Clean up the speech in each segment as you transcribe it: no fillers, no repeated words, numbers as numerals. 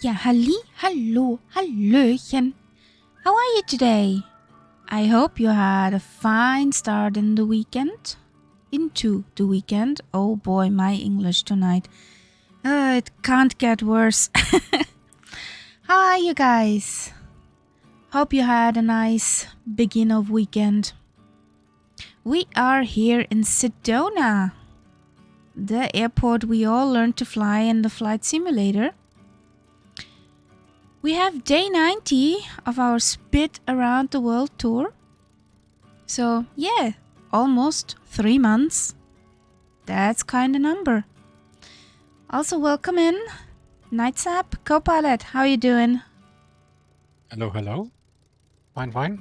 Ja, hallo, hallöchen. How are you today? I hope you had a fine start in the weekend. Into the weekend. Oh boy, my English tonight. It can't get worse. How are you guys? Hope you had a nice beginning of weekend. We are here in Sedona, the airport we all learned to fly in the flight simulator. We have day 90 of our Spit Around the World tour. So yeah, almost 3 months. That's kind of number. Also welcome in, Nightsap, co-pilot, how you doing? Hello. Fine.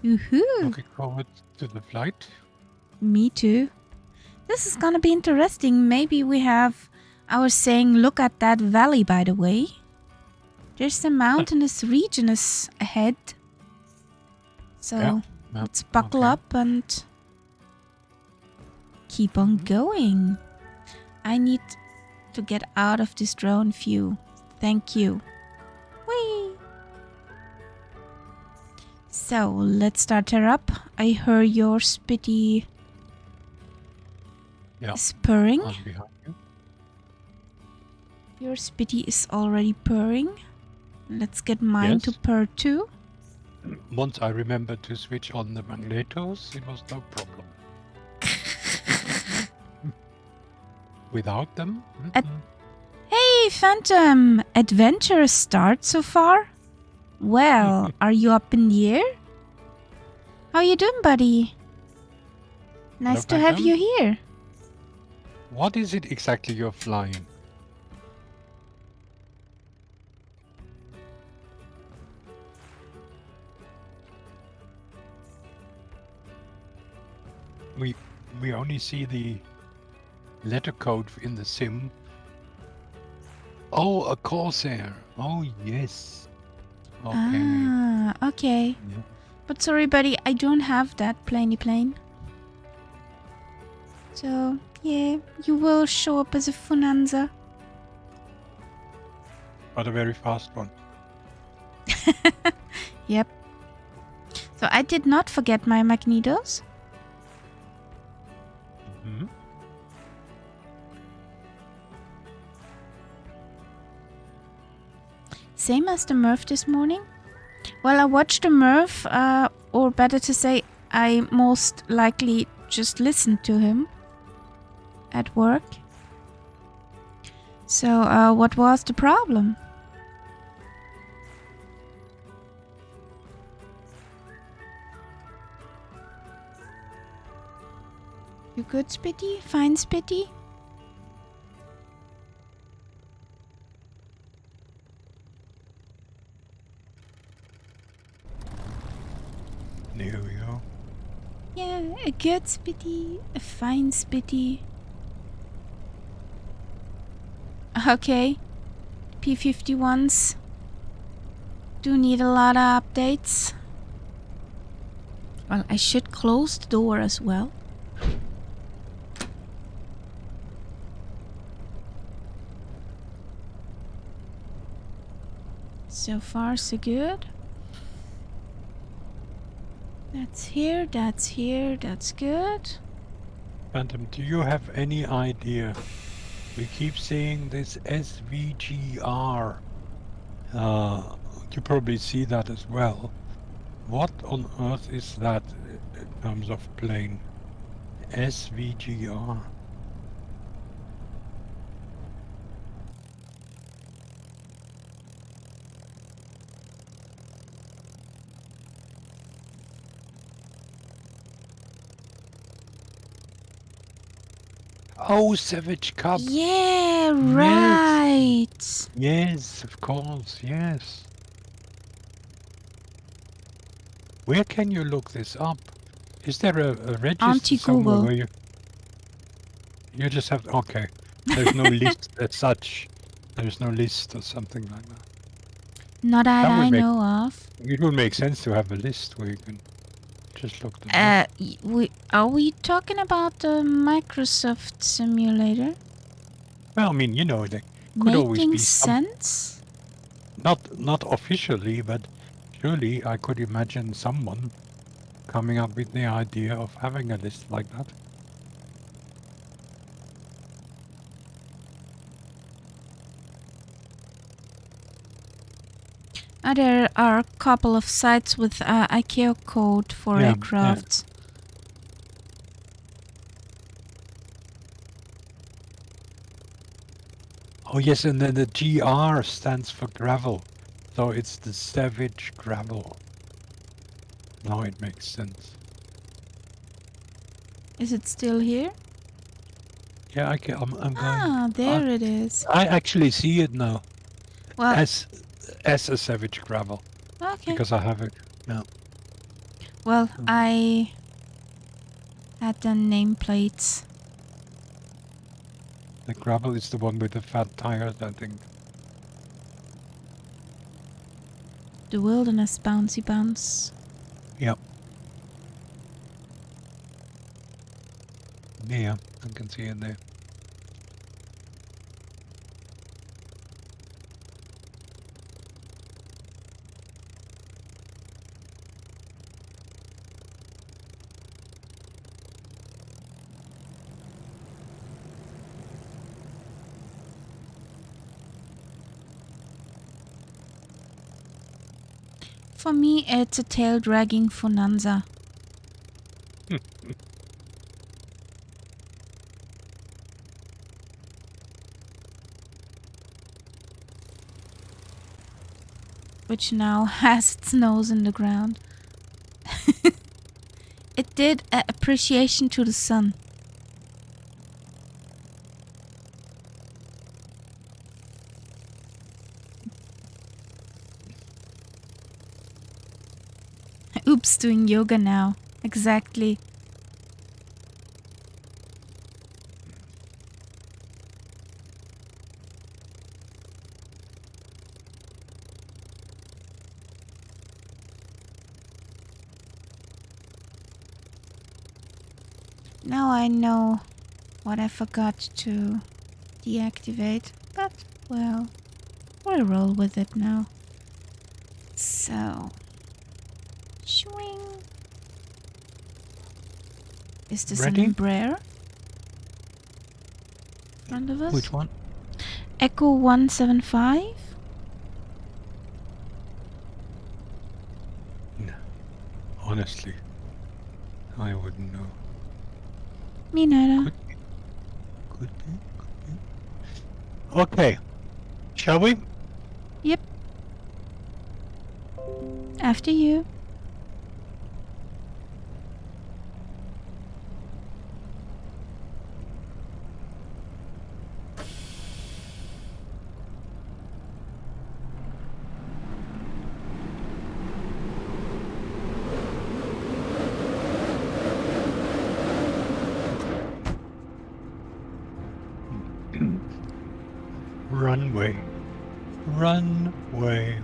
Woohoo! Looking forward to the flight. Me too. This is gonna be interesting. Maybe we have our saying, look at that valley, by the way. There's a mountainous region ahead. So Yeah, let's buckle up and keep on going. I need to get out of this drone view. Thank you. Whee! So let's start her up. I heard your spitty is purring. I'm behind you. Your spitty is already purring. Let's get mine to purr too. Once I remembered to switch on the magnetos, it was no problem. Without them? Hey, Phantom! Adventure start so far? Well, are you up in the air? How you doing, buddy? Nice to have you here. What is it exactly you're flying? We only see the letter code in the sim. Oh, a Corsair. Oh, yes. Okay. Ah, okay. Yeah. But sorry, buddy, I don't have that planey plane. So, yeah, you will show up as a Funanza. But a very fast one. Yep. So I did not forget my magnetos. Mhm. Same as the Murph this morning. Well, I watched the Murph, or better to say, I most likely just listened to him at work. So, what was the problem? You good, Spitty? Fine, Spitty? There we go. Yeah, a good Spitty, a fine Spitty. Okay, P51s do need a lot of updates. Well, I should close the door as well. So far, so good. That's here, that's here, that's good. Phantom, do you have any idea? We keep saying this SVGR. You probably see that as well. What on earth is that in terms of plane? SVGR. Oh, Savage Cub. Yeah, right. Yes, of course, yes. Where can you look this up? Is there a register Auntie somewhere Google. where you just have... Okay. There's no list as such. There's no list or something like that. Not that That would I make- know of. It would make sense to have a list where you can just look them up. Are we talking about the Microsoft simulator? Well, I mean, you know, there could always Making be some... sense? Not officially, but surely I could imagine someone coming up with the idea of having a list like that. There are a couple of sites with ICAO code for Yeah, aircrafts. Oh yes, and then the GR stands for gravel. So it's the Savage Gravel. Now it makes sense. Is it still here? Yeah, I'm going. Ah, there it is. I actually see it now Well, as a Savage Gravel okay. because I have it. Well, I had the nameplates. The gravel is the one with the fat tires, I think. The Wilderness Bouncy Bounce. Yep. Yeah, I can see it there. For me, it's a tail-dragging Funanza. Which now has its nose in the ground. It did appreciation to the sun. Oops, doing yoga now. Exactly. Now I know what I forgot to deactivate, but well, we'll roll with it now. So, swing. Is this Ready? an umbrella? In front of us? Which one? Echo 175? No. Honestly, I wouldn't know. Me neither. Could be. Okay. Shall we? Yep. After you. Runway. Runway.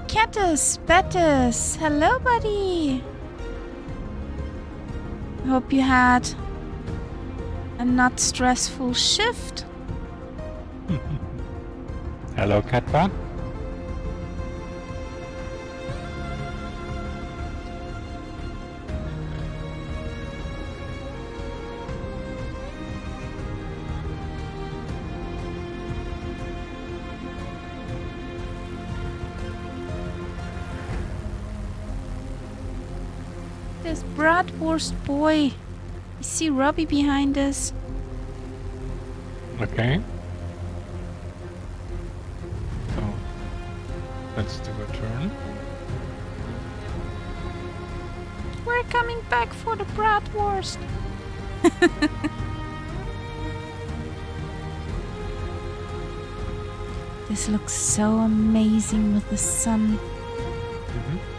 Catus, Betus, hello buddy. Hope you had a not stressful shift. Hello, Katpa. There's Bratwurst boy. I see Robbie behind us. Okay. So, let's do a turn. We're coming back for the Bratwurst. This looks so amazing with the sun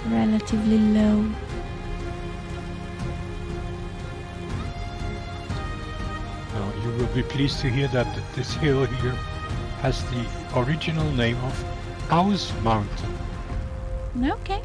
relatively low. Now, you will be pleased to hear that this hill here has the original name of House Mountain. Okay.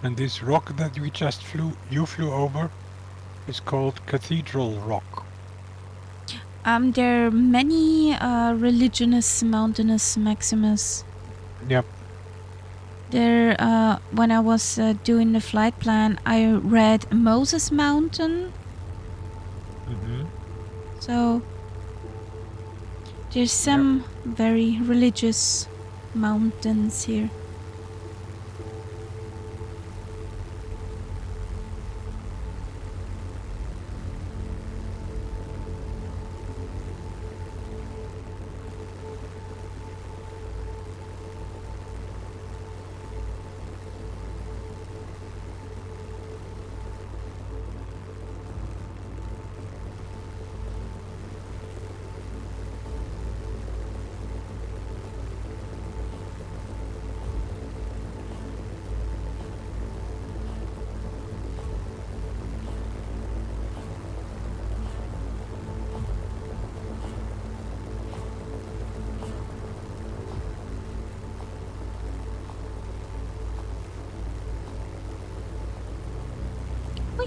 And this rock that we just you flew over, is called Cathedral Rock. There are many religionous mountainous maximus. Yep. There, when I was doing the flight plan, I read Moses Mountain. So there's some very religious mountains here.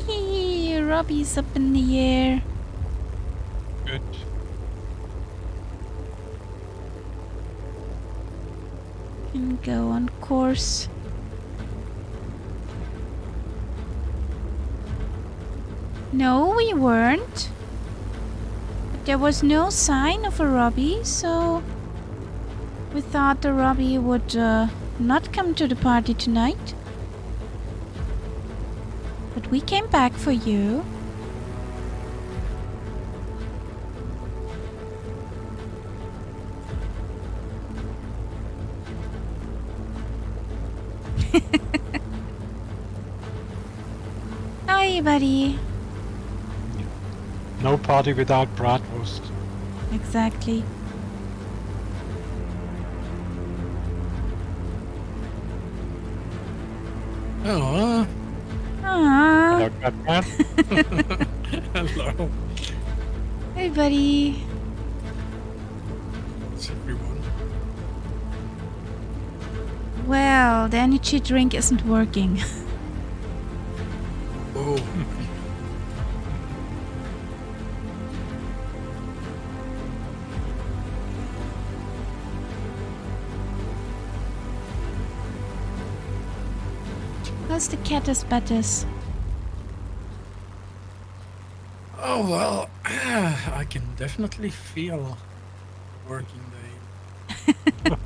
Whee! Robbie's up in the air. Good. Can go on course. No, we weren't. But there was no sign of a Robbie, so we thought the Robbie would not come to the party tonight. But we came back for you. Hi, buddy. No party without bratwurst. Exactly. Oh, Aww. Hello, Catman. hello. Hey, buddy. It's everyone. Well, the energy drink isn't working. Oh, How's the cat as betters? oh well, I can definitely feel working day.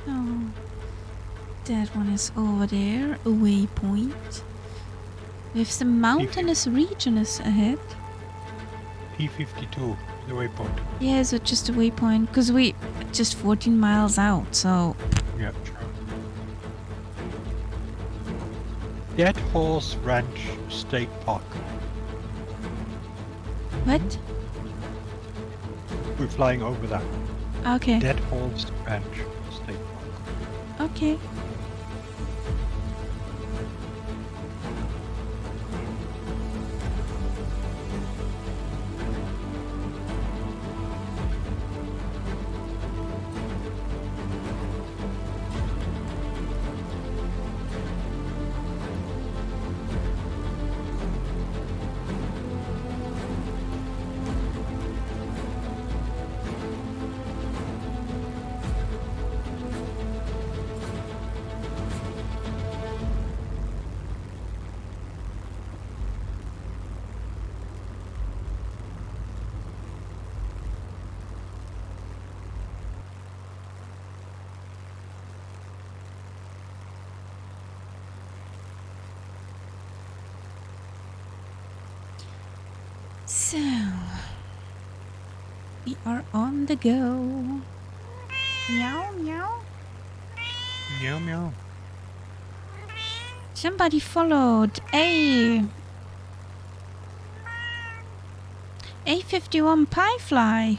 Oh, that one is over there, a waypoint. With some mountainous regions ahead. P52, the waypoint. Yeah, so just a waypoint, because we just 14 miles out, so... Yeah, sure. Dead Horse Ranch State Park. What? We're flying over that. Okay, Dead Horse Ranch State Park. okay. So... we are on the go. Meow, meow. Meow meow. Somebody followed. A51 Piefly.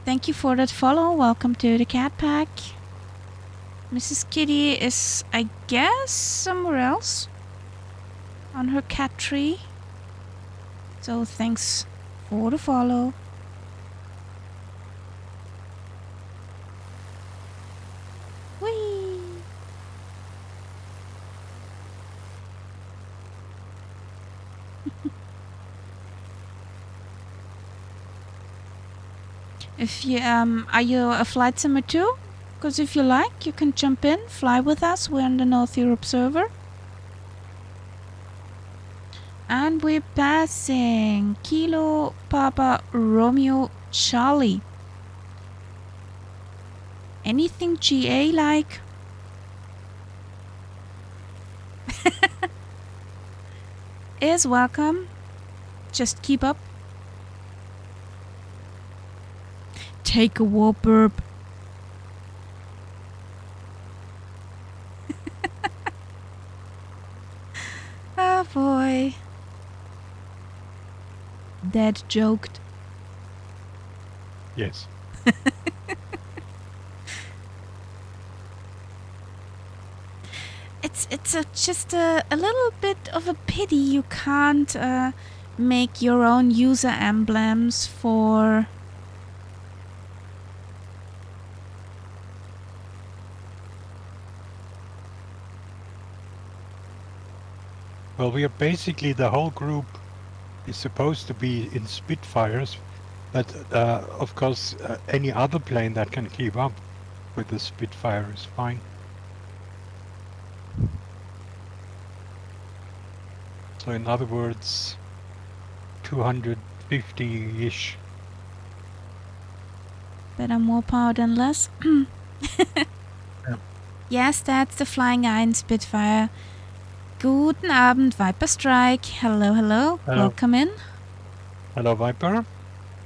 Thank you for that follow. Welcome to the cat pack. Mrs. Kitty is, I guess, somewhere else on her cat tree. So thanks for the follow. Whee! If you are you a flight sim too? Because if you like, you can jump in, fly with us. We're on the North Europe server. And we're passing Kilo Papa Romeo Charlie. Anything GA like? Is welcome. Just keep up. Take a warp burp. Oh boy. Dad joked. Yes. It's just a little bit of a pity you can't make your own user emblems for... Well, we are basically, the whole group is supposed to be in Spitfires, but of course any other plane that can keep up with the Spitfire is fine. So in other words, 250-ish. Better more power than less. Yes, that's the Flying Iron Spitfire. Guten Abend, Viper Strike. Hello, hello. Hello. Welcome in. Hello, Viper.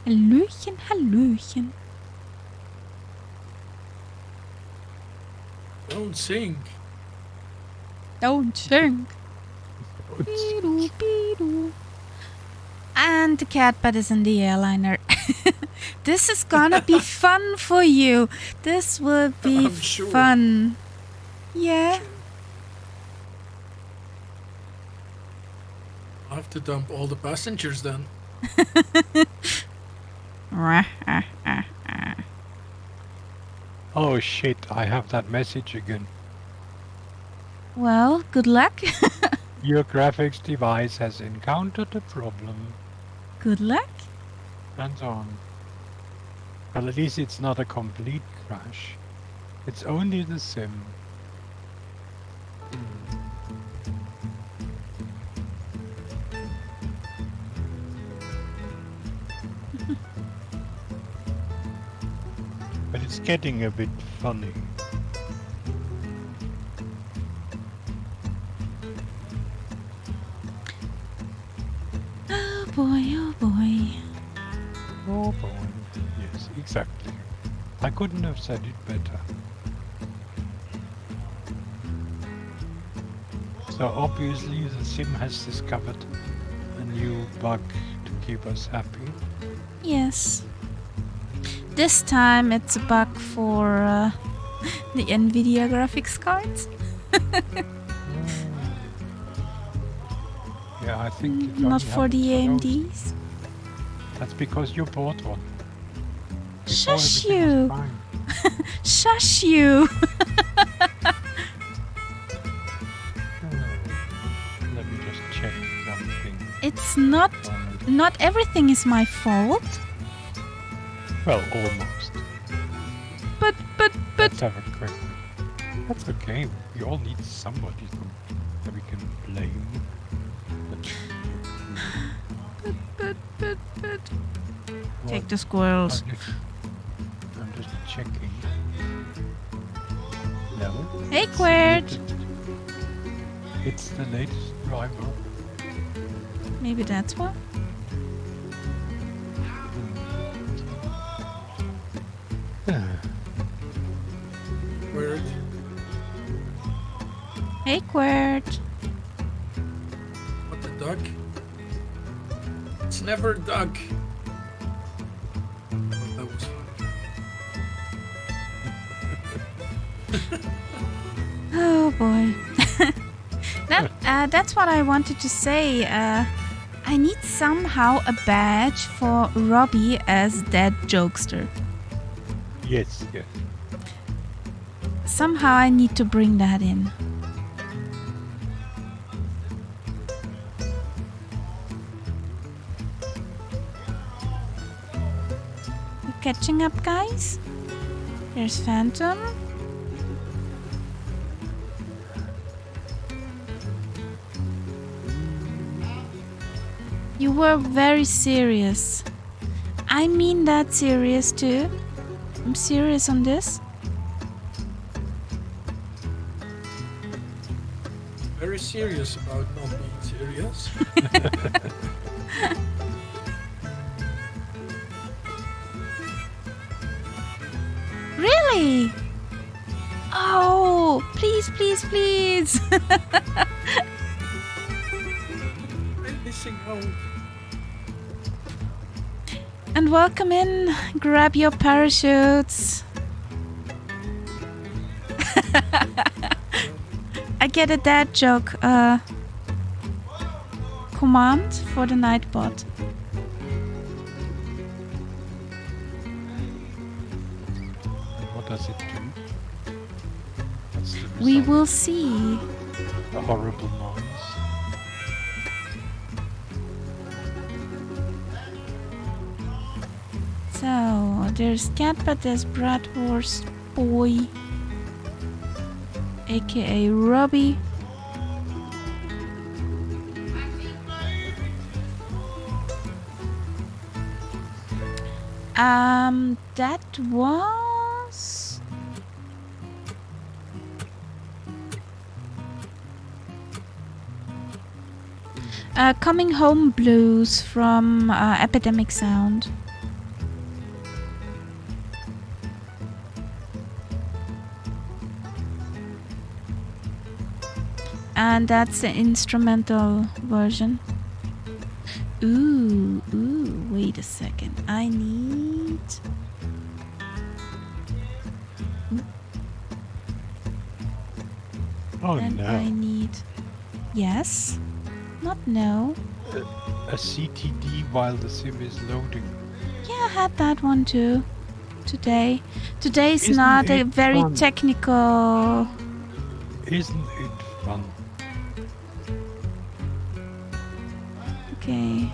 Hallöchen, hallöchen. Don't sing. Don't sing. Beedoo, beedoo. And the catbird is in the airliner. This is gonna be fun for you. This will be I'm sure. fun. Yeah. I'll have to dump all the passengers then. Oh shit, I have that message again. Well, good luck. Your graphics device has encountered a problem. Good luck. And so on. Well, at least it's not a complete crash. It's only the sim. But it's getting a bit funny. Oh boy, oh boy. Oh boy. Yes, exactly. I couldn't have said it better. So obviously the sim has discovered a new bug to keep us happy. Yes. This time it's a bug for the NVIDIA graphics cards. Yeah, I think it Not only for the happens for those. AMDs. That's because you bought one. Before Shush everything was you! fine. Shush you! Let me just check something. It's not everything is my fault. Well, almost. But Let's have a quick. That's okay. We all need somebody that we can blame. but. Take What? the squirrels. I'm just checking. No. Hey, Quert! It's the latest driver. Maybe that's why. Weird. Hey, Quert! What the duck? It's never a duck. Oh, that was fun. Oh boy. That's what I wanted to say. I need somehow a badge for Robbie as dead jokester. Yes, yes. Somehow I need to bring that in. You catching up, guys? There's Phantom. You were very serious. I mean that serious too. I'm serious on this. Very serious about not being serious. Really? Oh, please, please, please. I'm missing out. And welcome in. Grab your parachutes. I get a dad joke. Command for the Nightbot. What does it do? What's the We result? will see. A horrible noise. So, there's Cat, but there's Bratwurst Boy, aka Robbie. That was... Coming Home Blues from Epidemic Sound. And that's the instrumental version. Ooh, wait a second. I need... Oh and no. I need... Yes? Not no. A CTD while the sim is loading. Yeah, I had that one too. Today. Today's Isn't not a it very fun? technical... Isn't it fun? Okay,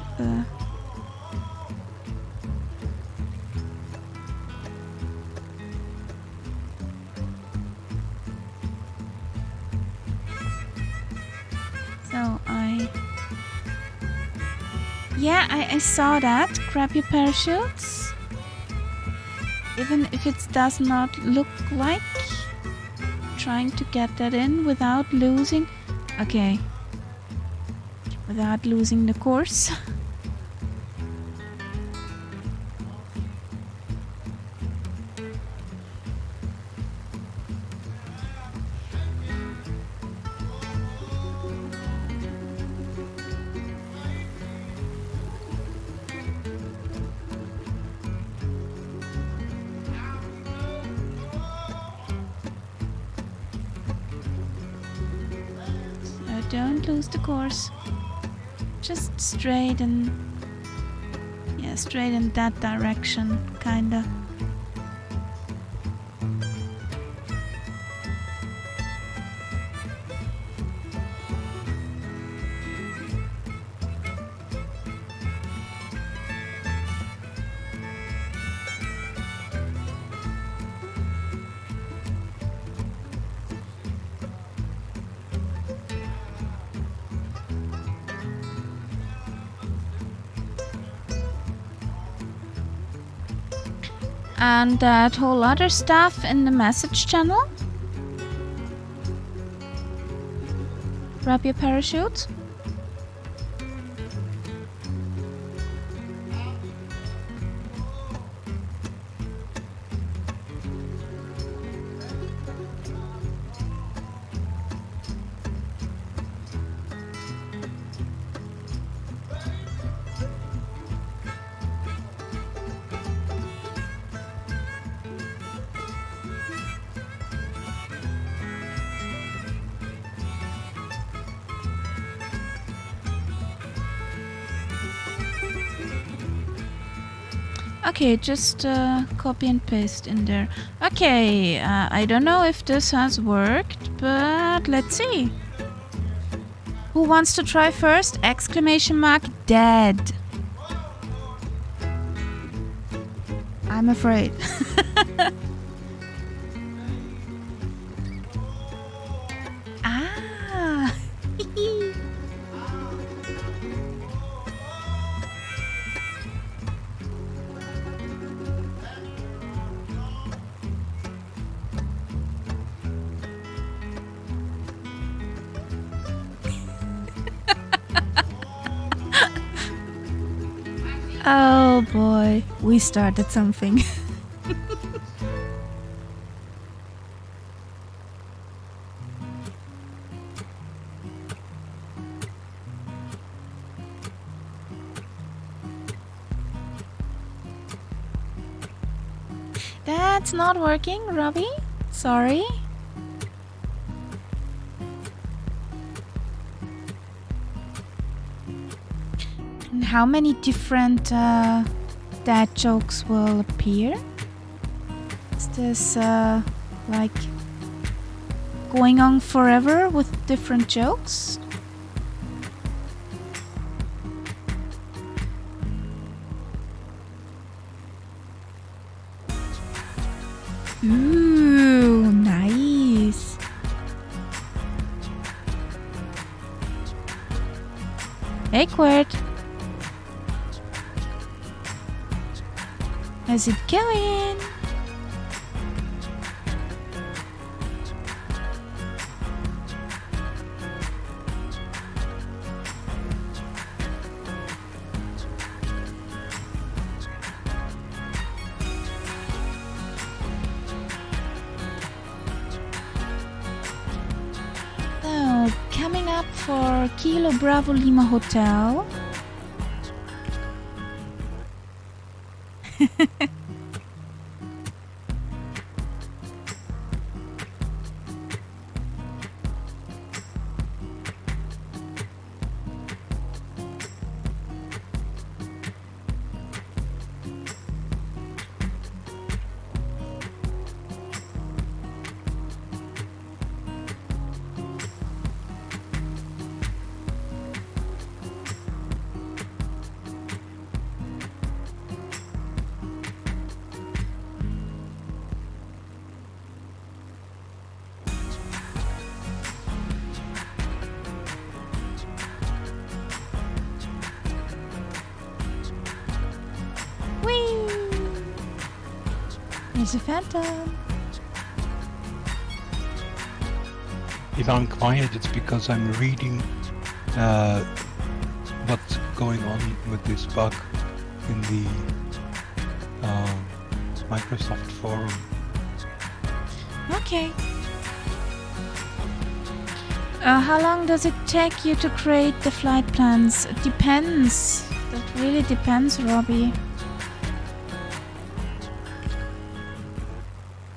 So Yeah, I saw that. Grab your parachutes. Even if it does not look like. Trying to get that in without losing. Okay. Without losing the course. Don't lose the course. Just straight and... Yeah, straight in that direction, kinda. And that whole other stuff in the message channel. Grab your parachute. Okay, just copy and paste in there. Okay, I don't know if this has worked, but let's see. Who wants to try first? Exclamation mark dead. I'm afraid. Ah. Oh boy, we started something. That's not working, Robbie. Sorry. And how many different dad jokes will appear? Is this like going on forever with different jokes? Ooh, nice. Hey, Quirt. How's it going? So, coming up for Kilo Bravo Lima Hotel. There's a phantom. If I'm quiet, it's because I'm reading what's going on with this bug in the Microsoft forum. Okay. How long does it take you to create the flight plans? It depends. That really depends, Robbie.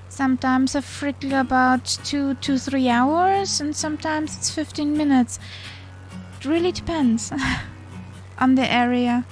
Sometimes I frickle about 2 to 3 hours, and sometimes it's 15 minutes. It really depends on the area.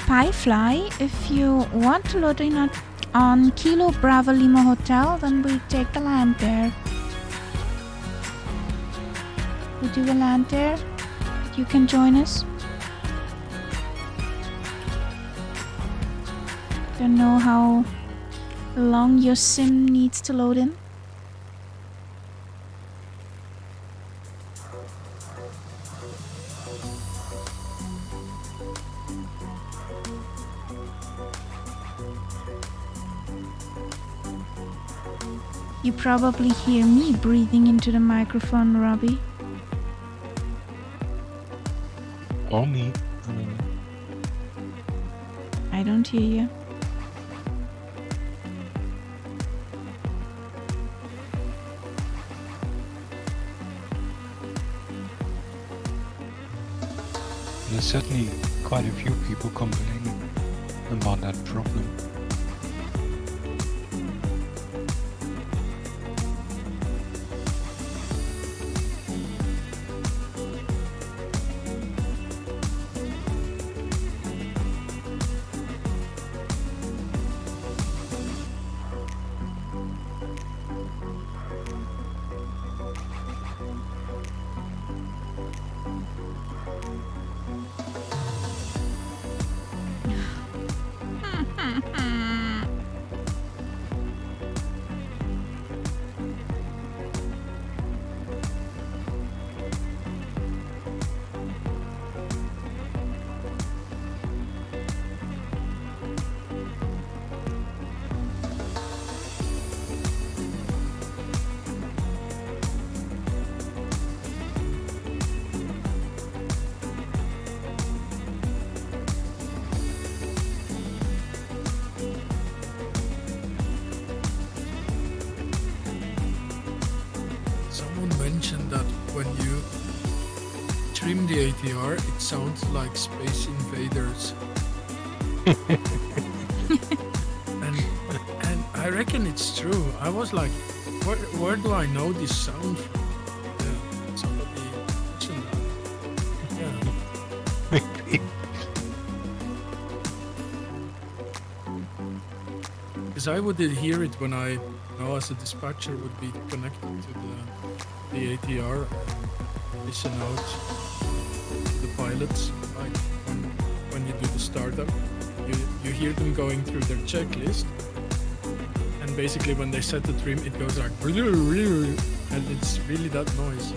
Piefly, if you want to load in on Kilo Bravo Lima Hotel, then we take a land there. We do a land there. You can join us. Don't know how long your sim needs to load in. You probably hear me breathing into the microphone, Robbie. Or me. I don't hear you. There's certainly quite a few people complaining about that problem. mention that when you trim the ATR, it sounds like Space Invaders. and I reckon it's true. I was like, where do I know this sound from? Yeah, somebody mentioned that. Yeah. Maybe. Because I would hear it when I, as a dispatcher, would be connected to the ATR and listen out to the pilots. Like when you do the startup, you hear them going through their checklist, and basically when they set the trim, it goes like, and it's really that noise.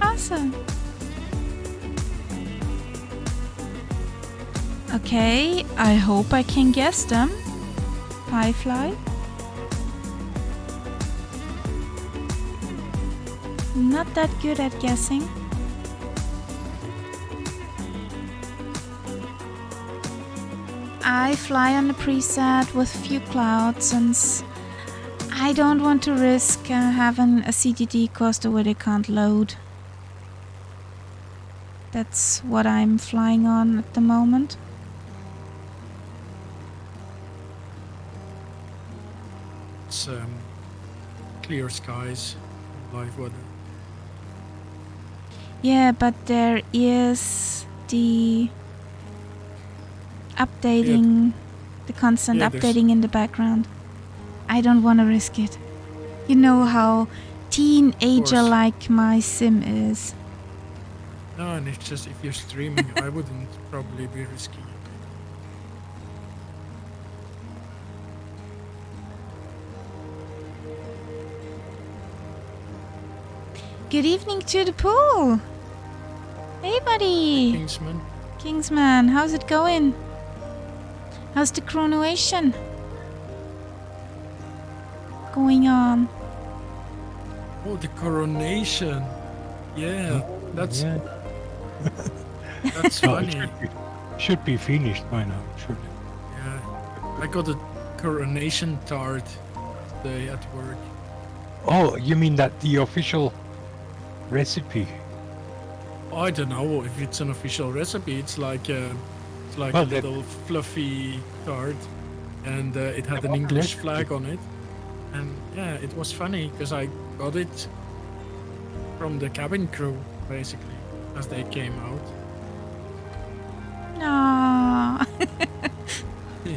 Awesome. Okay, I hope I can guess them. Firefly. Not that good at guessing. I fly on the preset with few clouds, and I don't want to risk having a CTD coaster where they can't load. That's what I'm flying on at the moment. It's clear skies, live weather. Yeah, but there is the updating, the constant Yeah, there's- updating in the background. I don't want to risk it. You know how teenager-like my sim is. No, and it's just if you're streaming, I wouldn't probably be risking it. Good evening to the pool. Hey, buddy. Kingsman. Kingsman, how's it going? How's the coronation going on? Oh, the coronation. Yeah, that's Yeah. that's No, it funny. should be finished by now, should it? Yeah, I got a coronation tart today at work. Oh, you mean that the official recipe? I don't know if it's an official recipe. It's like a Well, that- little fluffy tart, and it had an what English recipe? flag on it. And yeah, it was funny because I got it from the cabin crew basically as they came out. Aww. Yeah.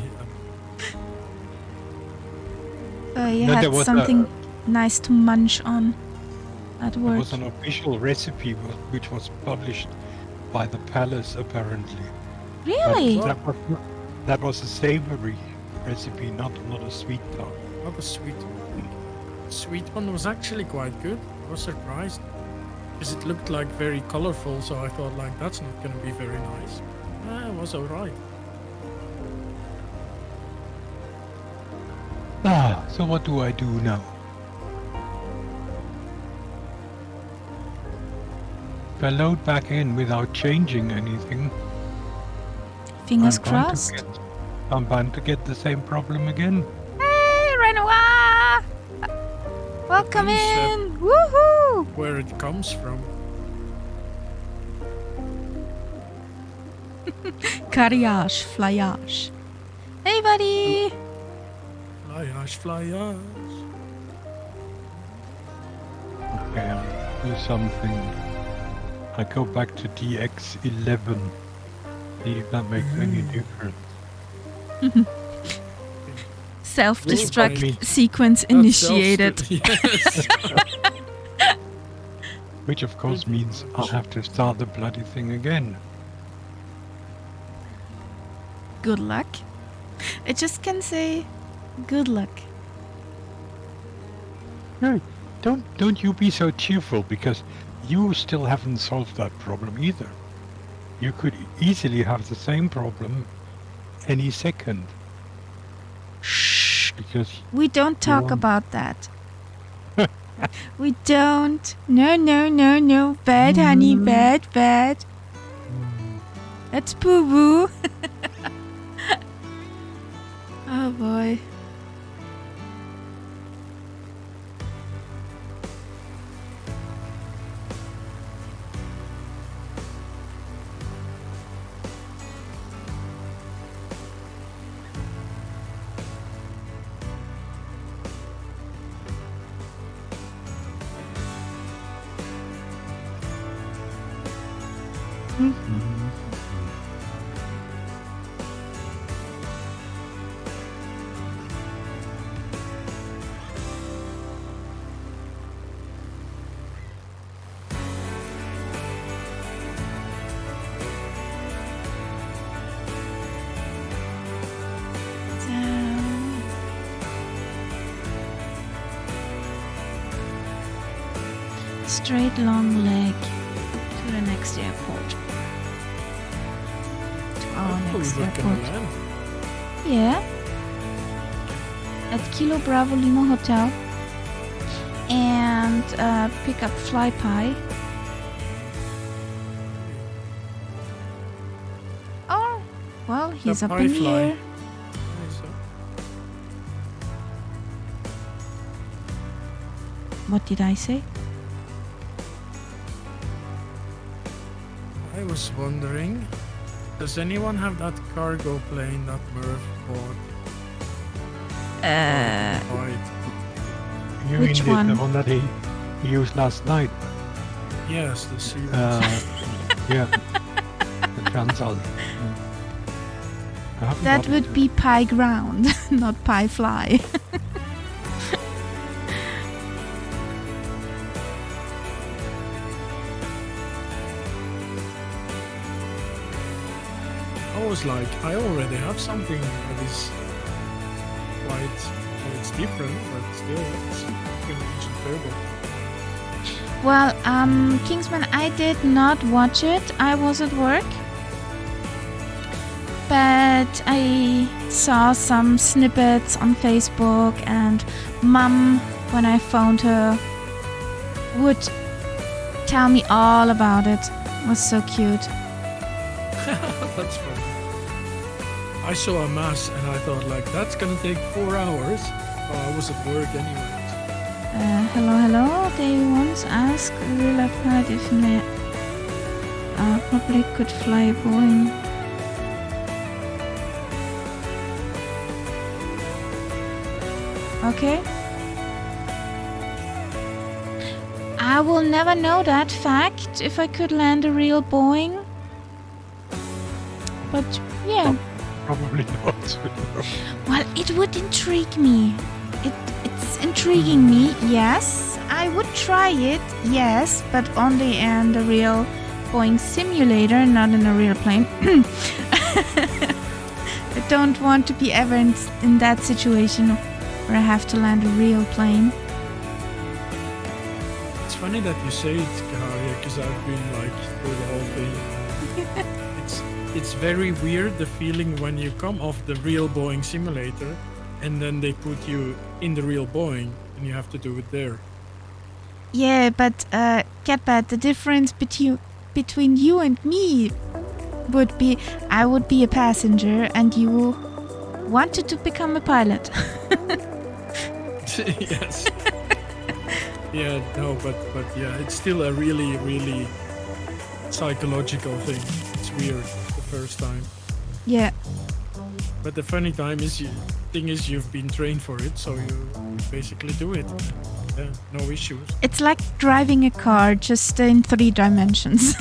So you No, had there was something nice to munch on at There work. was an official recipe which was published by the palace, apparently. But Really? that was a savory recipe, not a sweet tart. Not a sweet one. Sweet one was actually quite good. I was surprised because it looked like very colorful, so I thought like that's not going to be very nice. It was alright. So what do I do now? If I load back in without changing anything, Fingers I'm bound to crossed. get- I'm bound to get the same problem again. Hey, Renoir! Welcome Depends, in! Woohoo! Where it comes from. Carriage, flyage. Hey, buddy! Flyage, flyage. Okay, I'll do something. I go back to DX11. See if that makes any difference. Self-destruct funny. sequence That's initiated. Yes. Which of course means I'll have to start the bloody thing again. Good luck. I just can say good luck. No, don't you be so cheerful, because you still haven't solved that problem either. You could easily have the same problem any second. Shh. Because We don't talk won't. about that. We don't. No, no, no, no. Bad, honey. Bad, bad. That's boo-boo. Oh, boy. Down. Straight long leg to the next airport. To our next We're gonna airport. land. Yeah. At Kilo Bravo Lima Hotel. And pick up Flypie. Or, well, he's up in the Fly. air. So, What did I say? I was wondering, does anyone have that cargo plane that Murph bought? Right. You Which mean one? the one that he used last night? Yes, the series. Yeah. The Transall. I haven't That got it would yet. be Pie Ground, not Pie Fly. I was like, I already have something that is quite, it's different, but still, it's engine turbo. Well, Kingsman, I did not watch it. I was at work. But I saw some snippets on Facebook, and Mum, when I phoned her, would tell me all about it. It was so cute. That's funny. I saw a mass and I thought like, that's gonna take 4 hours. Well, I was at work anyways. Hello. They once asked a real life pilot if the public could fly a Boeing. Okay. I will never know that fact if I could land a real Boeing. But yeah, Probably not. well, it would intrigue me. It's intriguing me, yes. I would try it, yes, but only in the real Boeing simulator, not in a real plane. I don't want to be ever in that situation where I have to land a real plane. It's funny that you say it, Kaharia, because I've been like through the whole thing. It's very weird, the feeling when you come off the real Boeing simulator and then they put you in the real Boeing and you have to do it there. Yeah, but Catbat, the difference between you and me would be I would be a passenger and you wanted to become a pilot. Yes. Yeah, no, but yeah, it's still a really, really psychological thing. It's weird the first time. Yeah. But the funny thing is you've been trained for it, so you basically do it. Yeah, no issues. It's like driving a car, just in 3 dimensions.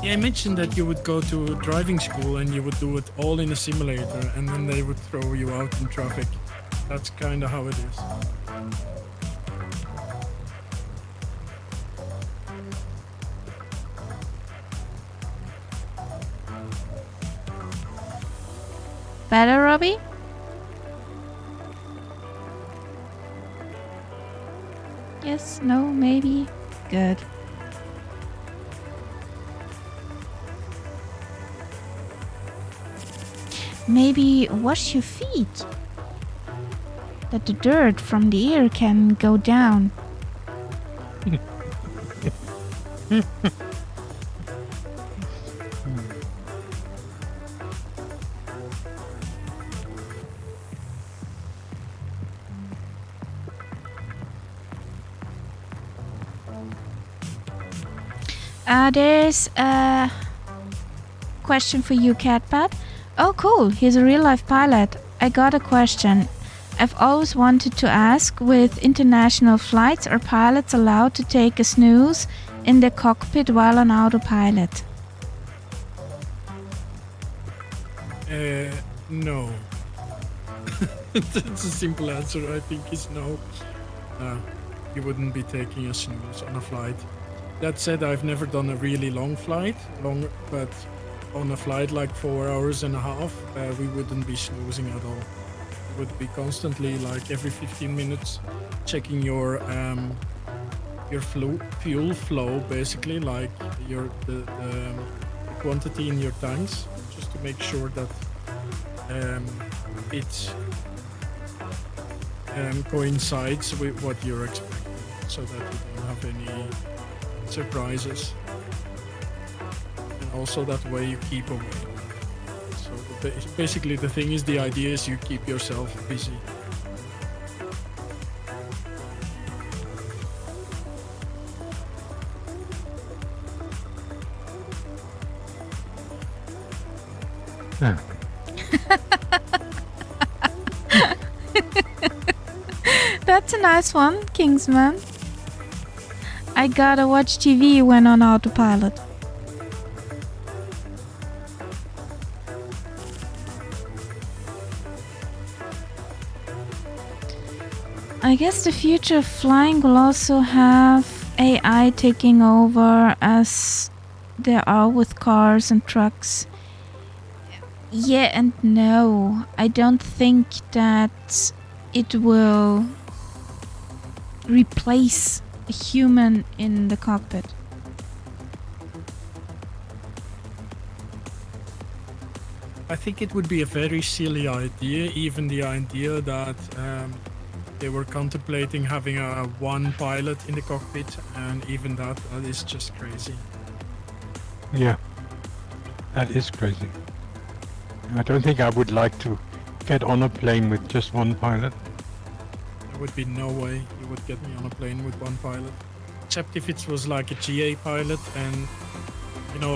Yeah, I mentioned that you would go to driving school and you would do it all in a simulator and then they would throw you out in traffic. That's kind of how it is. Better, Robbie? Yes, no, maybe. Good. Maybe wash your feet. That the dirt from the ear can go down. There's a question for you, Catpat. Oh, cool. He's a real-life pilot. I got a question. I've always wanted to ask, with international flights, are pilots allowed to take a snooze in the cockpit while on autopilot? No. That's a simple answer. I think is no. You wouldn't be taking a snooze on a flight. That said, I've never done a really long flight, but on a flight like 4 hours and a half, we wouldn't be snoozing at all. Would be constantly like every 15 minutes checking your fuel flow, basically like the quantity in your tanks, just to make sure that it coincides with what you're expecting, so that you don't have any surprises, and also that way you keep away. So basically the thing is, the idea is you keep yourself busy. Yeah. That's a nice one, Kingsman. I gotta watch TV when on autopilot. I guess the future of flying will also have AI taking over as there are with cars and trucks. Yeah and no. I don't think that it will replace a human in the cockpit. I think it would be a very silly idea, even the idea that they were contemplating having a one pilot in the cockpit, and even that is just crazy. Yeah, that is crazy. I don't think I would like to get on a plane with just one pilot. There would be no way you would get me on a plane with one pilot, except if it was like a GA pilot and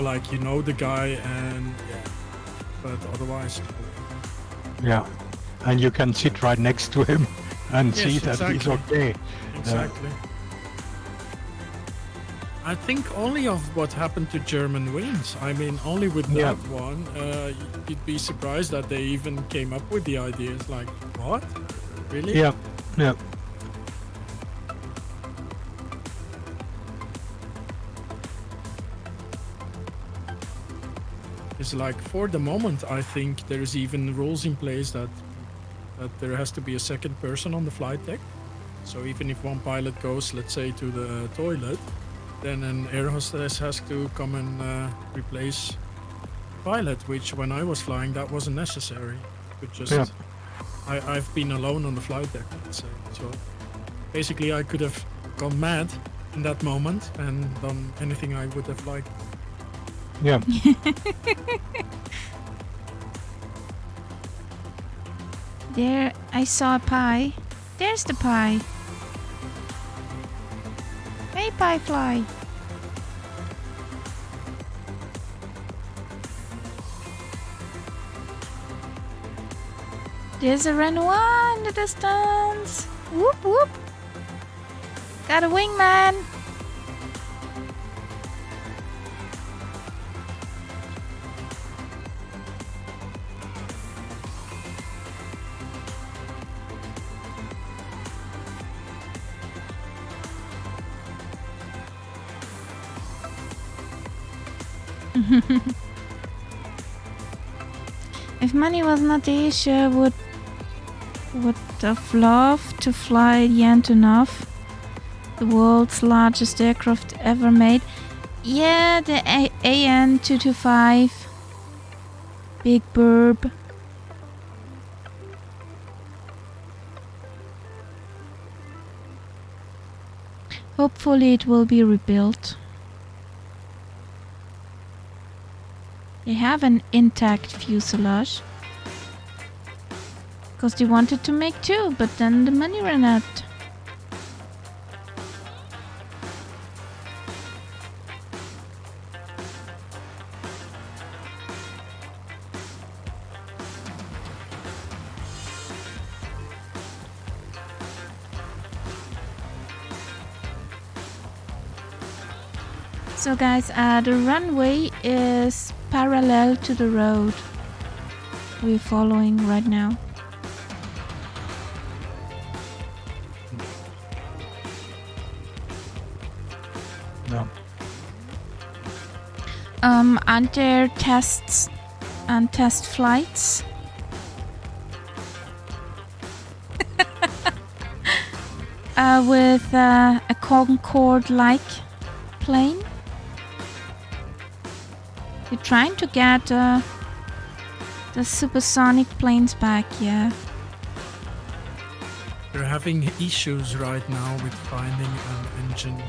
like the guy, and yeah, but otherwise no. Yeah, and you can sit right next to him and Yes, see that exactly. he's okay. Exactly. I think only of what happened to German wings. I mean, only with Yeah. that one, you'd be surprised that they even came up with the ideas. Like, what? Really? Yeah, yeah. It's like, for the moment, I think there's even rules in place that there has to be a second person on the flight deck. So even if one pilot goes, let's say, to the toilet, then an air hostess has to come and replace the pilot, which when I was flying, that wasn't necessary. Could just, Yeah. I've been alone on the flight deck, let's say. So basically I could have gone mad in that moment and done anything I would have liked. Yeah. There, I saw a pie. There's the pie. Hey, pie fly. There's a Renoir in the distance. Whoop whoop. Got a wingman. If money was not the issue, I would have loved to fly the Antonov, the world's largest aircraft ever made. Yeah, the AN-225, big burb. Hopefully it will be rebuilt. They have an intact fuselage. Because they wanted to make two, but then the money ran out. So guys, the runway is parallel to the road. we're following right now? No. Aren't there tests and test flights? With a Concorde-like plane? You're trying to get the supersonic planes back, yeah. They're having issues right now with finding an engine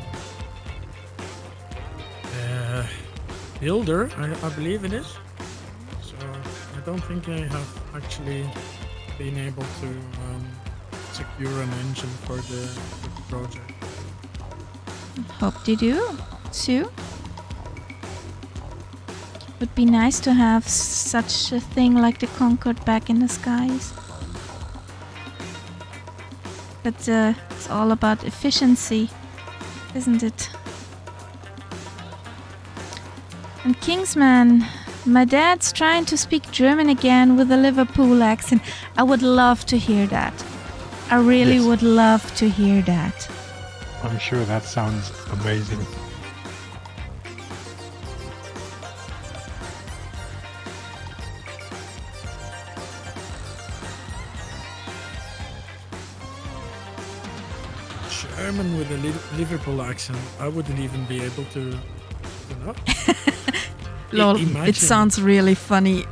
builder, I believe it is. So I don't think they have actually been able to secure an engine for the project. Hope they do, soon. Would be nice to have such a thing like the Concorde back in the skies. But it's all about efficiency, isn't it? And Kingsman, my dad's trying to speak German again with a Liverpool accent. I would love to hear that. I really Yes. would love to hear that. I'm sure that sounds amazing. German with a Liverpool accent, I wouldn't even be able to know. Lol, Imagine. it sounds really funny.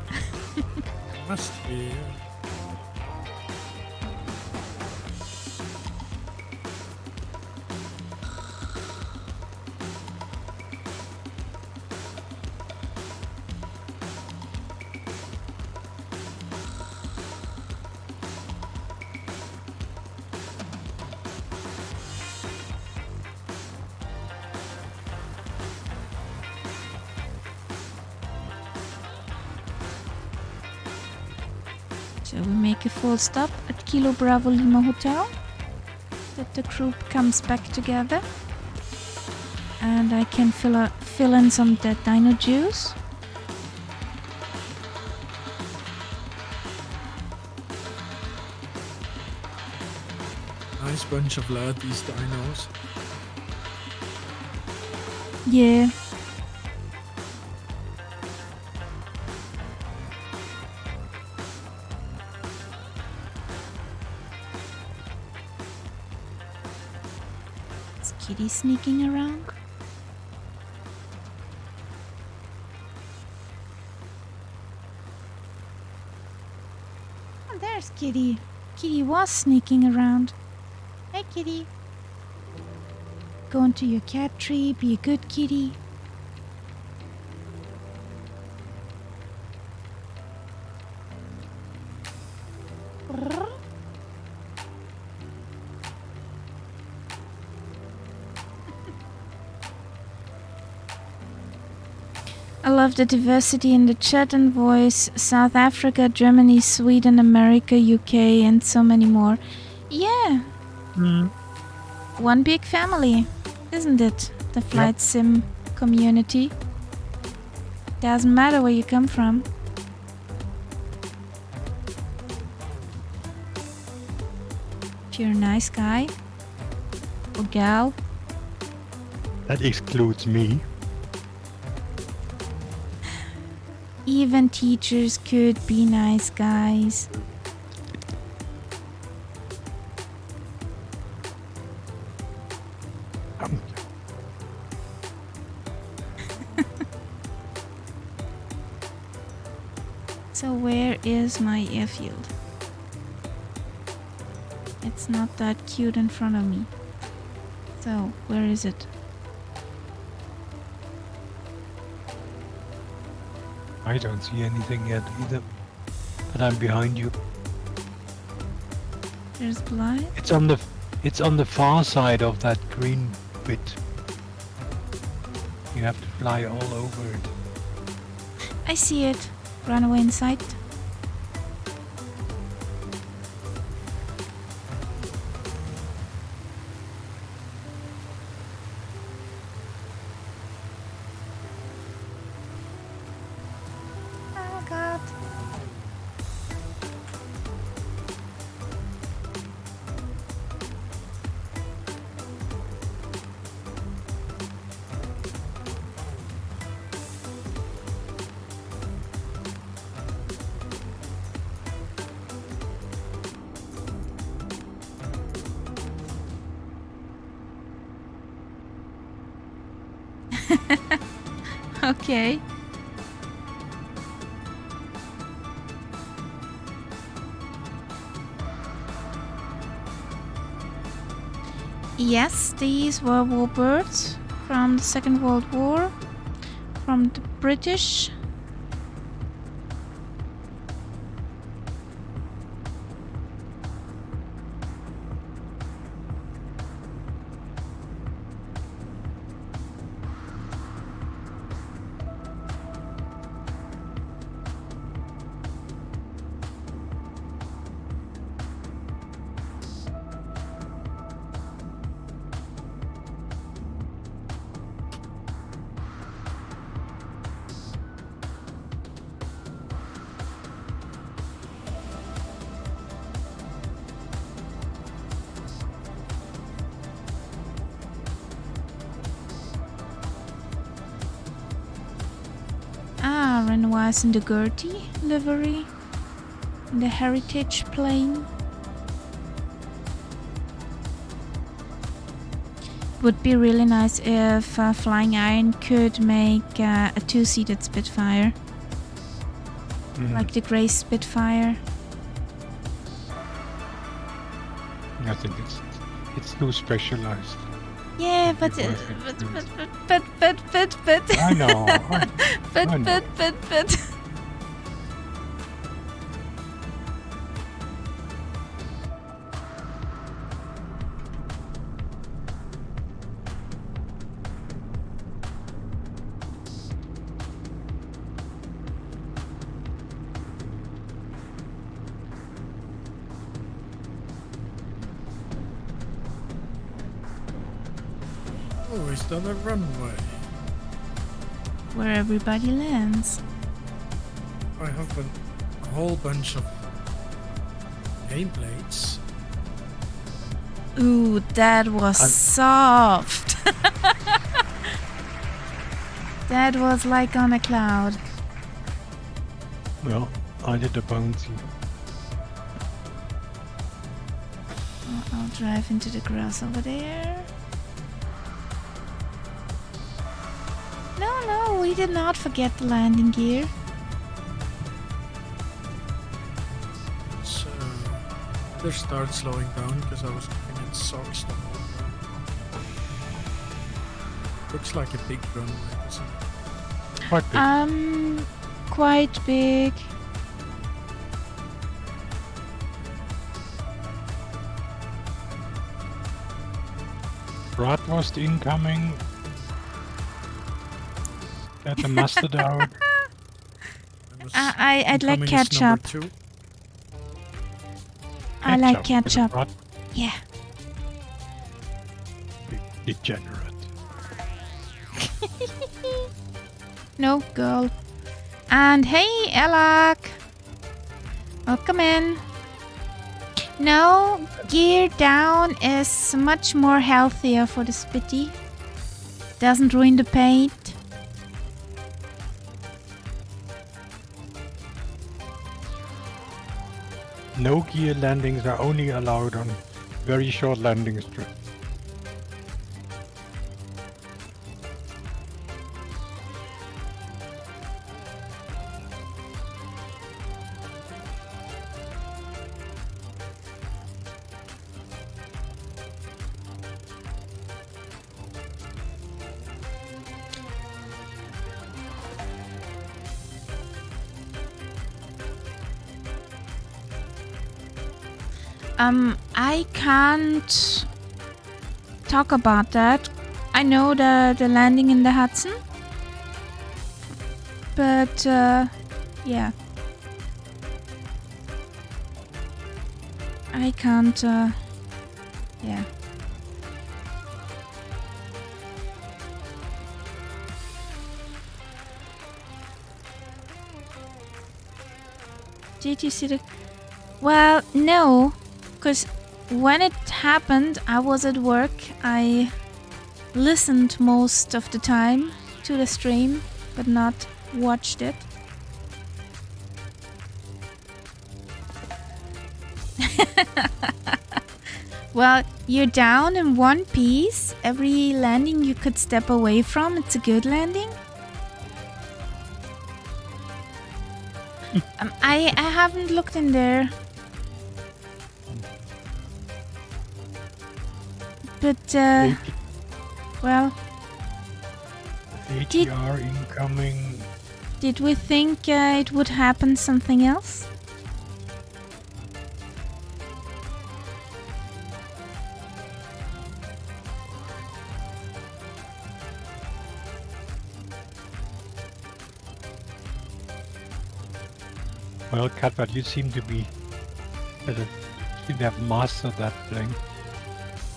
Must be. Yeah. So we make a full stop at Kilo Bravo Lima Hotel. That the group comes back together. And I can fill in some dead dino juice. Nice bunch of lads, these dinos. Yeah. Is Kitty sneaking around? Oh, there's Kitty. Kitty was sneaking around. Hey, Kitty. Go into your cat tree, be a good kitty. I love the diversity in the chat and voice. South Africa, Germany, Sweden, America, UK, and so many more. Yeah, one big family, isn't it? The flight sim community. Doesn't matter where you come from. If you're a nice guy or gal, That excludes me. even teachers could be nice guys. So where is my airfield? It's not that cute in front of me. So where is it? I don't see anything yet either. But I'm behind you. There's Blythe. It's on the far side of that green bit. You have to fly all over it. I see it. Runaway in sight. Oh god. Okay. Yes, these were warbirds from the Second World War, from the British. Renoise in the Gertie livery, in the heritage plane. Would be really nice if Flying Iron could make a two-seated Spitfire, like the grey Spitfire. I think it's too specialized. Yeah, but I know. but. Oh, is that a runway? Where everybody lands. I have a whole bunch of nameplates. Ooh, that was soft. That was like on a cloud. Well, I did a bouncy. I'll drive into the grass over there. No, we did not forget the landing gear. So, they start slowing down because I was looking at socks the whole time. Looks like a big runway, doesn't it? Quite big. Quite big. Bratwurst incoming. Get the mustard out. I'd like Incoming is number ketchup. 2. I like With ketchup. brat- Yeah. Degenerate. No, girl. And hey, Elak. Welcome in. No, gear down is much more healthier for the Spitty. Doesn't ruin the paint. No gear landings are only allowed on very short landing strips. I can't talk about that. I know the landing in the Hudson, but yeah, I can't. Yeah. Did you see the? Well, no, because when it happened, I was at work. I listened most of the time to the stream, but not watched it. Well, you're down in one piece. Every landing you could step away from, it's a good landing. I haven't looked in there. But, well, ATR incoming. did we think it would happen something else? Well, Catbird, you seem to have mastered that thing.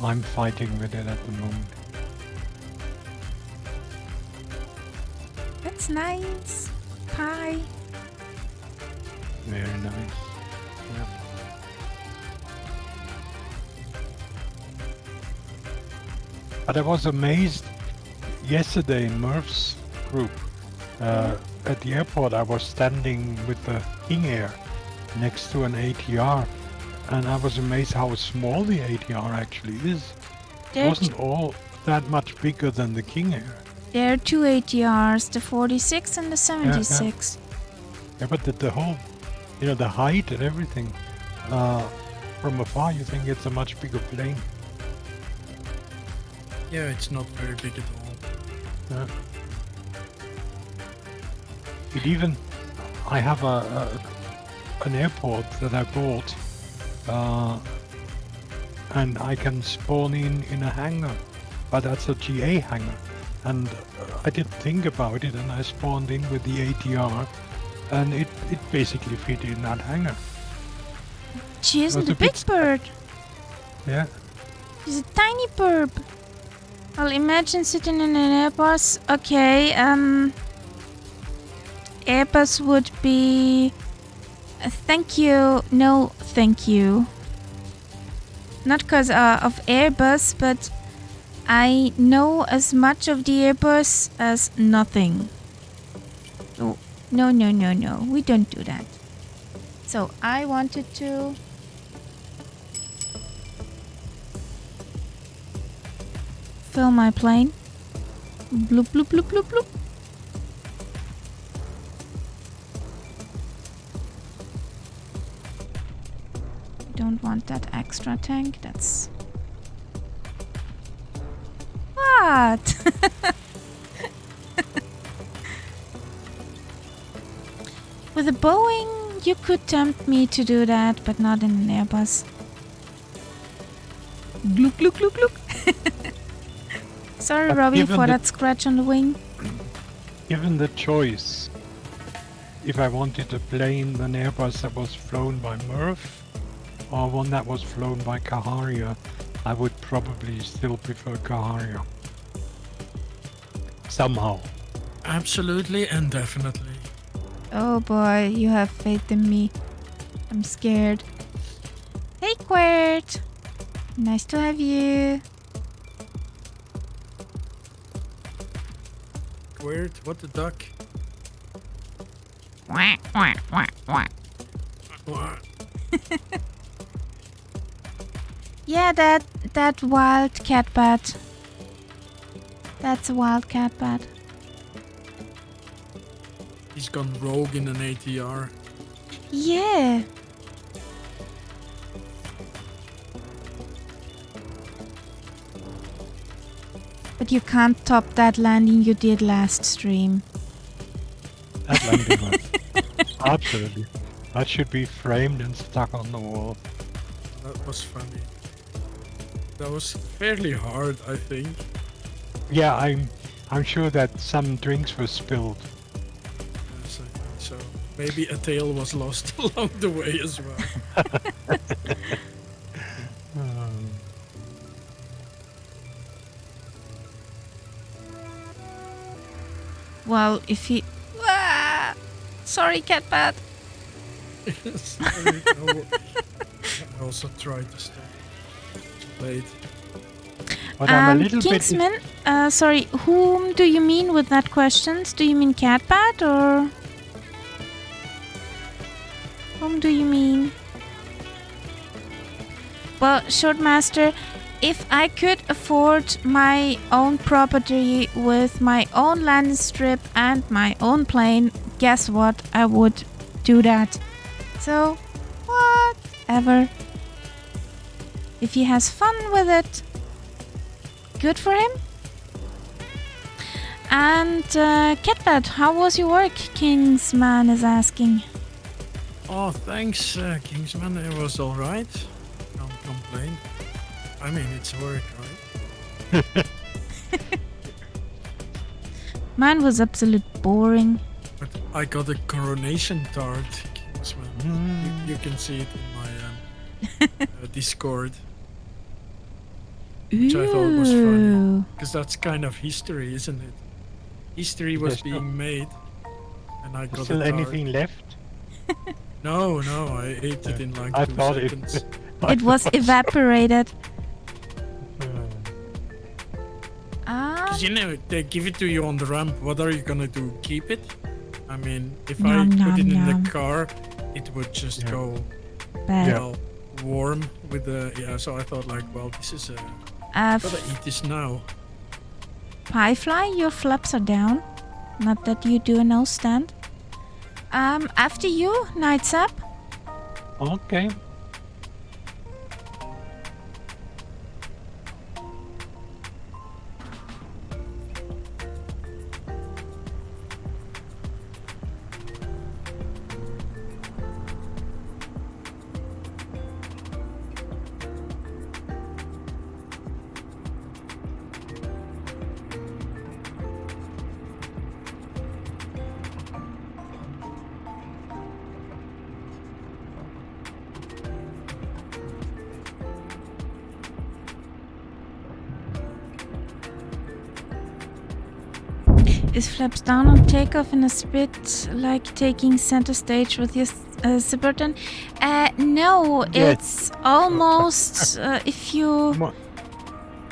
I'm fighting with it at the moment. That's nice. Pie. Very nice. Yeah. But I was amazed yesterday in Murph's group. At the airport, I was standing with the King Air next to an ATR, and I was amazed how small the ATR actually is. It wasn't all that much bigger than the King Air. There are two ATRs, the 46 and the 76. Yeah, but the whole, the height and everything, from afar you think it's a much bigger plane. Yeah, it's not very big at all. Yeah. I have an airport that I bought, and I can spawn in a hangar, but that's a GA hangar. And I didn't think about it, and I spawned in with the ATR, and it basically fit in that hangar. She isn't a big bird. Yeah. She's a tiny bird. Well, imagine sitting in an Airbus. Okay, Airbus would be... thank you. No, thank you. Not because of Airbus, but I know as much of the Airbus as nothing. Oh, no. We don't do that. So, I wanted to... fill my plane. Bloop, bloop, bloop, bloop, bloop. Don't want that extra tank. That's... What? With a Boeing, you could tempt me to do that, but not in an Airbus. Gloop, gloop, gloop, gloop. Sorry, But Robbie, for that scratch on the wing. Given the choice, if I wanted a plane, an Airbus that was flown by Murph, or one that was flown by Kaharia, I would probably still prefer Kaharia. Somehow. Absolutely and definitely. Oh boy, you have faith in me. I'm scared. Hey, Quirt! Nice to have you. Weird, what the duck? Quack, quack, quack, quack. What? Yeah, that wild cat bat. That's a wild cat bat. He's gone rogue in an ATR. Yeah. But you can't top that landing you did last stream. That landing was absolutely. That should be framed and stuck on the wall. That was funny. That was fairly hard, I think. Yeah, I'm sure that some drinks were spilled. Yes, I think so. Maybe a tail was lost along the way as well. Well, if he... Ah! Sorry, cat bat. Sorry, no. I also tried to stop. It's late. But I'm a little Kingsman, sorry, whom do you mean with that questions? Do you mean cat bat or... Whom do you mean? Well, Shortmaster, if I could afford my own property with my own landing strip and my own plane, guess what? I would do that. So, whatever. If he has fun with it, good for him. And Catbad, how was your work? Kingsman is asking. Oh, thanks, Kingsman. It was alright. Can't complain. I mean, it's work, right? Mine was absolute boring. But I got a coronation tart, Kingsman. You can see it in my Discord. Which I thought was funny. Because that's kind of history, isn't it? History was being made. And I got Still a tart. anything left? No, I ate it in like 2 seconds. It was evaporated. Because they give it to you on the ramp. What are you gonna do? Keep it? I mean, if I Nom, put nom, it in nom. the car, it would just go Bad. well, warm with the So I thought like, well, this is gotta eat this now. Piefly, your flaps are down. Not that you do a nose stand. After you, Night's Up. Okay. Is flaps down on takeoff in a spit like taking center stage with your Cyberton? No, Yes. it's almost if you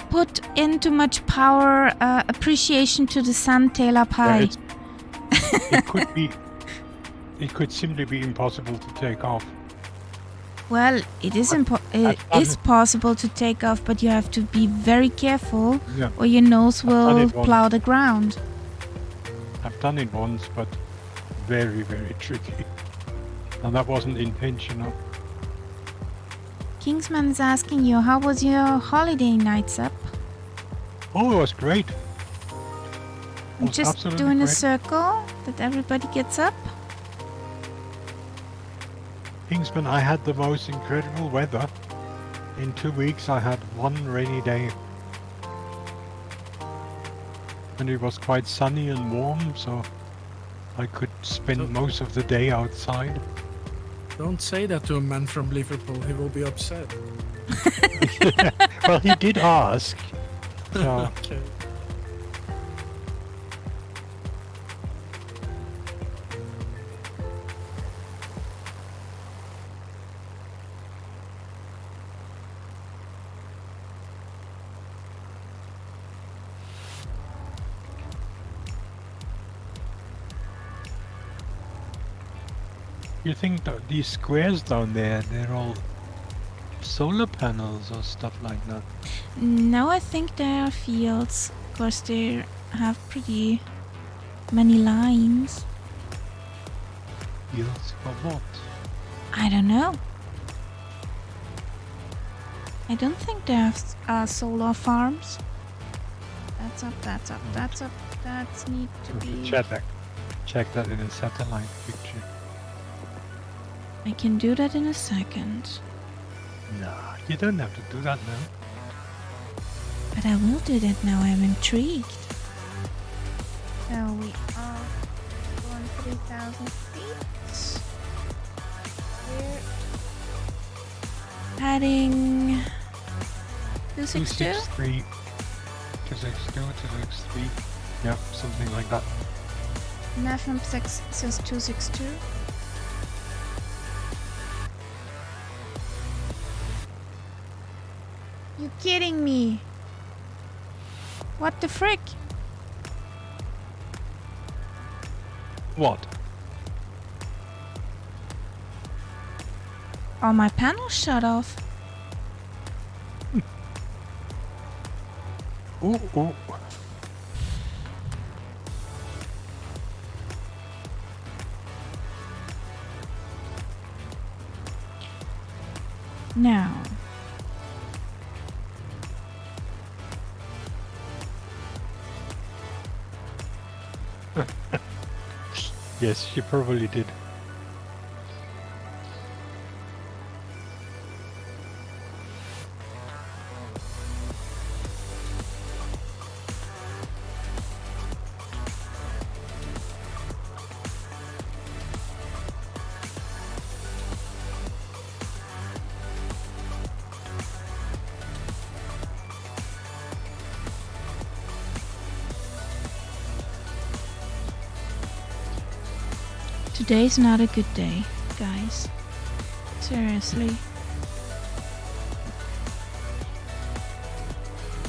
put in too much power, appreciation to the sun, tail up high. It could be. It could simply be impossible to take off. Well, it is possible to take off, but you have to be very careful, Yeah. or your nose done will it once. plow the ground. I've done it once, but very, very tricky. And that wasn't intentional. Kingsman is asking you, how was your holiday, Nights Up? Oh, it was great. I'm Was just absolutely doing a great. circle that everybody gets up. Kingsman, I had the most incredible weather. In 2 weeks, I had one rainy day. And it was quite sunny and warm, so I could spend most of the day outside. Don't say that to a man from Liverpool. He will be upset. Well, he did ask. So, Okay. you think that these squares down there, they're all solar panels or stuff like that? No, I think they are fields. Of course, they have pretty many lines. Fields for what? I don't know. I don't think they have solar farms. That's up, that's up, that's up. That's need to be... Check that in a satellite picture. I can do that in a second. Nah, you don't have to do that now. But I will do that now, I'm intrigued. So we are going 3,000 feet. We're heading 262? 263. 262, 263. Yeah, something like that. Nafnum says 262. You kidding me? What the frick? What? All my panels shut off. Ooh, ooh. Now, Yes, she probably did. today's not a good day, guys. Seriously.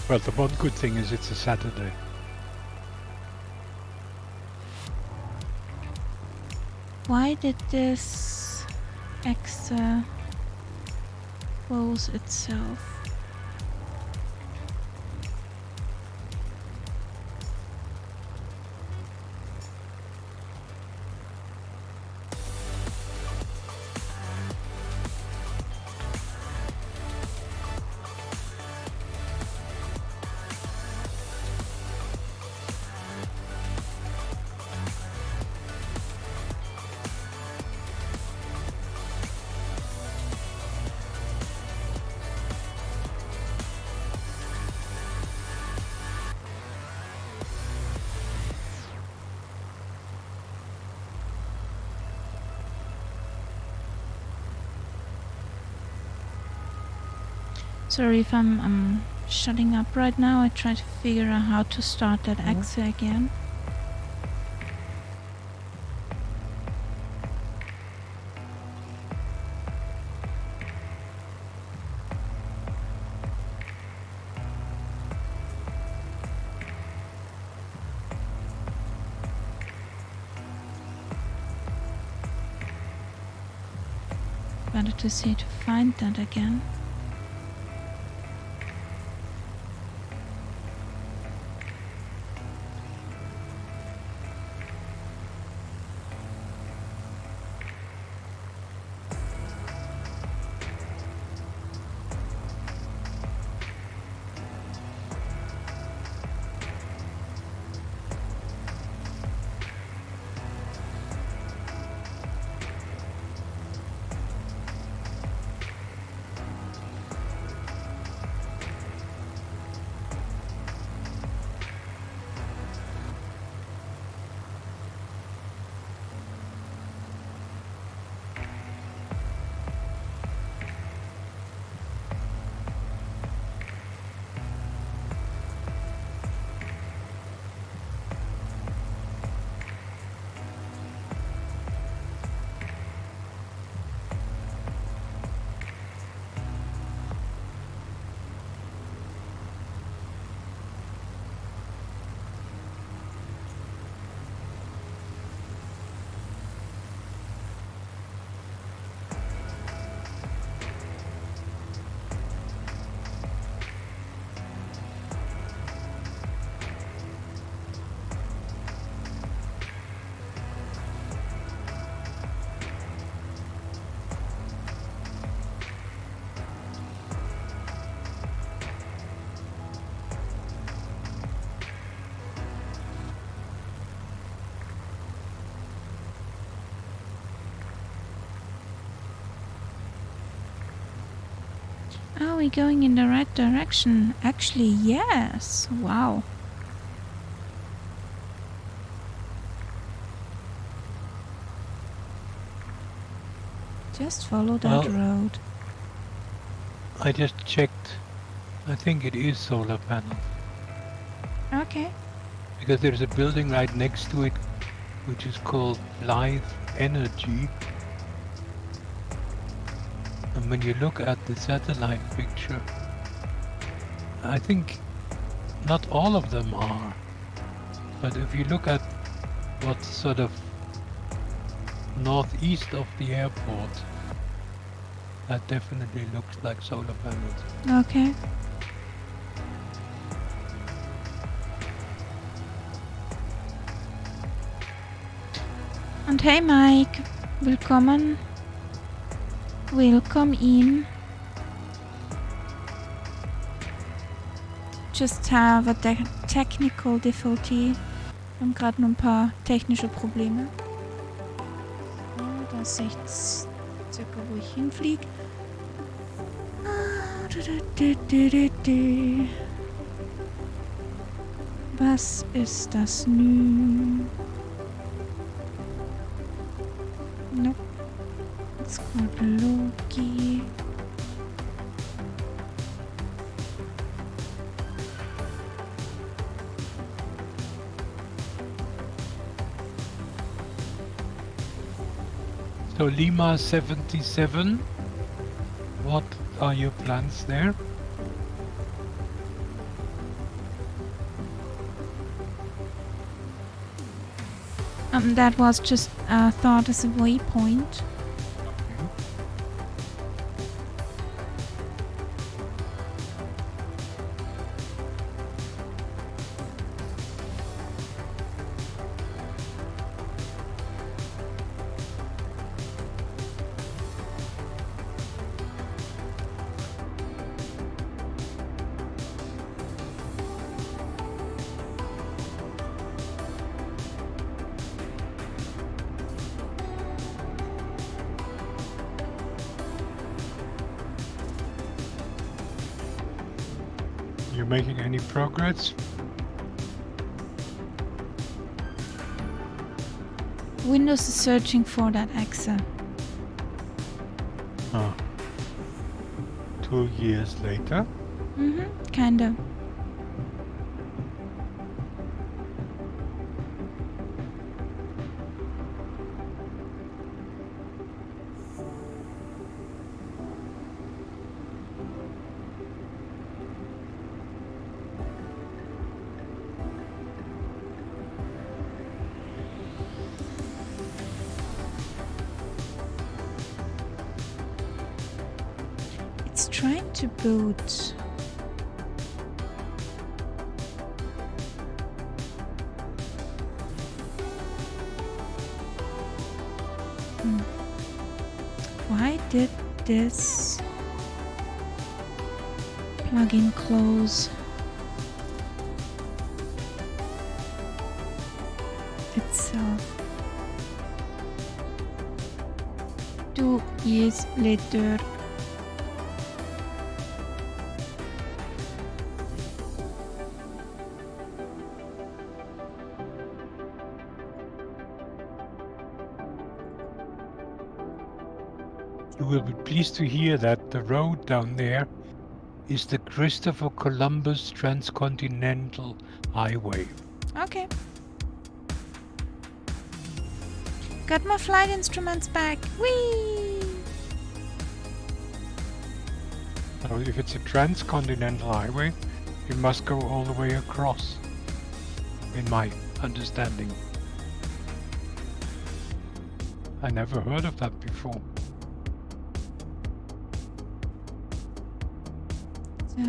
Well, the one good thing is it's a Saturday. Why did this extra close itself? Sorry if I'm shutting up right now. I try to figure out how to start that exit again. Better to see to find that again. Are we going in the right direction? Actually, yes. Wow. Just follow that Well, road. I just checked. I think it is solar panel. Okay. Because there's a building right next to it which is called Blythe Energy. And when you look at the satellite picture, I think not all of them are. But if you look at what's sort of northeast of the airport, that definitely looks like solar panels. Okay. And hey Mike, willkommen. Welcome in. Just have a technical difficulty. Wir haben gerade nur ein paar technische Probleme. Ja, da sehe ich circa, wo ich hinfliege. Was ist das nun? Nope. It's called Loki. So Lima 77, what are your plans there? That was just thought as a waypoint. You making any progress? Windows is searching for that exa. Oh. 2 years later. Kinda. It's trying to boot. Why did this plugin close itself 2 years later? You will be pleased to hear that the road down there is the Christopher Columbus Transcontinental Highway. Okay. Got my flight instruments back. Whee! So if it's a transcontinental highway, it must go all the way across, in my understanding. I never heard of that before. So.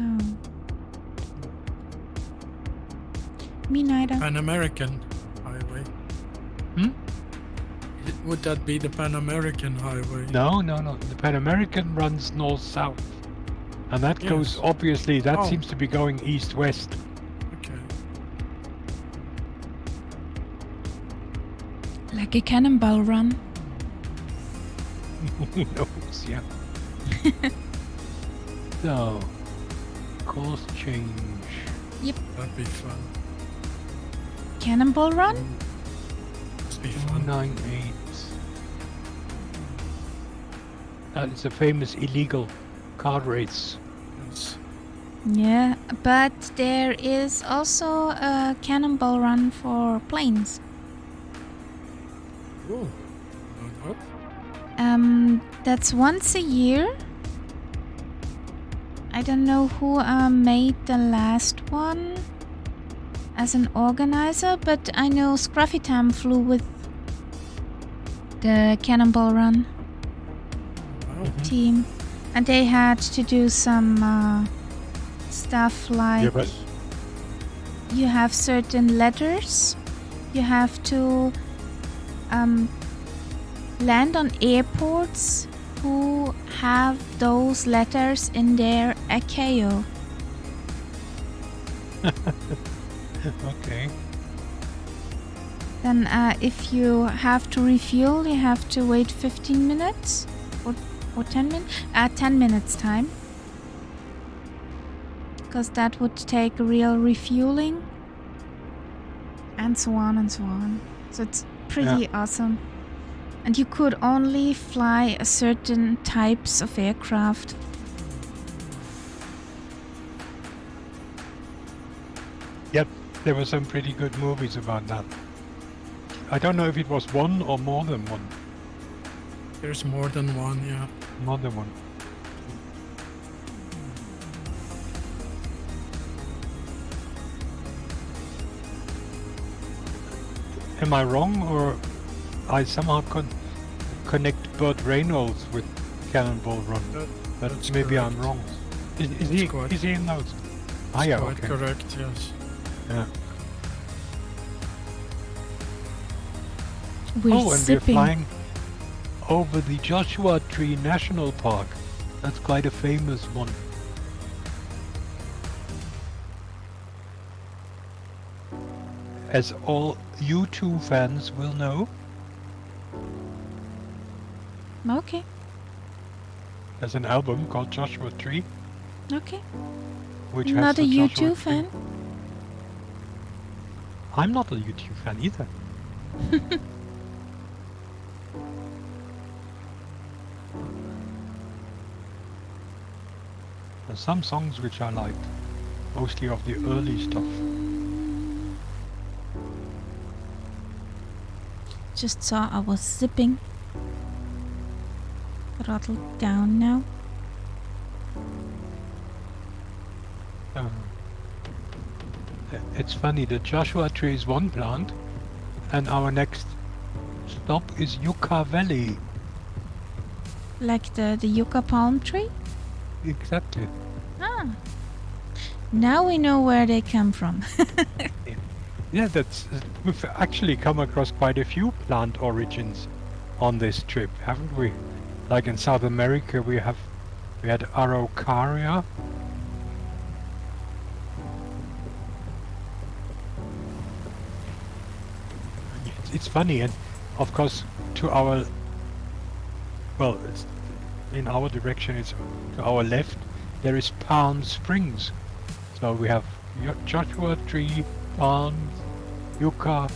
Me neither. Pan American Highway. Would that be the Pan American Highway? No. The Pan American runs north-south. And that goes, Yes. obviously, that Oh. seems to be going east-west. Okay. Like a cannonball run. Who knows, yeah. So, course change. That'd be fun. Cannonball run? Must be fun. 298. That is a famous illegal car race. Yes. Yeah, but there is also a cannonball run for planes. Oh. What? That's once a year. I don't know who made the last one as an organizer, but I know Scruffy-Tam flew with the Cannonball Run Wow. team, and they had to do some stuff like Yeah, but you have certain letters you have to land on airports who have those letters in their AKO. Okay. Then if you have to refuel, you have to wait 15 minutes or 10 minutes. 10 minutes time. Because that would take real refueling. And so on and so on. So it's pretty awesome. And you could only fly a certain types of aircraft. Yep, there were some pretty good movies about that. I don't know if it was one or more than one. There's more than one, yeah. More than one. Am I wrong, or I somehow connect Burt Reynolds with Cannonball Run? But That's maybe correct. I'm wrong. Is That's he in those? Ah, yeah, Quite okay. correct, yes. Yeah. We're and we're zipping. flying over the Joshua Tree National Park. That's quite a famous one. As all U2 fans will know, Okay. there's an album called Joshua Tree, Okay. which has Not a the Joshua U2 Tree. fan. I'm not a U2 fan either. There's some songs which I liked, mostly of the early stuff. Just saw I was zipping. Throttle down now. It's funny, the Joshua Tree is one plant, and our next stop is Yucca Valley. Like the yucca palm tree. Exactly. Ah. Now we know where they come from. Yeah, we've actually come across quite a few plant origins on this trip, haven't we? Like in South America, we had Araucaria. It's funny, and of course, it's in our direction. It's to our left. There is Palm Springs, so we have Joshua Tree, Palms, Yucca.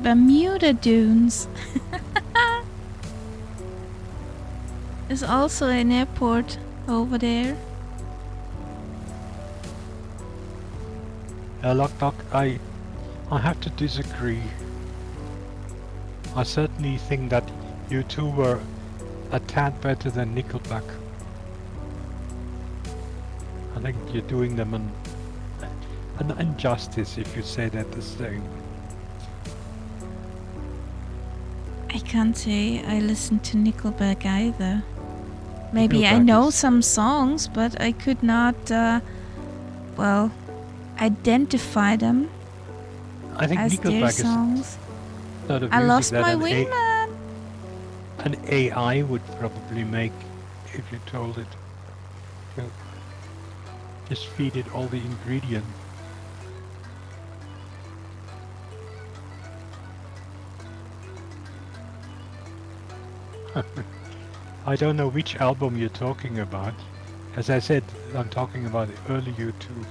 Bermuda Dunes. Is also an airport over there. Lock, I have to disagree. I certainly think that you two were a tad better than Nickelback. I think you're doing them an injustice if you say that the same. I can't say I listen to Nickelback either. Maybe I Nickelback know is- some songs, but I could not, identify them I think as their Nickelback is songs. sort of I music lost that my an wingman. an AI would probably make if you told it to just feed it all the ingredients. I don't know which album you're talking about. As I said, I'm talking about the early U2.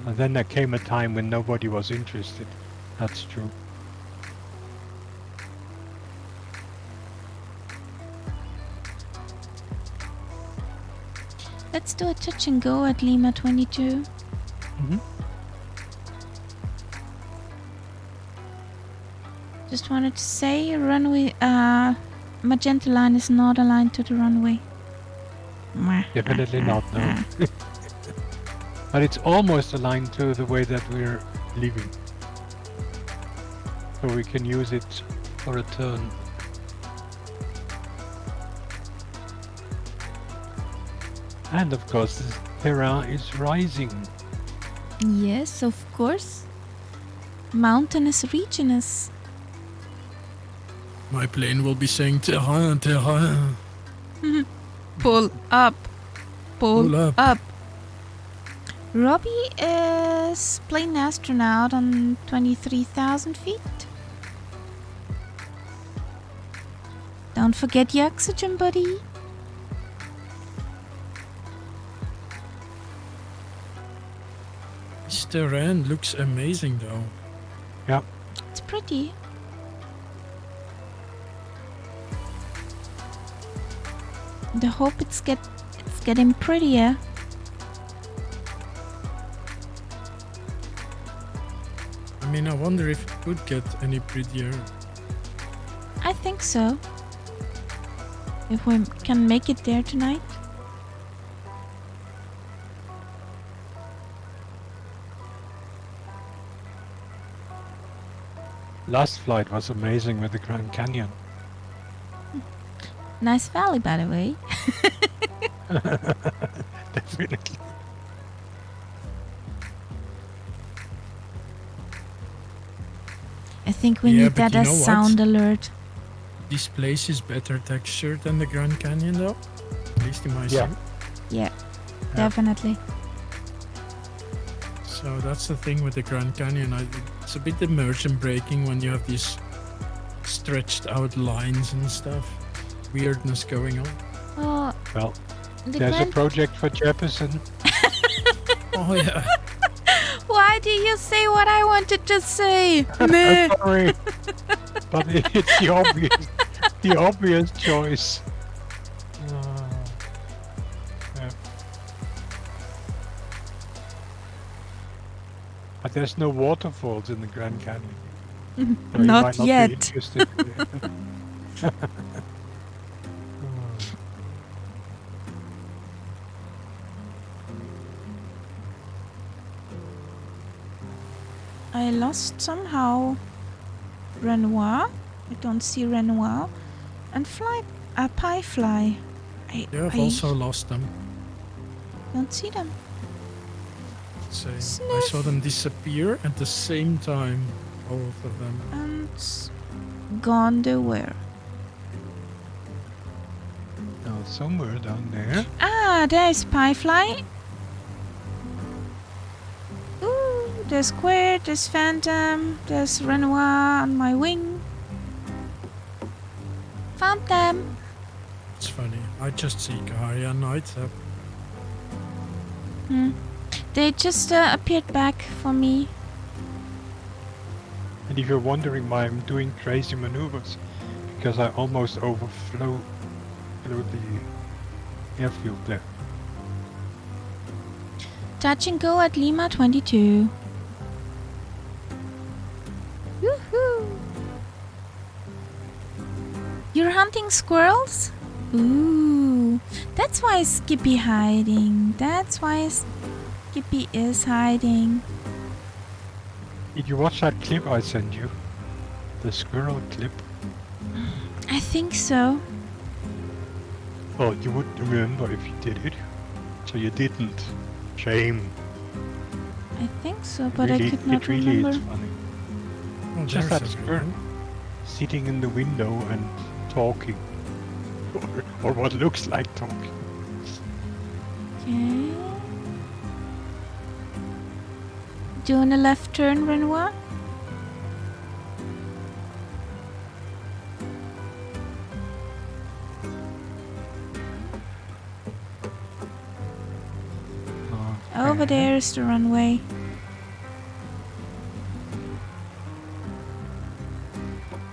And then there came a time when nobody was interested. That's true. Let's do a touch and go at Lima 22. Mm-hmm. Just wanted to say, runway, magenta line is not aligned to the runway. Definitely not, no. But it's almost aligned to the way that we're leaving. So we can use it for a turn. And of course, the terrain is rising. Yes, of course. Mountainous regions. My plane will be saying terrain, terrain. Pull up. Pull Pull up. up. Robbie is plane astronaut on 23,000 feet. Don't forget your oxygen, buddy. This terrain looks amazing though. Yeah. It's pretty. I hope it's getting prettier. I mean, I wonder if it could get any prettier. I think so. If we can make it there tonight. Last flight was amazing with the Grand Canyon. Nice valley, by the way. Definitely. I think we Yeah, need but that you as know what? sound alert. This place is better textured than the Grand Canyon though. At least in my Yeah. view. Yeah, definitely. So that's the thing with the Grand Canyon. It's a bit immersion breaking when you have these stretched out lines and stuff. Weirdness going on. Oh, Well, the there's a Grand... project for Jefferson. Oh yeah. Why do you say what I wanted to say? Meh. Sorry, but it's the obvious choice. Yeah. But there's no waterfalls in the Grand Canyon. So you Not might not yet. Be interested. I lost somehow Renoir. I don't see Renoir. And Pie Fly. Yeah, I've I also lost them. don't see them. Same. I Sniff. saw them disappear at the same time. Both of them. And gone to where? Now somewhere down there. Ah, there's Pie Fly. Ooh, there's Squirt, there's Phantom, there's Renoir on my wing. Found them. It's funny. I just see Kaharia and Nightcap. They just appeared back for me. And if you're wondering why I'm doing crazy maneuvers, because I almost overflew the airfield there. Touch and go at Lima 22. Woohoo! You're hunting squirrels? Ooh, that's why Skippy hiding. That's why Skippy is hiding. Did you watch that clip I sent you? The squirrel clip? I think so. Oh, you would remember if you did it. So you didn't. Shame. I think so, but Really- I could not it really remember. is funny. Oh, Just there's that a squirrel one. sitting in the window and talking. Or what looks like talking. Okay. Doing a left turn, Renoir? Over Okay. there is the runway.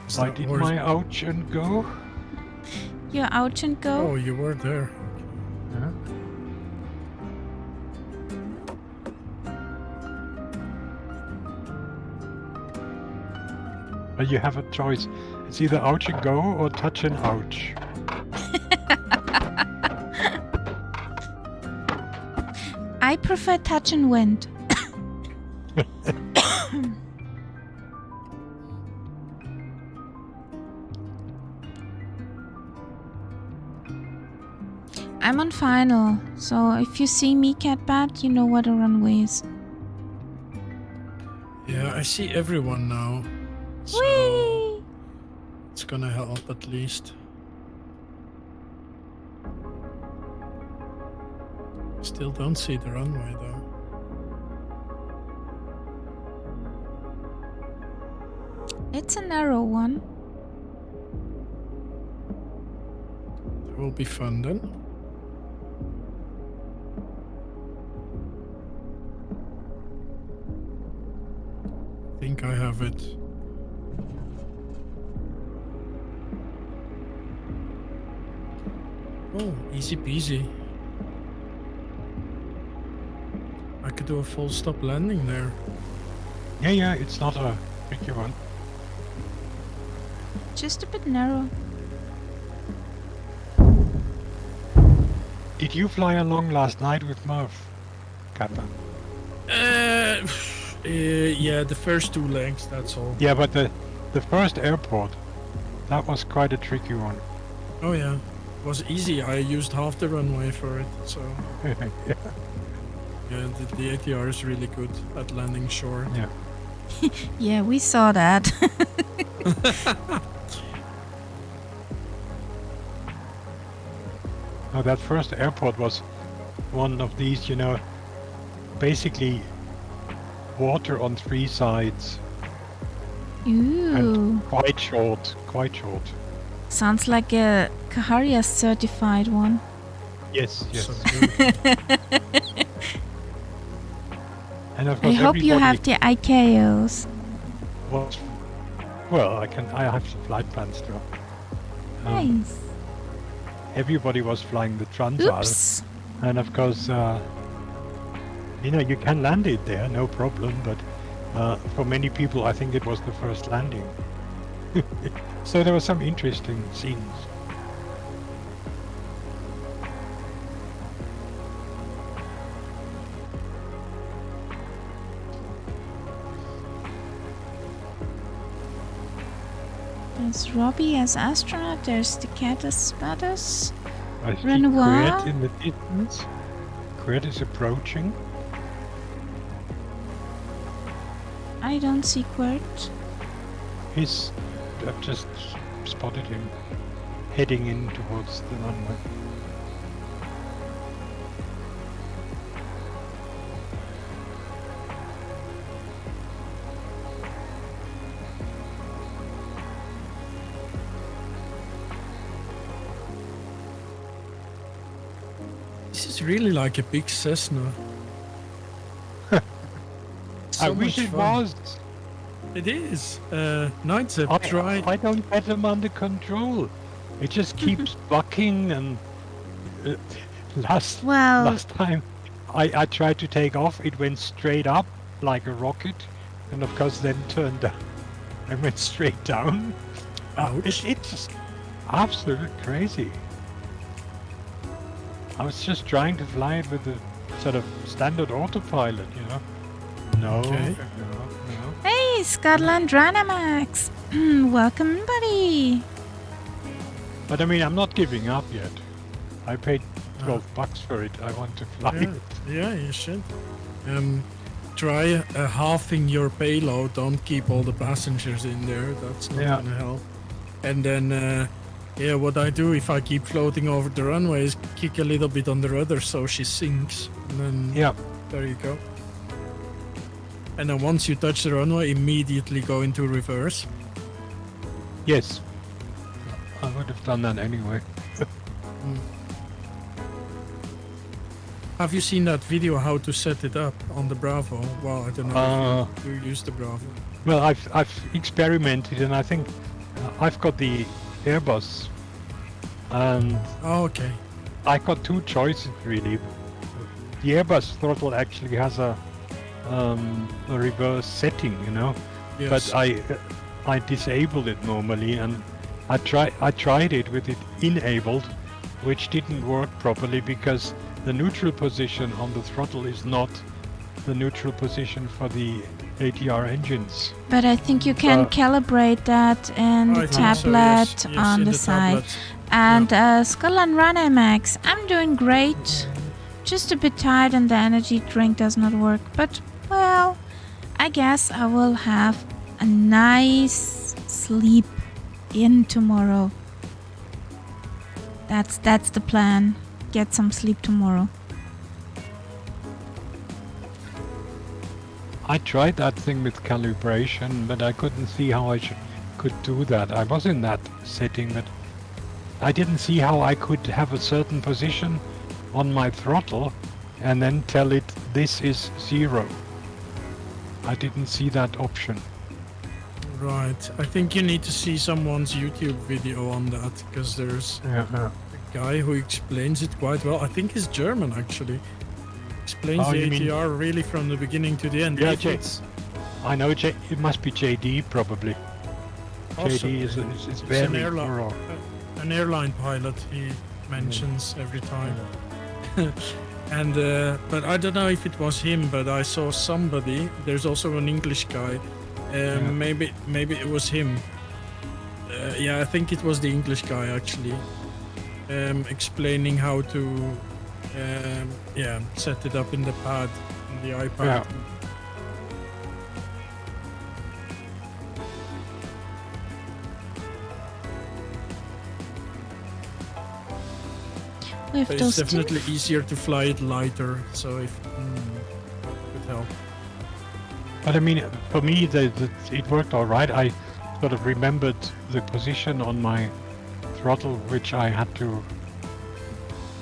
Is Why that did horse- my ouch and go? You're out and go. Oh, you were there. Yeah. But you have a choice. It's either ouch and go or touch and ouch. I prefer touch and wind. I'm on final, so if you see me Catbat, you know where the runway is. Yeah, I see everyone now. So Whee! it's gonna help at least. Still don't see the runway though. It's a narrow one. That will be fun then. I think I have it. Oh, easy peasy. I could do a full stop landing there. Yeah, it's not a tricky one. Just a bit narrow. Did you fly along last night with Murph, Kappa? Yeah, the first 2 legs, that's all. Yeah, but the first airport, that was quite a tricky one. Oh yeah, it was easy. I used half the runway for it, so Yeah. yeah, the ATR is really good at landing short. Yeah. Yeah, we saw that. Now that first airport was one of these, you know, basically water on 3 sides Ooh. and quite short. Sounds like a Kaharia certified one. Yes. So good. And of I course hope you everybody have the ICAOs. was, well, I have some flight plans still. Nice. Everybody was flying the Transal. Oops. And of course, you know, you can land it there, no problem, but for many people, I think it was the first landing. So there were some interesting scenes. There's Robbie as astronaut, there's the cat as Spatters. I see Renoir? Quet in the distance. Quet is approaching. I don't see Quert. I've just spotted him heading in towards the runway. This is really like a big Cessna. I So wish much it fun. was. It is. Nightsep, try. I don't get him under control. It just keeps bucking and last Well, time I tried to take off, it went straight up like a rocket, and of course then turned down. I went straight down. Ouch. It's just absolutely crazy. I was just trying to fly it with the sort of standard autopilot, you know. No, Okay. no. hey, Scotland Dynamax. Welcome, buddy. But I mean, I'm not giving up yet. I paid $12 for it. I want to fly Yeah, it. yeah, you should. Try halving your payload. Don't keep all the passengers in there. That's not Yeah. gonna help. And then, yeah, what I do if I keep floating over the runway is kick a little bit on the rudder so she sinks. And then Yeah. there you go. And then once you touch the runway, immediately go into reverse. Yes. I would have done that anyway. Have you seen that video how to set it up on the Bravo? Well, I don't know if you use the Bravo. Well, I've experimented, and I think I've got the Airbus, and Oh, okay. I got 2 choices really. The Airbus throttle actually has a reverse setting, you know, Yes. but I disabled it normally, and I tried it with it enabled, which didn't work properly because the neutral position on the throttle is not the neutral position for the ATR engines. But I think you can calibrate that in the I think so, tablet yes, on in the side. tablet. And Scotland Dynamax, I'm doing great. Just a bit tired and the energy drink does not work. But, well, I guess I will have a nice sleep in tomorrow. That's the plan. Get some sleep tomorrow. I tried that thing with calibration, but I couldn't see how I could do that. I was in that setting, but I didn't see how I could have a certain position on my throttle and then tell it this is 0. I didn't see that option. Right. I think you need to see someone's YouTube video on that, because there's a guy who explains it quite well. I think he's German, actually. Explains Oh, the you mean- ATR really from the beginning to the end. Yeah, If Jay. it's I know it must be JD probably. possibly- JD is it's very an airline, thorough. an airline pilot he mentions every time. And but I don't know if it was him, but I saw somebody. There's also an English guy. Maybe it was him. Yeah, I think it was the English guy actually, explaining how to set it up in the pad, in the iPad. Yeah. We have But those it's definitely easier to fly it lighter, so if could help. But I mean, for me, it worked all right. I sort of remembered the position on my throttle, which I had to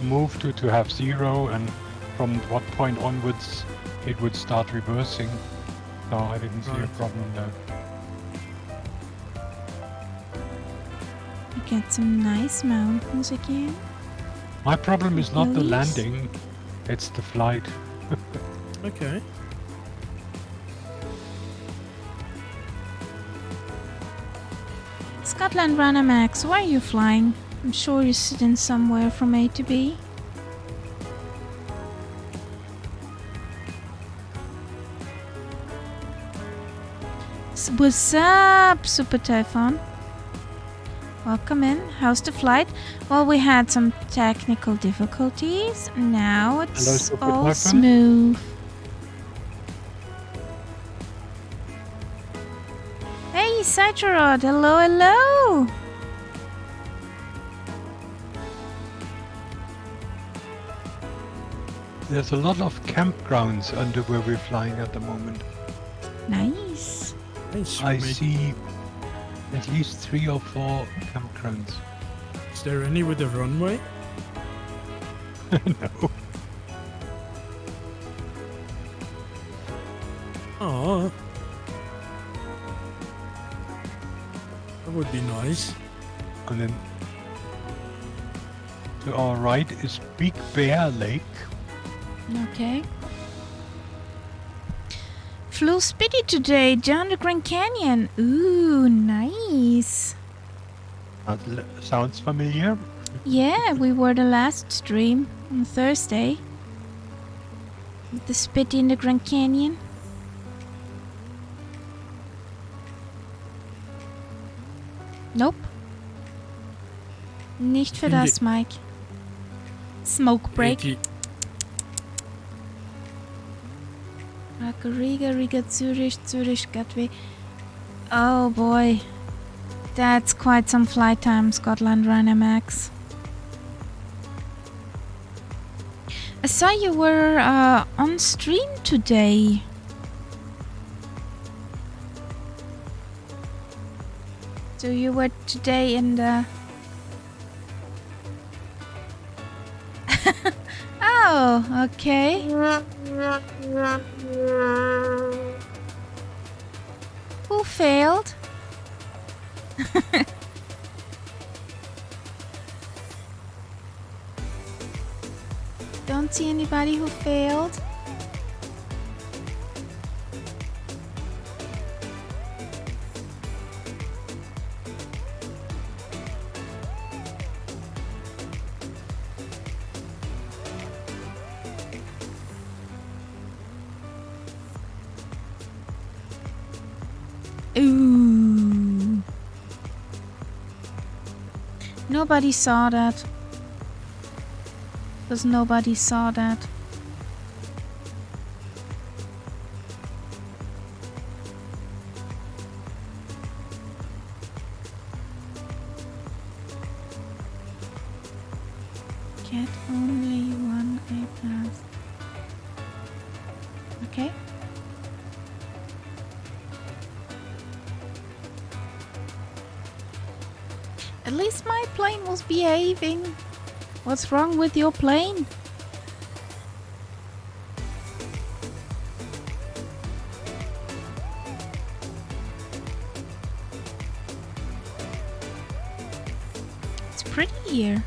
move to have 0, and from what point onwards it would start reversing. So I didn't see a Right. problem there. We get some nice mountains again. My problem is not the Release. landing, it's the flight. Okay. Scotland Runner Max, where are you flying? I'm sure you're sitting somewhere from A to B. What's up, Super Typhoon? Welcome in. How's the flight? Well, we had some technical difficulties. Now it's Hello, Super all Typhoon. smooth. Hey, Cytrod. Hello, hello. There's a lot of campgrounds under where we're flying at the moment. Nice. Nice. I see at least 3 or 4 campgrounds. Is there any with a runway? No. Oh. That would be nice. And then to our right is Big Bear Lake. Okay. Flew Spitty today down the Grand Canyon. Ooh, nice. Sounds familiar. Yeah, we were the last stream on Thursday. With the Spitty in the Grand Canyon. Nope. Nicht für In das, Mike. Smoke break. Riga, Zurich, Gatwick. Oh boy. That's quite some flight time, Scotland Runner Max. I saw you were on stream today. So you were today in the... Oh, okay. Who failed? Don't see anybody who failed. Ooh. Nobody saw that. Because nobody saw that. Get only one A+. Okay. At least my plane was behaving. What's wrong with your plane? It's pretty here.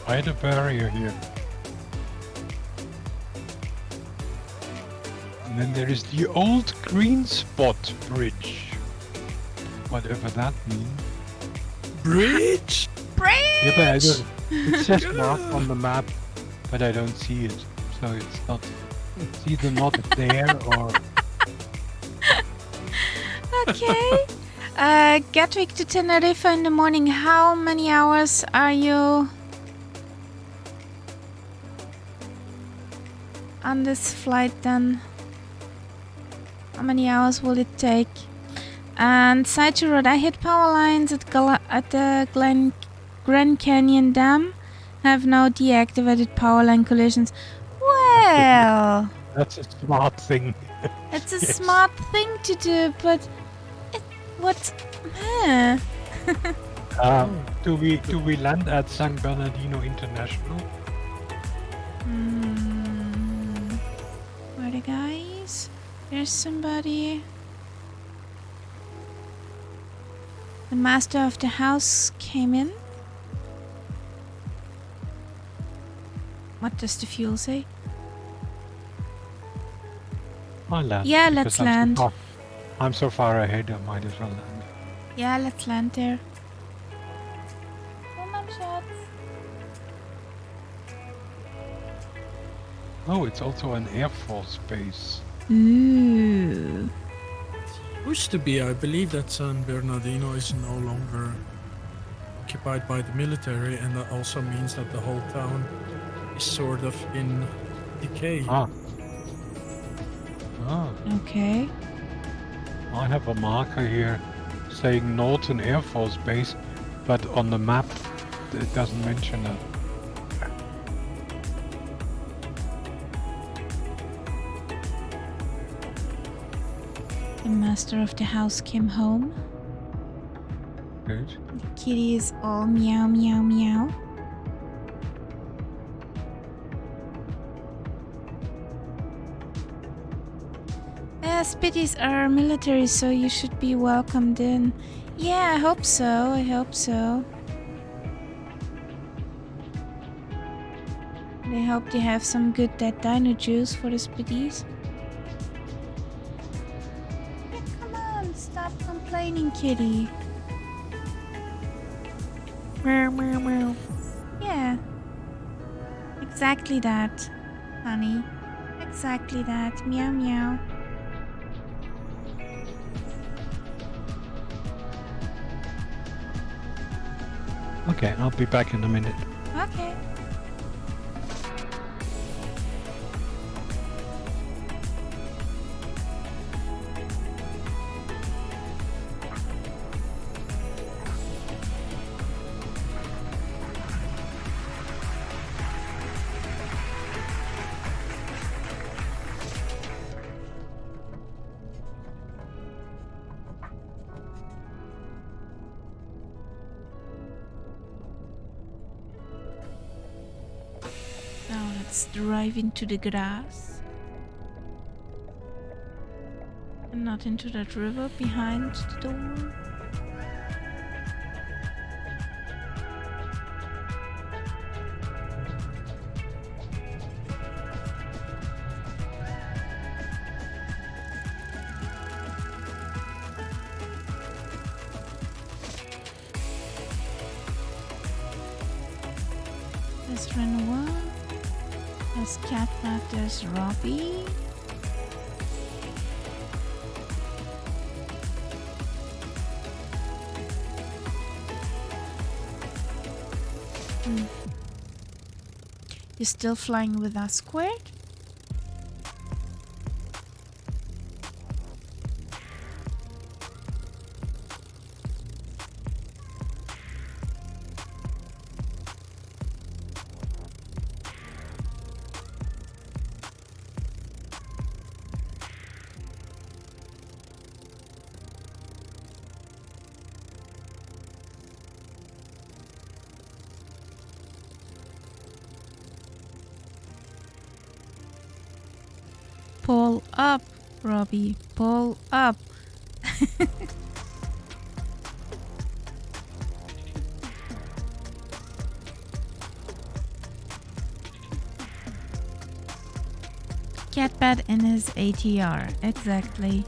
I had a barrier here. And then there is the old green spot bridge. Whatever that means. Bridge? Yeah, but I don't, it says marked on the map, but I don't see it. So it's not, it's either not there or... Okay. Gatwick to Tenerife in the morning. How many hours are you on this flight then? How many hours will it take? And side to road, I hit power lines at the Grand Canyon Dam. Have now deactivated power line collisions. Well, That's a smart thing. it's a Yes. smart thing to do, but what? Huh. Do we land at San Bernardino International? Where are the guys? There's somebody. The master of the house came in. What does the fuel say? I'll land. Yeah, because let's land. I'm so far ahead, I might as well land. Yeah, let's land there. Come on, shots. Oh, it's also an Air Force base. Ooh. Used to be, I believe that San Bernardino is no longer occupied by the military, and that also means that the whole town is sort of in decay. Ah, Okay. I have a marker here saying Norton Air Force Base, but on the map it doesn't mention it. The master of the house came home. Good. The kitty is all meow, meow, meow. Spitties are military, so you should be welcomed in. Yeah, I hope so. I hope so. I hope they have some good dead dino juice for the Spitties. Yeah, come on, stop complaining, kitty. Meow, meow, meow. Yeah. Exactly that, honey. Exactly that. Meow, meow. Okay, I'll be back in a minute. Okay. Now let's drive into the grass. And not into that river behind the door. There's Renoir. There's Catnap. There's Robbie. You're still flying with us, Squirt? Pull up, Robbie. Pull up. Cat bed in his ATR. Exactly.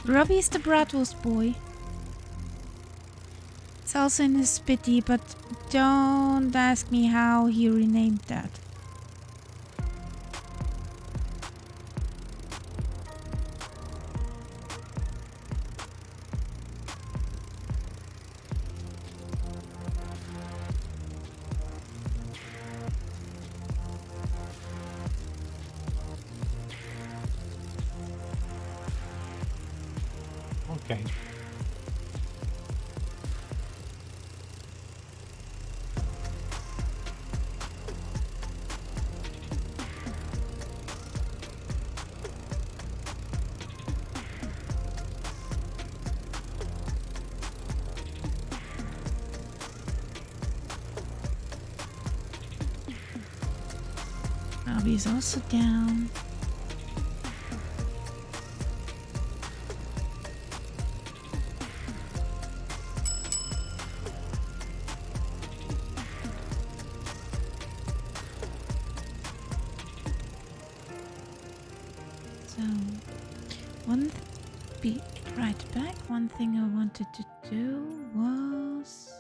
Robbie's the bratwurst boy. It's also in his spitty, but don't ask me how he renamed that. Okay. Robbie's also down. So, be right back. One thing I wanted to do was,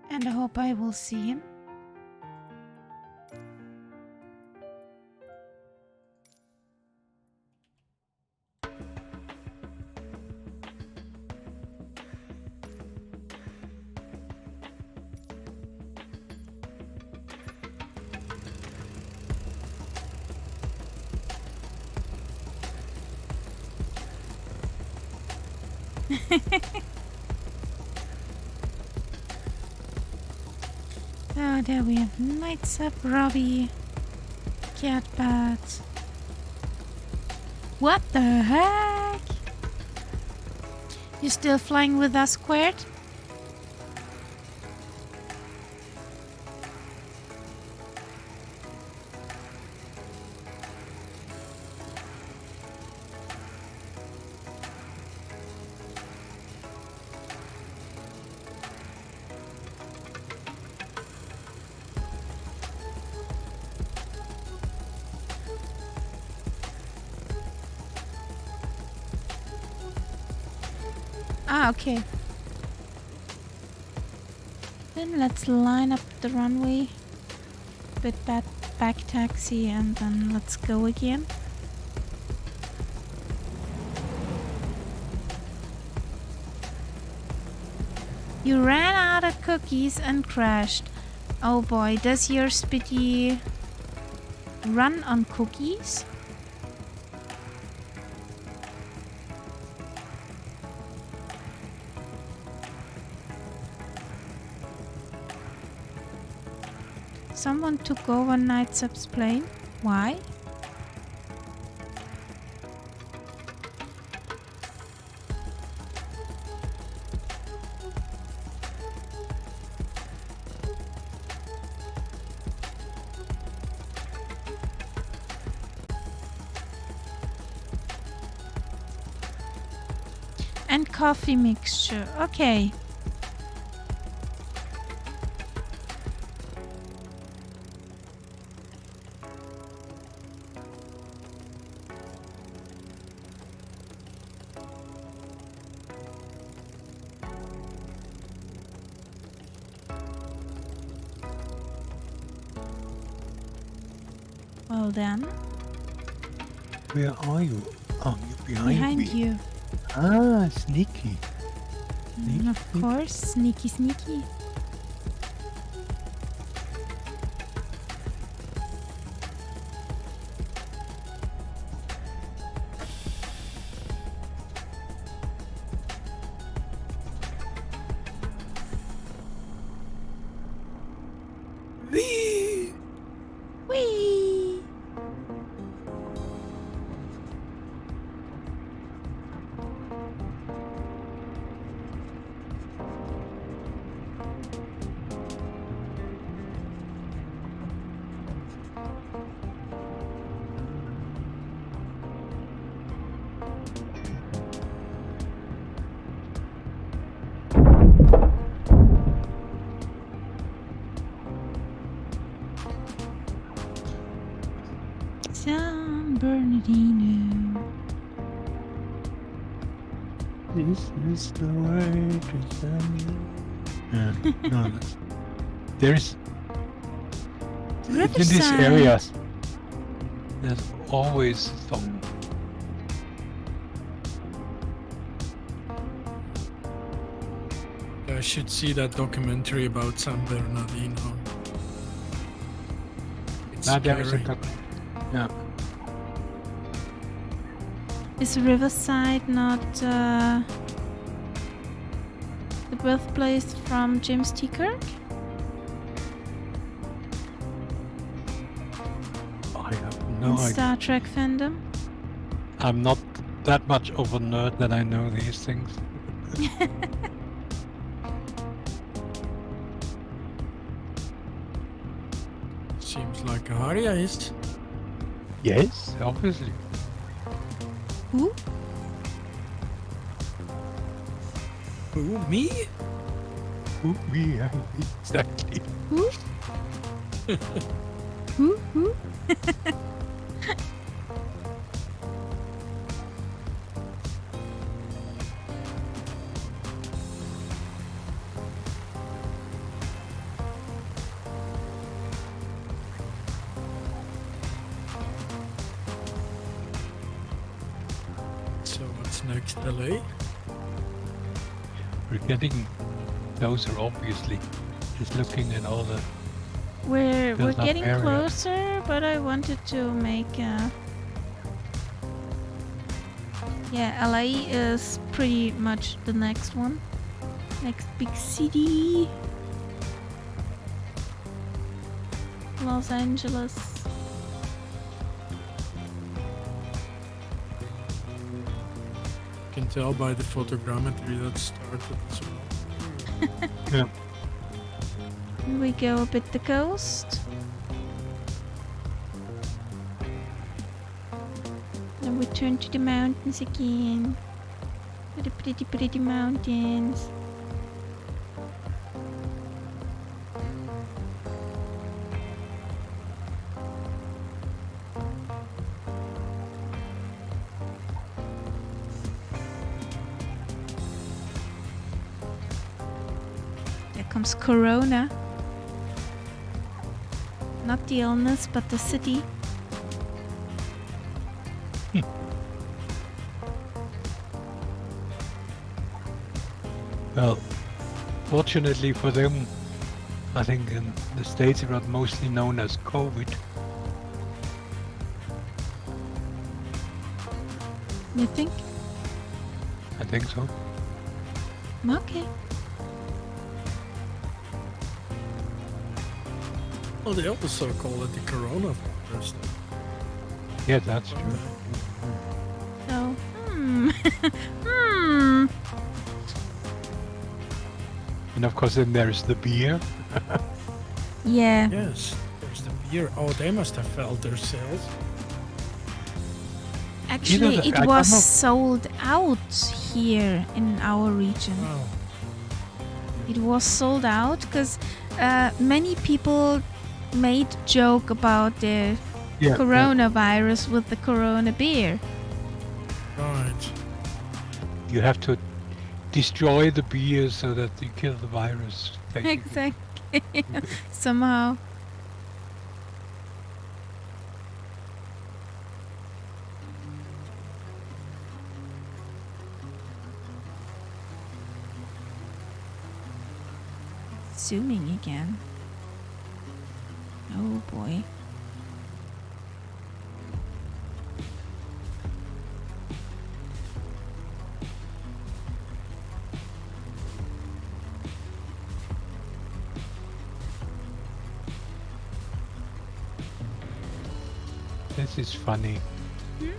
and I hope I will see him. Oh, there we have Lights Up Robbie. Cat Bat. What the heck? You still flying with us, Squared? Ah, okay. Then let's line up the runway. Bit back taxi and then let's go again. You ran out of cookies and crashed. Oh boy, does your Spitty run on cookies? Someone took over Nightsup's plane. Why? And coffee mixture. Okay. Well then. Where are you? Oh, you're behind me. You. Ah, sneaky. Of course, sneaky, sneaky. Dino. This is the way to send. Yeah, no, there's in this Riverside. area. There's always some. I should see that documentary about San Bernardino. It's There is a scary. yeah. Is Riverside not the birthplace from James T. Kirk? I have no In idea. Star Trek fandom? I'm not that much of a nerd that I know these things. Seems like Kaharia is. Yes, obviously. Who? Who? Me? Who? Yeah, exactly. Who? Who? So what's next, LA? We're getting closer, obviously. Just looking at all the. We're Built up getting area. closer, but I wanted to make yeah, LA is pretty much the next one. Next big city. Los Angeles. You can tell by the photogrammetry that started as well. Yeah. We go up at the coast. Then we turn to the mountains again. To the pretty, pretty mountains. There comes Corona. Not the illness, but the city. Well, fortunately for them, I think in the States it was mostly known as COVID. You think? I think so. Okay. Well, they also call it the coronavirus. Yeah, that's true. So, hmm. And of course, then there's the beer. Yeah. Yes, there's the beer. Oh, they must have felt their sales. Actually, I it don't was know. sold out here in our region. Wow. It was sold out because many people made joke about the Yeah. coronavirus with the Corona beer. Right. You have to destroy the beer so that you kill the virus. Technically. Exactly. Somehow. Zooming again. Oh boy. This is funny. Hmm?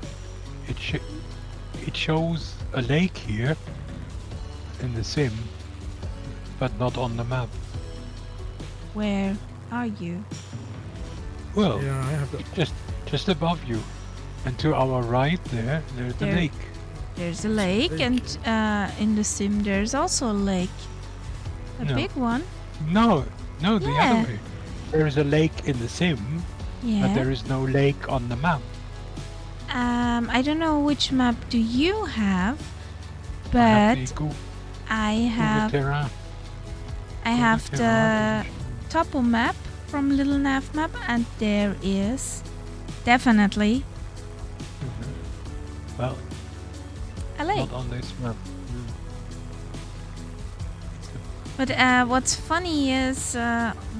It shows a lake here in the sim, but not on the map. Where are you? Well, Yeah, I have the. just above you, and to our right there's the There. lake. There's a lake, lake. and in the sim there's also a lake. A No. big one. No, the Yeah. other way. There is a lake in the sim, Yeah. but there is no lake on the map. I don't know which map do you have, I but have the I have Terra. I have the Terra. Topo map from Little Nav map, and there is definitely Well, a lake. not on this map. But what's funny is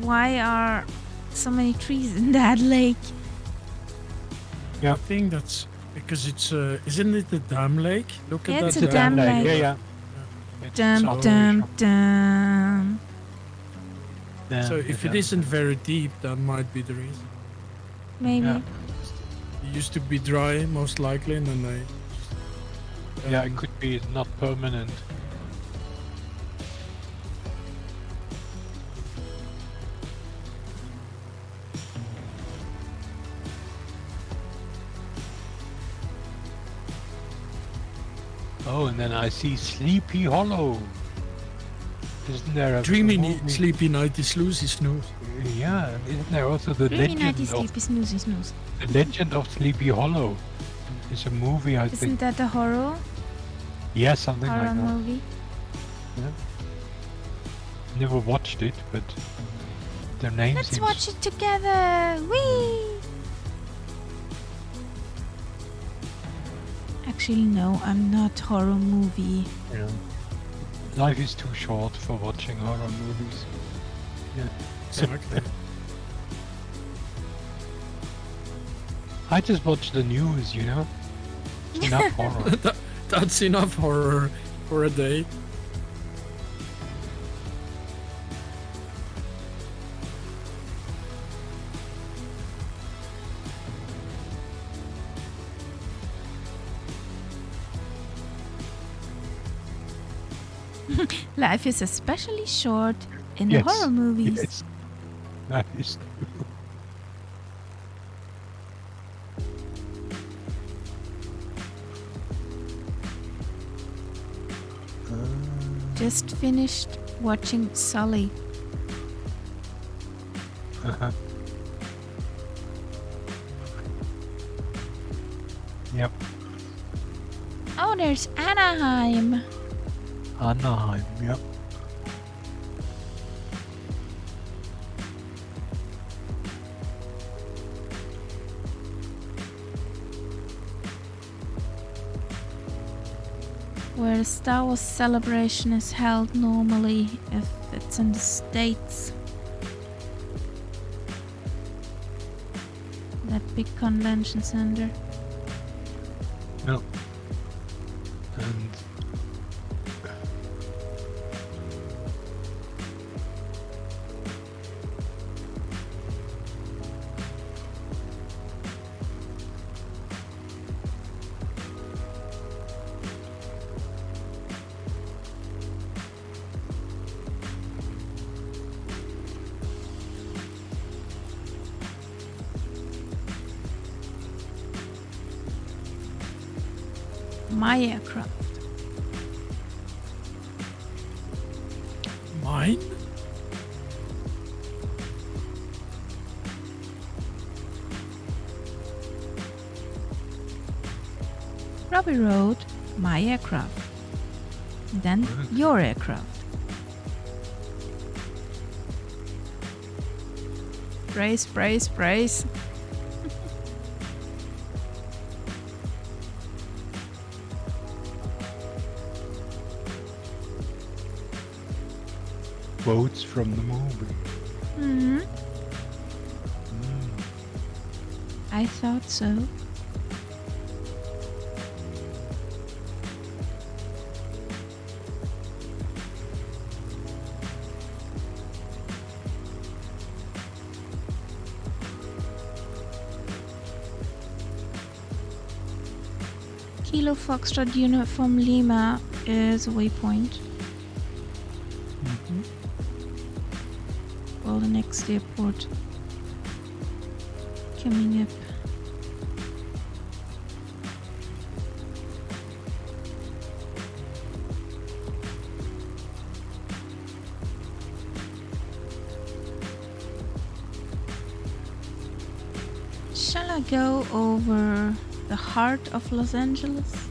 why are so many trees in that lake? I think that's because it's isn't it a dam lake? Look Yeah, at it's that a dam lake. Yeah. Dum So- dum dum. So if it isn't very deep, that might be the reason. Maybe. Yeah. It used to be dry, most likely, and then they. Yeah, it could be not permanent. Oh, and then I see Sleepy Hollow. Isn't there a Dreamy, movie? sleepy, nighty, sloozy, snooze. Yeah, and isn't there also the Dreamy nighty legend of sleepy snoozy snooze. the Legend of Sleepy Hollow? It's a movie, I Isn't think. that a horror Yeah, something horror like that. movie? Never watched it, but their name Let's seems. watch it together. Whee! Actually, no, I'm not horror movie. Yeah. Life is too short for watching horror movies. Exactly. I just watch the news, you know. It's enough horror. That's enough horror for a day. Life is especially short in the Yes, horror movies. Yes, that is true. Just finished watching Sully. Yep, Oh, there's Anaheim. Anaheim. Yep. Where the Star Wars celebration is held normally if it's in the States. That big convention center. Yep. And My aircraft. Mine? Robbie wrote my aircraft. Then your aircraft. Praise, praise, praise. quotes from the movie. Hmm. Mm. I thought so. Kilo Foxtrot Uniform Lima is a waypoint. Mhm. Well, the next airport coming up. Shall I go over the heart of Los Angeles?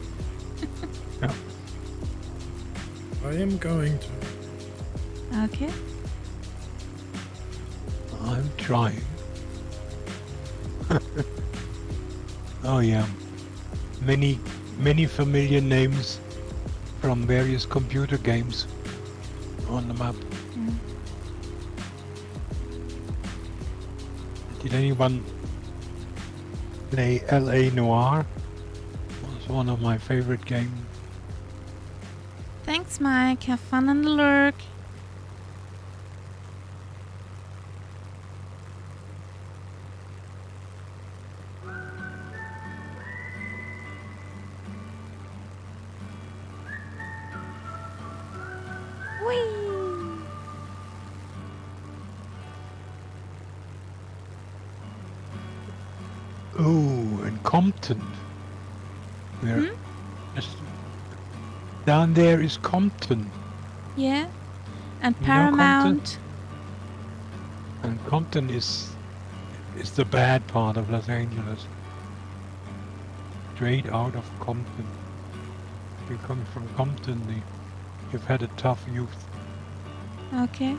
I am going to. Okay. I'm trying. Oh yeah. Many familiar names from various computer games on the map. Mm. Did anyone play L.A. Noire? Was one of my favorite games. Thanks, Mike. Have fun on the lurk. Whee! Oh, and Compton. Where Hmm? just down there is Compton. Yeah. And You know Compton? Paramount. And Compton is the bad part of Los Angeles. Straight out of Compton. If you come from Compton, you've had a tough youth. Okay.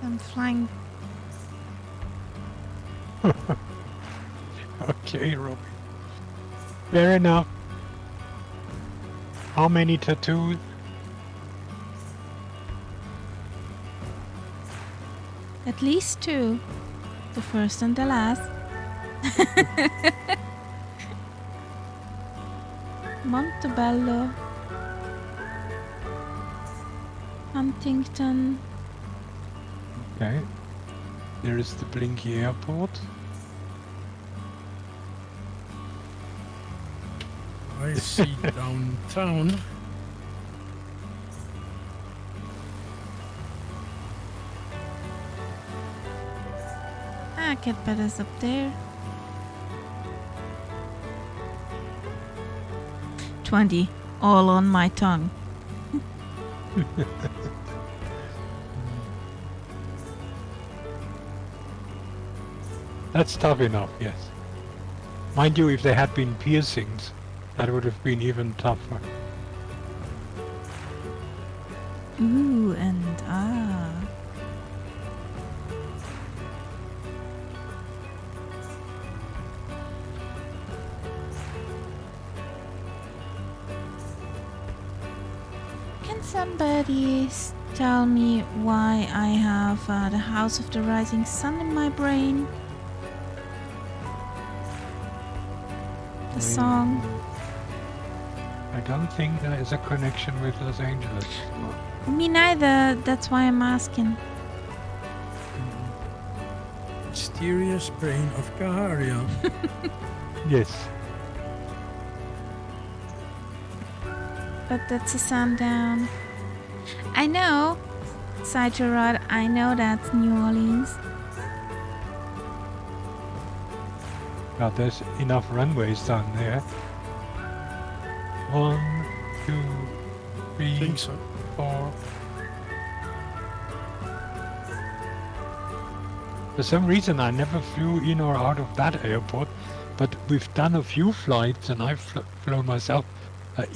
I'm flying. Okay, Robbie. Fair enough. How many tattoos? At least 2. The first and the last. Montebello. Huntington. Okay. There is the Blinky Airport. I see downtown. Ah, Cat Palace up there. 20. All on my tongue. That's tough enough, yes. Mind you, if they had been piercings, that would have been even tougher. Ooh, and ah. Can somebody tell me why I have the House of the Rising Sun in my brain? The song. I don't think there is a connection with Los Angeles. Me neither, that's why I'm asking. Mysterious brain of Kaharia. Yes. But that's a sundown. I know, Side Gerard, I know that's New Orleans. But there's enough runways down there. 1, 2, I 3, think so. 4. For some reason I never flew in or out of that airport, but we've done a few flights and I've flown myself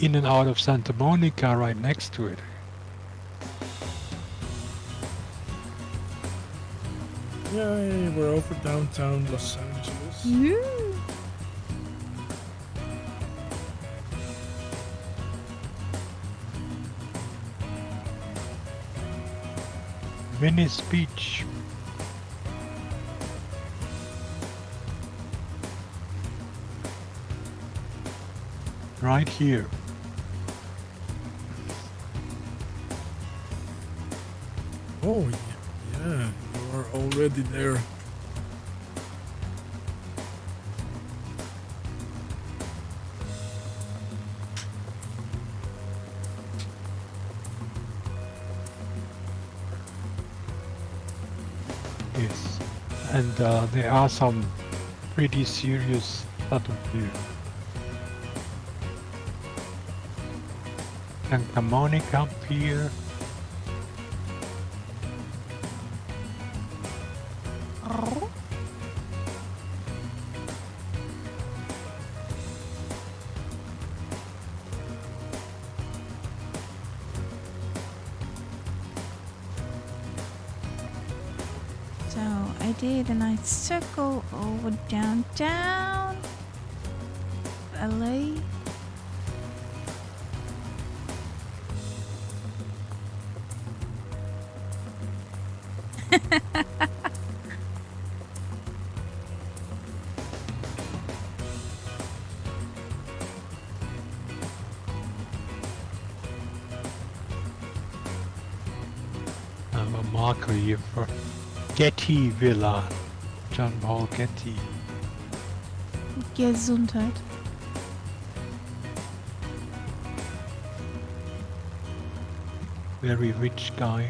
in and out of Santa Monica right next to it. Yay, we're over downtown Los Angeles. Ooh. Venice Beach. Right here. Oh, yeah, you are already there. Yes. And there are some pretty serious battles here. Santa Monica Pier. So I did a nice circle over downtown LA. I have a marker here for Getty Villa. John Paul Getty. Gesundheit. Very rich guy.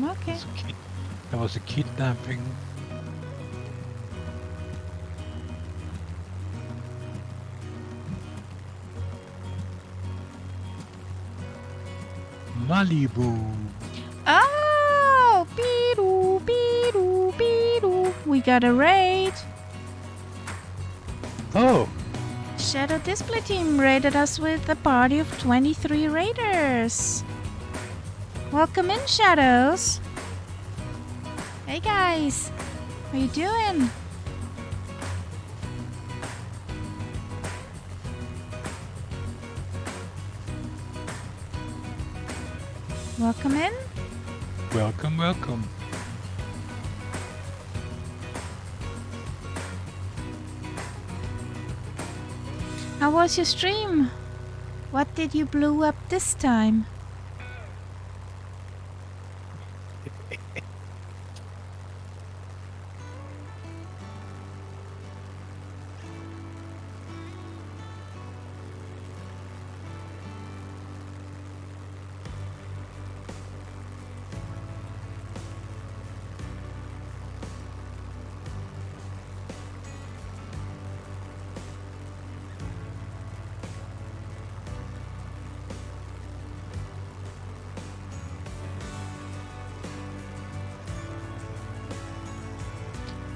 Okay. There was a kidnapping. Malibu. Oh, beedoo, beedoo, beedoo. We got a raid. Oh, Shadow Display Team raided us with a party of 23 raiders. Welcome in, Shadows. Hey guys, how you doing? Welcome in. welcome, welcome. How was your stream? What did you blow up this time?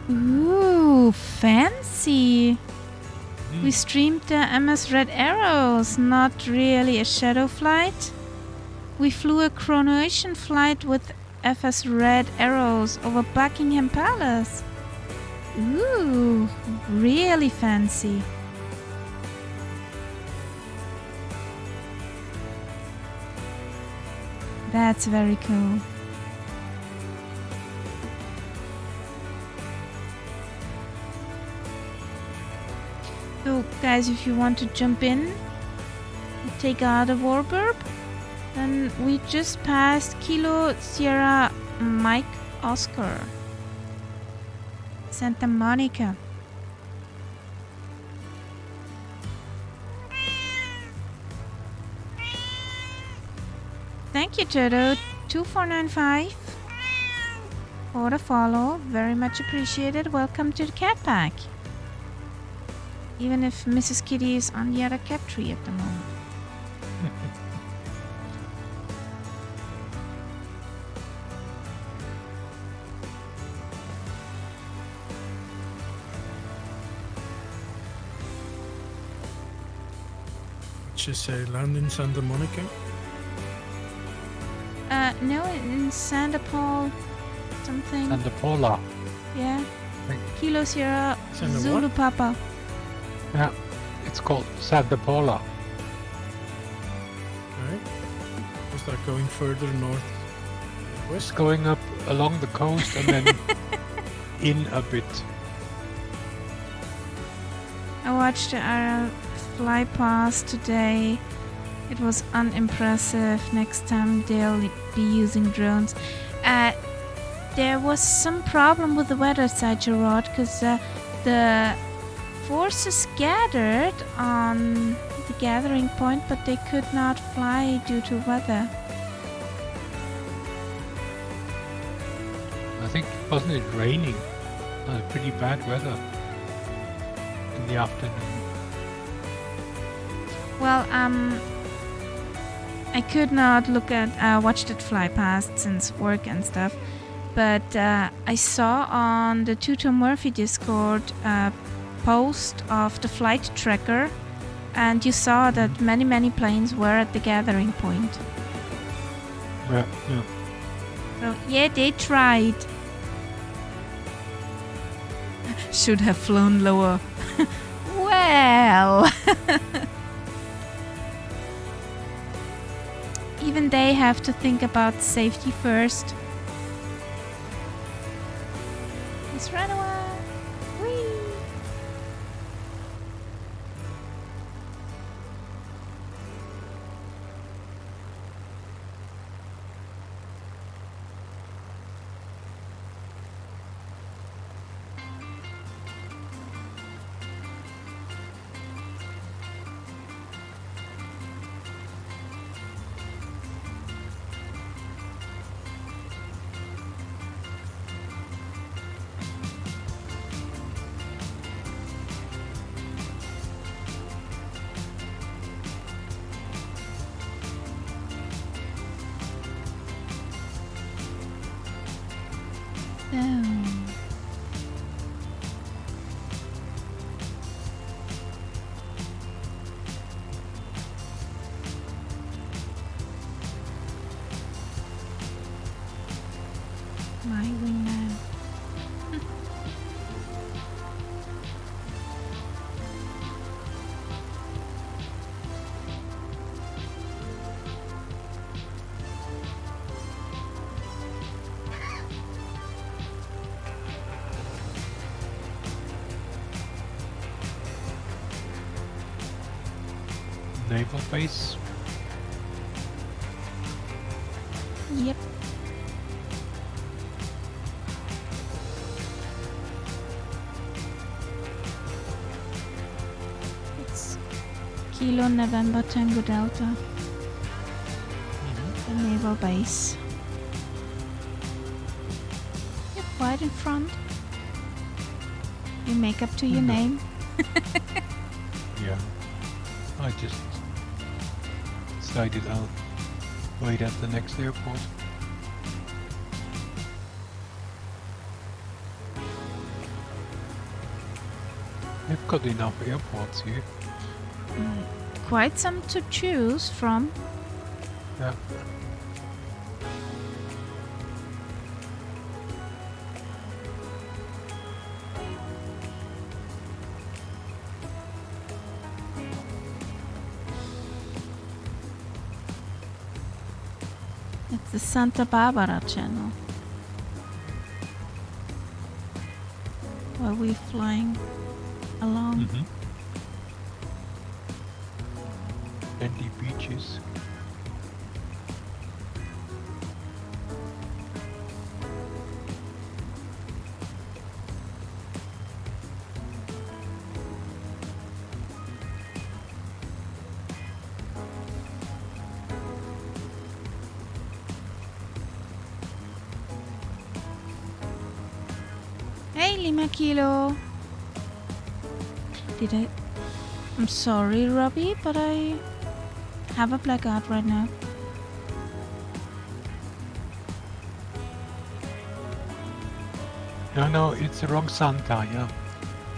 Ooh, fancy. We streamed the MS Red Arrows, not really a shadow flight. We flew a Chronoation flight with FS Red Arrows over Buckingham Palace. Ooh, really fancy. That's very cool. So guys, if you want to jump in, take out a warbird, then we just passed Kilo Sierra Mike Oscar, Santa Monica. Thank you, Toto2495 for the follow. Very much appreciated. Welcome to the cat pack. Even if Mrs. Kitty is on the other cat tree at the moment. Just say land in Santa Monica. No, in Santa Paul something. Santa Paula. Yeah. Kilo Sierra Santa Zulu what? Papa. Yeah, it's called Santa Paula. Right? Was that going further north? It's West? going up along the coast and then in a bit. I watched the RL fly past today. It was unimpressive. Next time they'll be using drones. There was some problem with the weather side, Gerard, because the forces gathered on the gathering point, but they could not fly due to weather. I think, wasn't it raining? Pretty bad weather in the afternoon. Well, I could not watch that fly past since work and stuff, but I saw on the Tutor Murphy Discord a post of the flight tracker, and you saw that many planes were at the gathering point. Yeah. So yeah, they tried. Should have flown lower. Well. Even they have to think about safety first. Let's run away. Whee! My wingman. Naval base. Yep. It's Kilo November Tango Delta, the naval base. Yep, right in front. You make up to your name. Yeah. I just decided I'll wait at the next airport. They've got enough airports here. Quite some to choose from. Yeah. It's the Santa Barbara channel. Where we're flying along. Sandy beaches. Hey, Lima Kilo. I'm sorry, Robbie, but I have a blackout right now. No, it's the wrong Santa, yeah.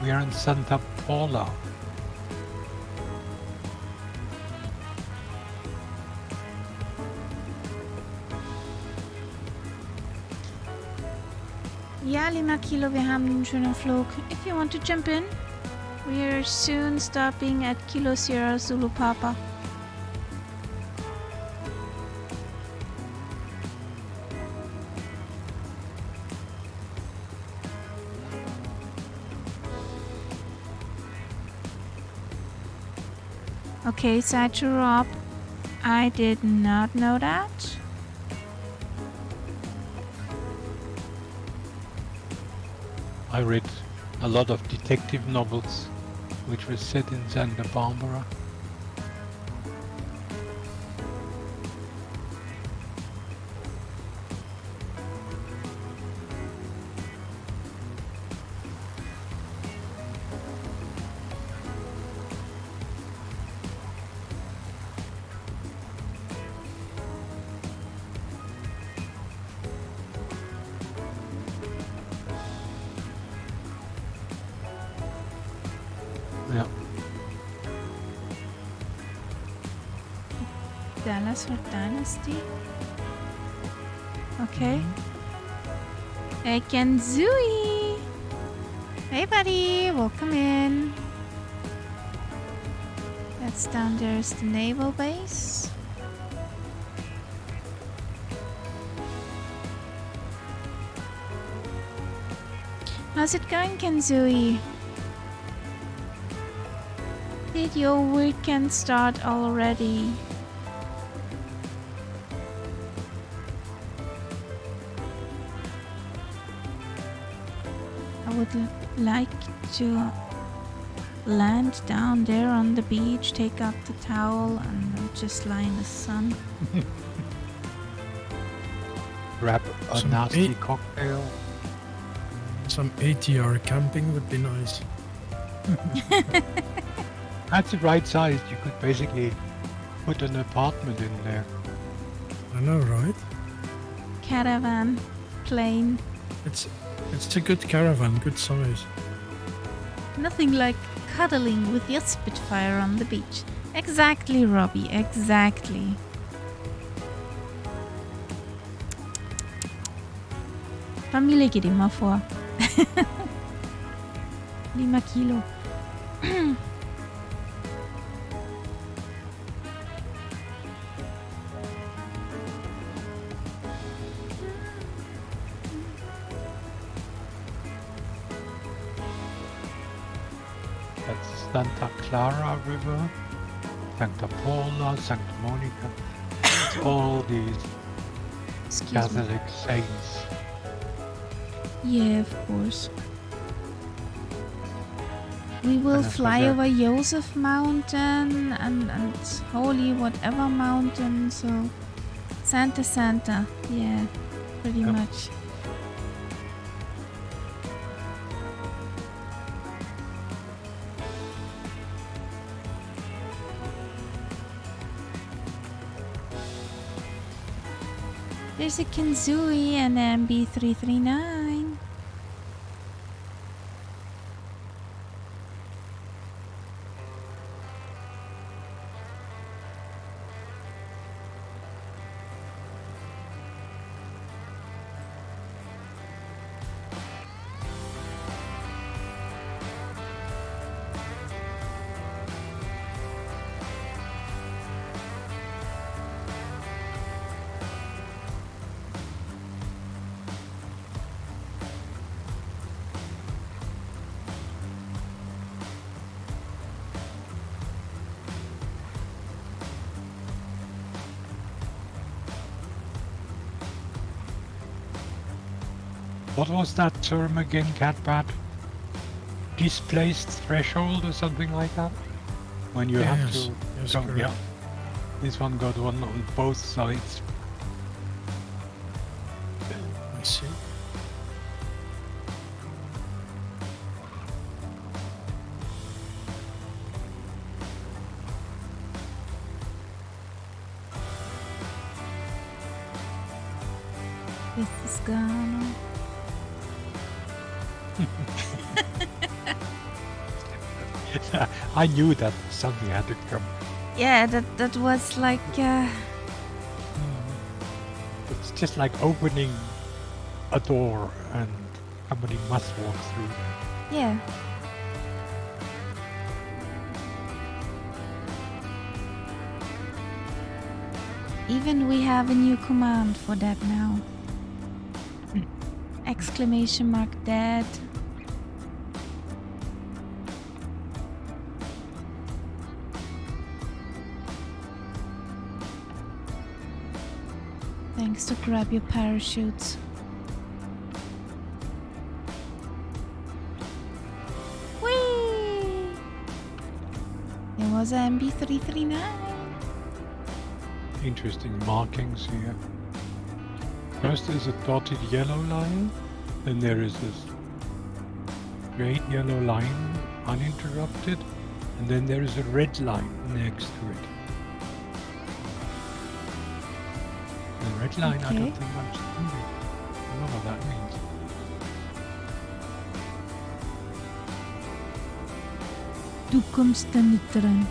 We are in Santa Paula. Ja, Lima Kilo, wir haben einen schönen Flug. If you want to jump in, we're soon stopping at Kilo Sierra Zulu Papa. Okay, side to Rob. I did not know that. I read a lot of detective novels which were set in Santa Barbara. Dallas for Dynasty. Okay. Hey, Kenzui! Hey, buddy! Welcome in. That's down there's the naval base. How's it going, Kenzui? Did your weekend start already? I would like to land down there on the beach, take out the towel, and just lie in the sun. Grab a Some nasty eight- cocktail. Some ATR camping would be nice. That's the right size. You could basically put an apartment in there. I know, right? Caravan, plane. It's a good caravan, good size. Nothing like cuddling with your Spitfire on the beach. Exactly, Robbie, exactly. Familie geht immer vor. 5 Kilo. That's Santa Clara River, Santa Paula, Santa Monica. It's all these Excuse me. Catholic saints. Yeah, of course. We will And that's fly what over Joseph Mountain and Holy whatever mountain, so Santa, yeah, pretty Yep. much. There's a Kenzui and MB339. What was that term again, Catbat? Displaced threshold or something like that? When you have Yes, to yes, go, correct. yeah. This one got one on both sides. I see. This is gonna. I knew that something had to come. Yeah, that was like. It's just like opening a door and somebody must walk through. Yeah. Even we have a new command for that now. Exclamation mark dead. Thanks to grab your parachutes. Whee! There was a MB339. Interesting markings here. First is a dotted yellow line, then there is this straight yellow line uninterrupted, and then there is a red line next to it. The red line, I Okay. don't think I'm seeing it. I don't know what that means. Du kommst da nicht dran.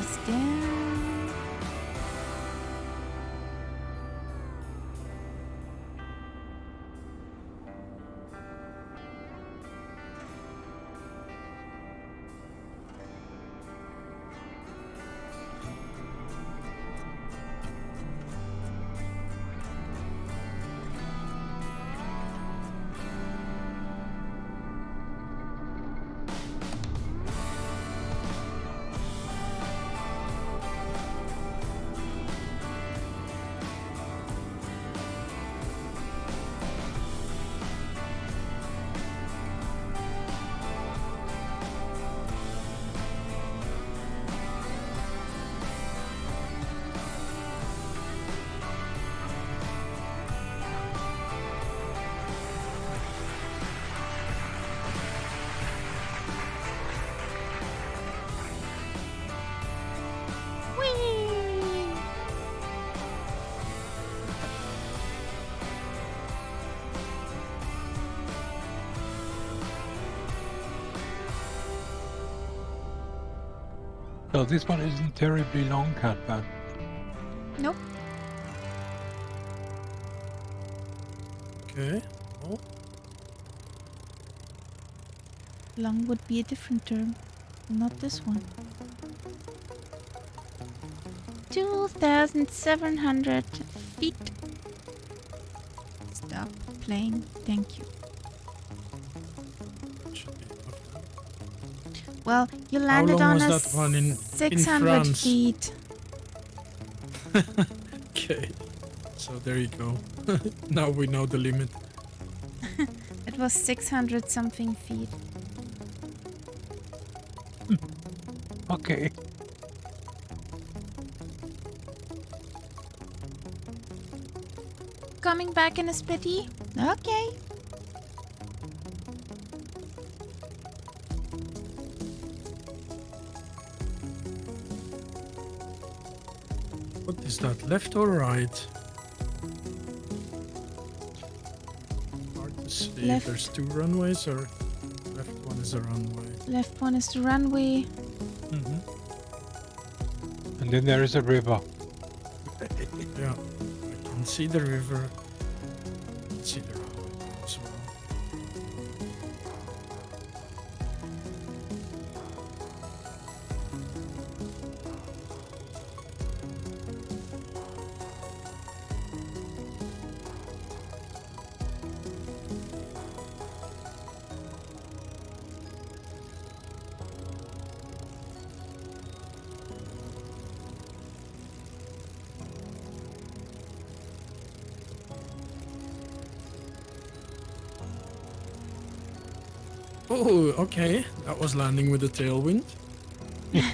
He's down. Whee! So this one isn't terribly long, Catman. Nope. Okay. Oh, Long would be a different term, not this one. 2,700 feet. Stop playing. Thank you. should be enough. Well, you How landed long on was a that one in 600 France? feet. Okay. So there you go. Now we know the limit. It was 600 something feet. Okay. Coming back in a splitty? Okay. What is that? Left or right? Hard to see. Left. There's two runways, or left one is a runway. Left one is the runway. Mm-hmm. And then there is a river. Yeah. I can see the river. I can see the runway as well. Oh, okay. That was landing with a tailwind. Yeah.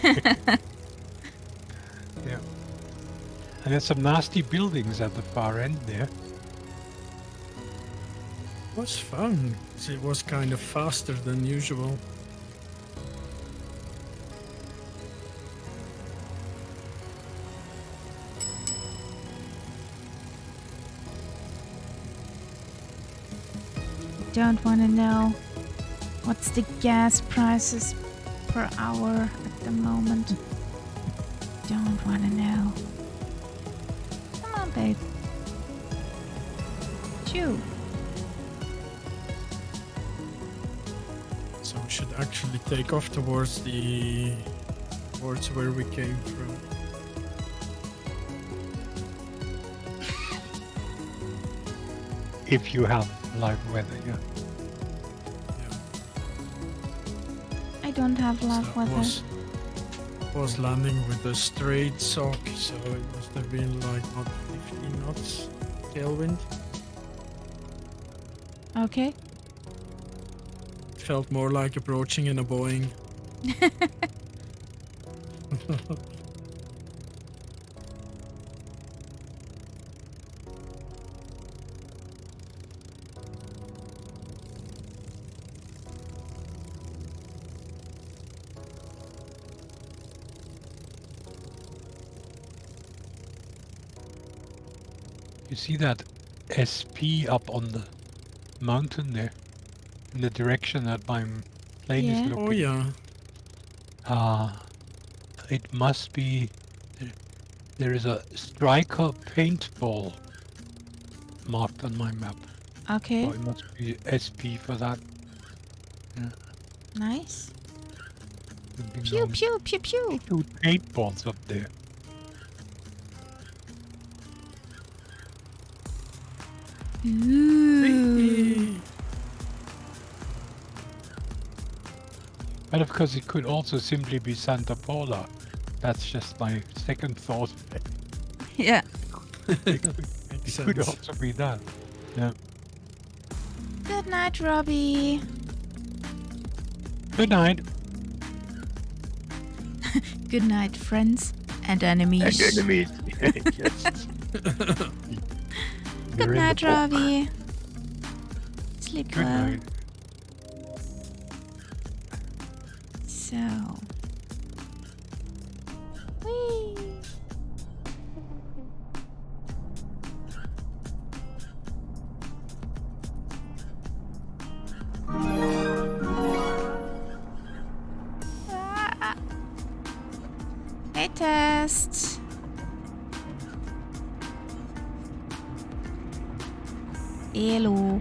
And there's some nasty buildings at the far end there. It was fun, 'cause it was kind of faster than usual. Don't want to know what's the gas prices per hour at the moment. Don't want to know. Come on, babe. Chew. So we should actually take off towards where we came from. If you have live weather, yeah. Yeah. I don't have So love it weather. was landing with a straight sock, so it must have been like not 50 knots tailwind. Okay. It felt more like approaching in a Boeing. You see that SP up on the mountain there? In the direction that my plane Yeah. is looking. Oh yeah. it must be... There is a striker paintball marked on my map. Okay, So it must be SP for that. Yeah. nice. There'd be Pew, no pew, pew, pew. two paintballs up there. Ooh. But of course it could also simply be Santa Paula. That's just my second thought. Yeah. It could Sense. also be that. Yeah. Good night, Robbie. Good night. Good night, friends and enemies. enemies. Yes. Good night, Robbie. Sleep Good well. night. So. Whee! Ah. Hey, test. Hello.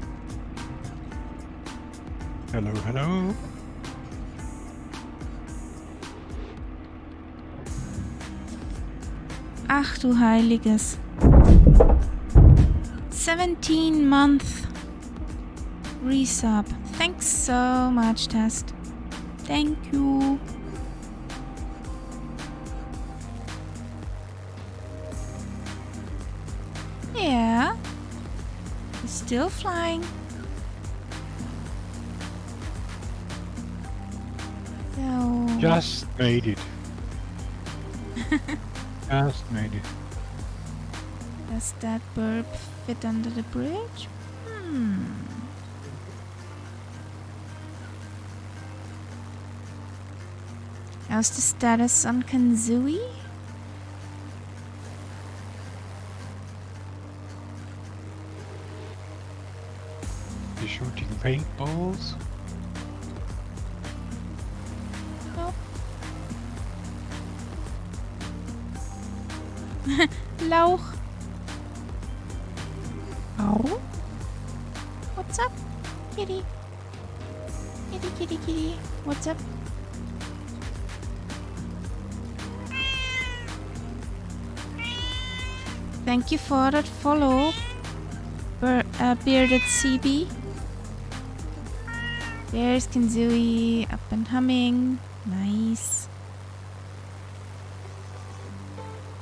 Hello, hello. Ach du Heiliges. 17-month resub. Thanks so much, Test. Thank you. Yeah. It's still flying. So... Just made it. Just made it. Does that burp fit under the bridge? How's the status on Kanzui? You're shooting paintballs. Nope. Lauch. Oh? What's up, kitty? Kitty, kitty, kitty. What's up? Thank you for that follow, Bearded CB. There's Kanzui up and humming. Nice.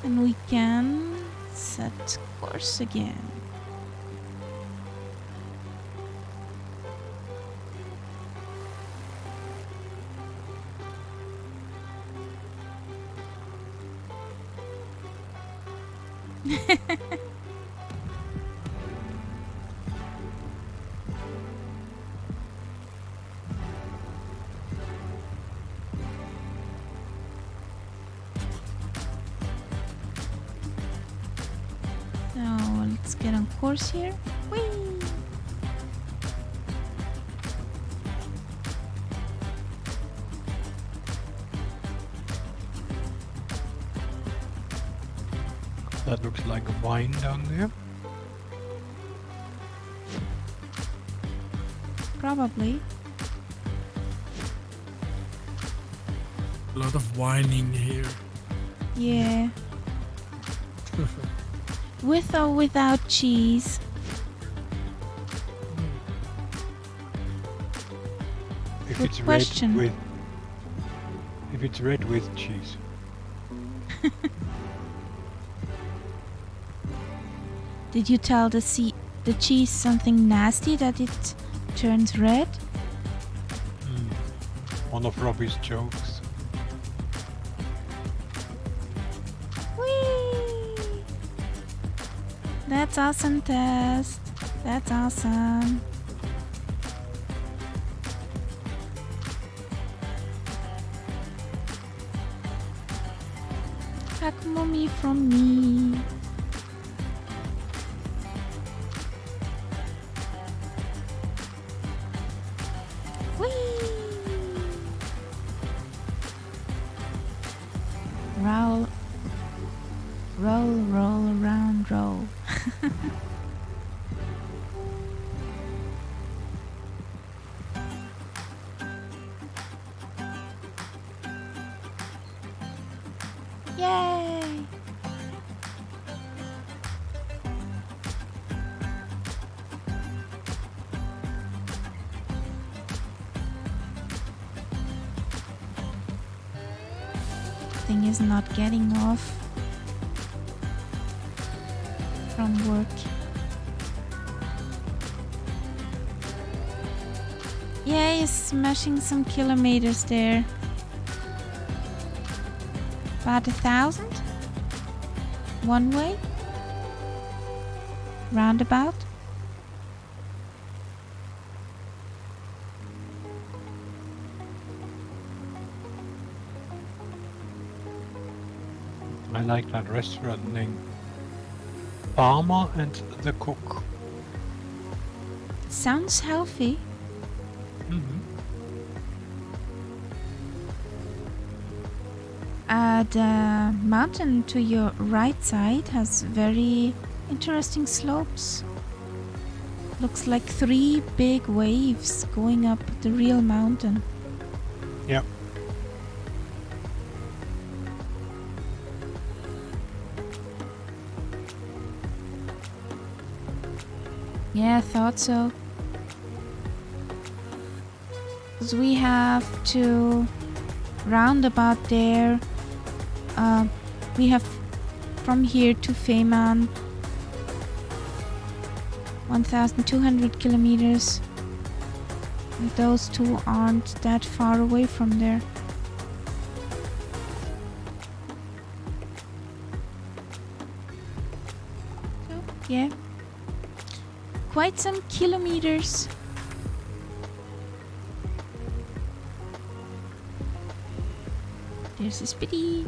And we can set course again. Now let's get on course here. Whee! That looks like a vine down there. Probably. A lot of whining here. Yeah. With or without cheese? If Good it's question. red with... If it's red with cheese. Did you tell the cheese something nasty that it turns red? One of Robbie's jokes. Whee! That's awesome, Test. That's awesome. Hug mommy from me. Whee! Roll, roll around, roll. Yay! Thing is not getting off from work. Yeah, he's smashing some kilometers there. About 1,000? One way? Roundabout? I like that restaurant name. Farmer and the Cook. Sounds healthy. Mm-hmm. The mountain to your right side has very interesting slopes. Looks like 3 big waves going up the real mountain. Yep. Yeah, I thought so. Because we have to roundabout there. We have from here to Fehmarn 1,200 kilometers. And those two aren't that far away from there. So, yeah. Quite some kilometers. There's a Spitty.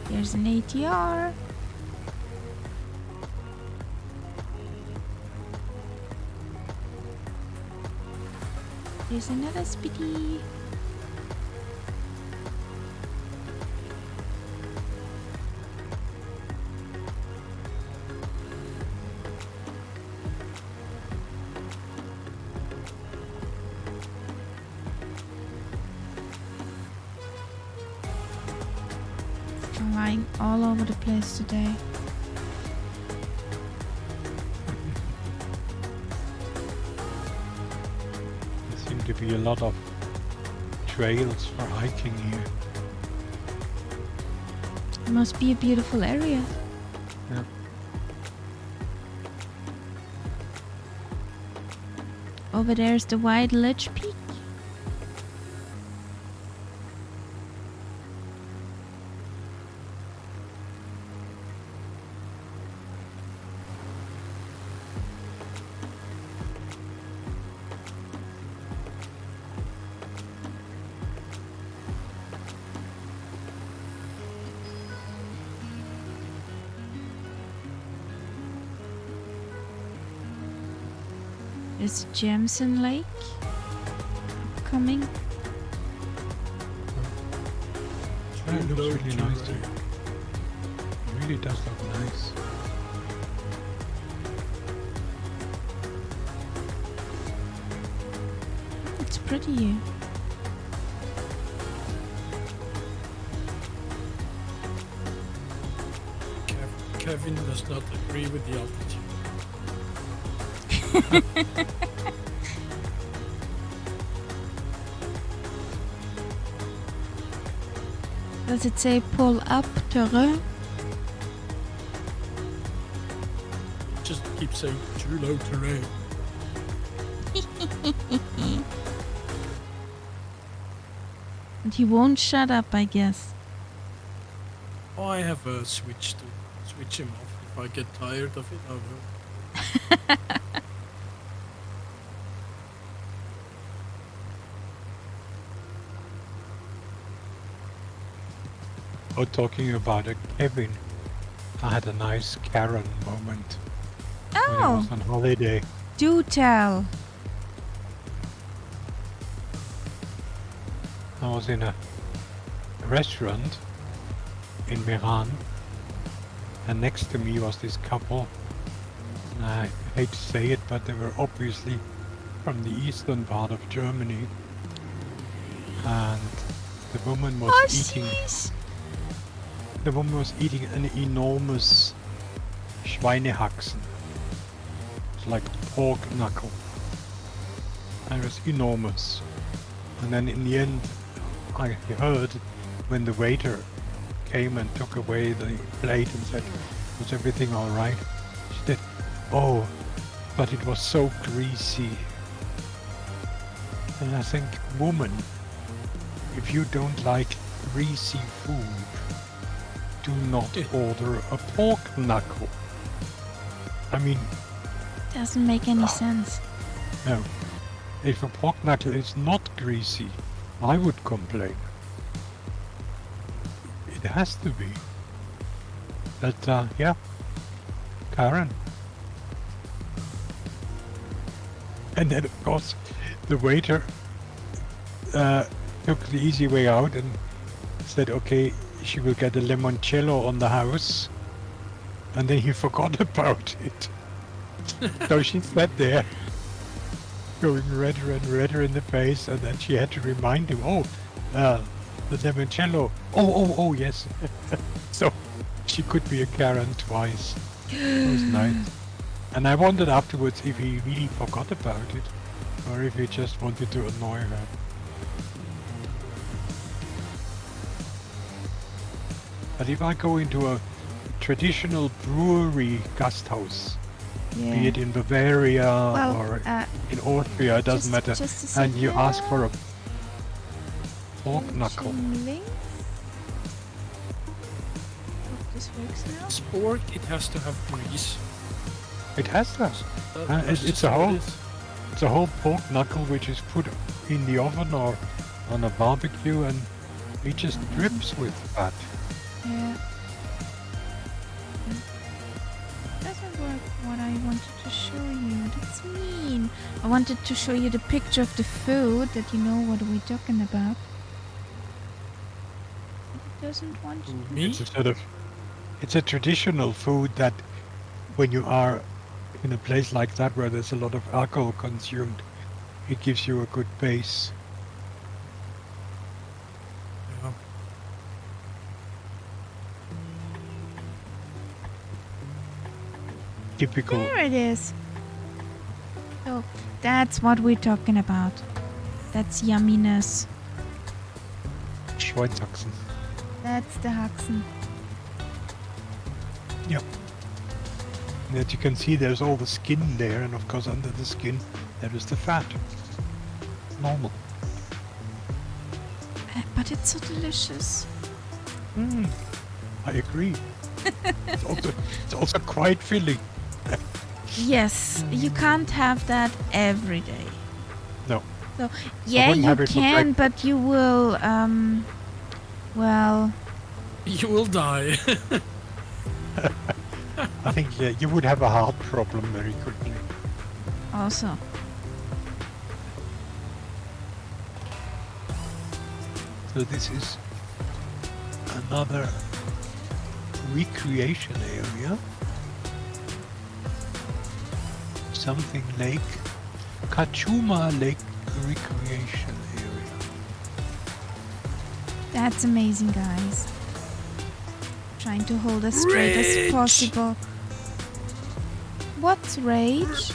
There's an ATR. There's another Spitty. Flying all over the place today. There seem to be a lot of trails for hiking here. It must be a beautiful area. Yeah. Over there's the White Ledge Peak. There's Jameson Lake coming. Yeah, it looks really nice here. It really does look nice. It's pretty here. Kevin does not agree with the altitude. Does it say pull up terrain? Just keep saying too low terrain. And he won't shut up, I guess. Oh, I have a switch to switch him off. If I get tired of it, I will. Oh, talking about it, Kevin, I had a nice Karen moment when I Oh, was on holiday. do tell. I was in a restaurant in Meran, and next to me was this couple. I hate to say it, but they were obviously from the eastern part of Germany, and the woman was eating. Horsies! The woman was eating an enormous Schweinehaxen. It's like pork knuckle. And it was enormous. And then in the end, I heard when the waiter came and took away the plate and said, "Was everything all right?" She said, "Oh, but it was so greasy." And I think, woman, if you don't like greasy food, do not order a pork knuckle. I mean, Doesn't make any sense. no. If a pork knuckle is not greasy, I would complain. It has to be. But, yeah. Karen. And then, of course, the waiter took the easy way out and said, okay, she will get a limoncello on the house. And then he forgot about it. So she sat there, going redder and redder in the face, and then she had to remind him, the limoncello. Oh, yes. So she could be a Karen twice. It was nice. And I wondered afterwards if he really forgot about it, or if he just wanted to annoy her. But if I go into a traditional brewery Gasthaus, be it in Bavaria or in Austria, it doesn't matter, just and you ask for a pork knuckle. Links. Hope this works now. It's pork, it has to have grease. It has that. That's It's just a how it whole, is. it's a whole pork knuckle which is put in the oven or on a barbecue, and it just drips with fat. Yeah. Doesn't work what I wanted to show you. That's mean. I wanted to show you the picture of the food that you know what we're talking about. It doesn't want to. Me? It's a traditional food that when you are in a place like that where there's a lot of alcohol consumed, it gives you a good base. Yeah. Typical. There it is. So that's what we're talking about. That's yumminess. Schweinshaxen. That's the Haxen. Yep. And as you can see, there's all the skin there, and of course under the skin there is the fat. Normal. But it's so delicious. I agree. it's also quite filling. Yes, you can't have that every day. No. So yeah, wouldn't you have it for can, but you will. Well, You will die. I think you would have a heart problem very quickly. also. So this is another recreation area. Something Lake, Kachuma Lake Recreation Area. That's amazing, guys. Trying to hold as straight as Rage! possible. What's rage?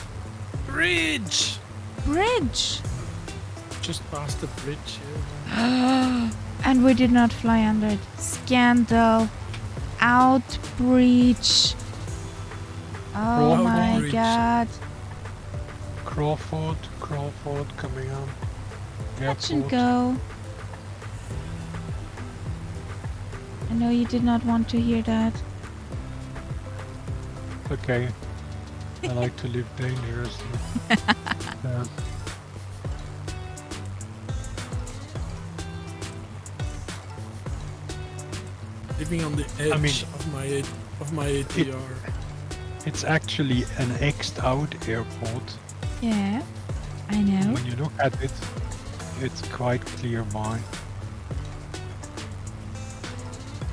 Bridge! Bridge. Just past the bridge here. And we did not fly under it. Scandal. Outbreach. Oh my Outbreach. god. Crawford coming up. Touch and Airport. go. I know you did not want to hear that. Okay. I like to live dangerously. Living on the edge mean, of my ATR. It's actually an X'd out airport. Yeah, I know. When you look at it, it's quite clear why.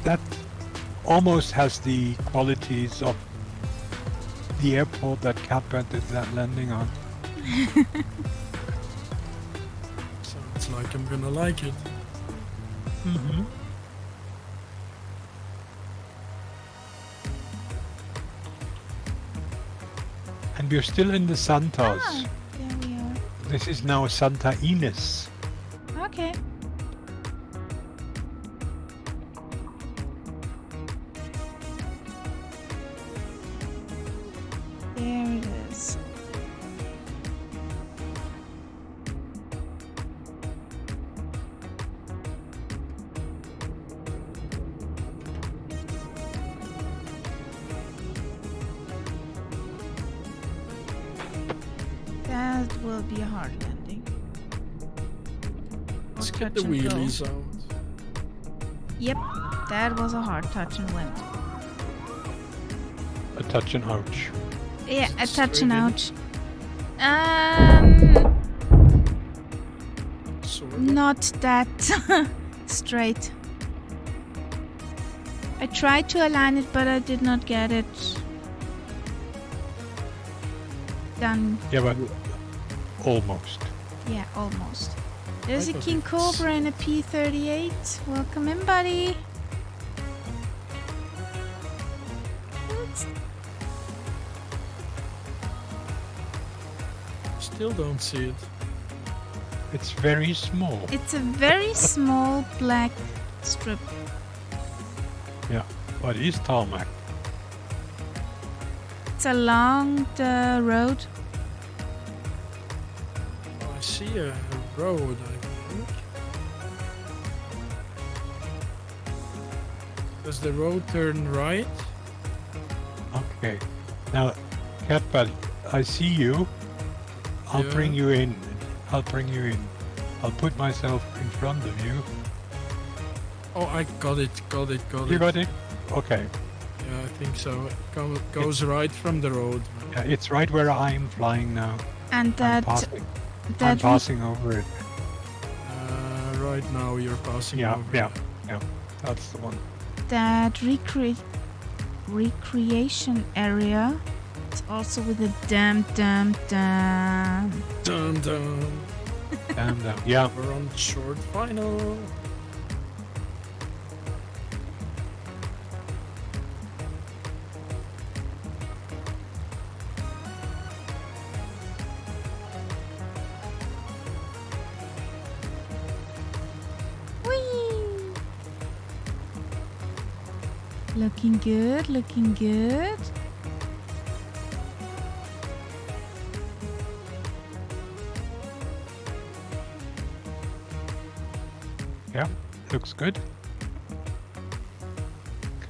that almost has the qualities of the airport that Catbird did that landing on. Sounds like I'm gonna like it. Mm-hmm. And we're still in the Santas. Ah, there we are. This is now Santa Ines. Okay. There it is. That will be a hard landing. Let's Or get the touch and go. wheelies out. Yep, that was a hard touch and went. A touch and ouch. Yeah, a touch Straight and in? ouch. Sort of. Not that straight. I tried to align it, but I did not get it done. Yeah, but almost. Yeah, almost. There's a thought King it's- Cobra and a P-38. Welcome in, buddy. Oops. Still don't see it. It's very small. It's a very small black strip. Yeah, but it's tarmac. It's along the road. Oh, I see a road, I think. Does the road turn right? Okay. Now, Catbird, I see you. I'll Yeah. bring you in. I'll bring you in. I'll put myself in front of you. Oh, I got it. You got it? Okay. Yeah, I think so. It goes right from the road. Yeah, it's right where I'm flying now. And I'm that I'm passing over it. Right now you're passing Yeah, over. yeah, yeah. That's the one. that recreation area is also with a damn. Dun dun. And yeah, We're on short final. Whee! Looking good, looking good. yeah, looks good.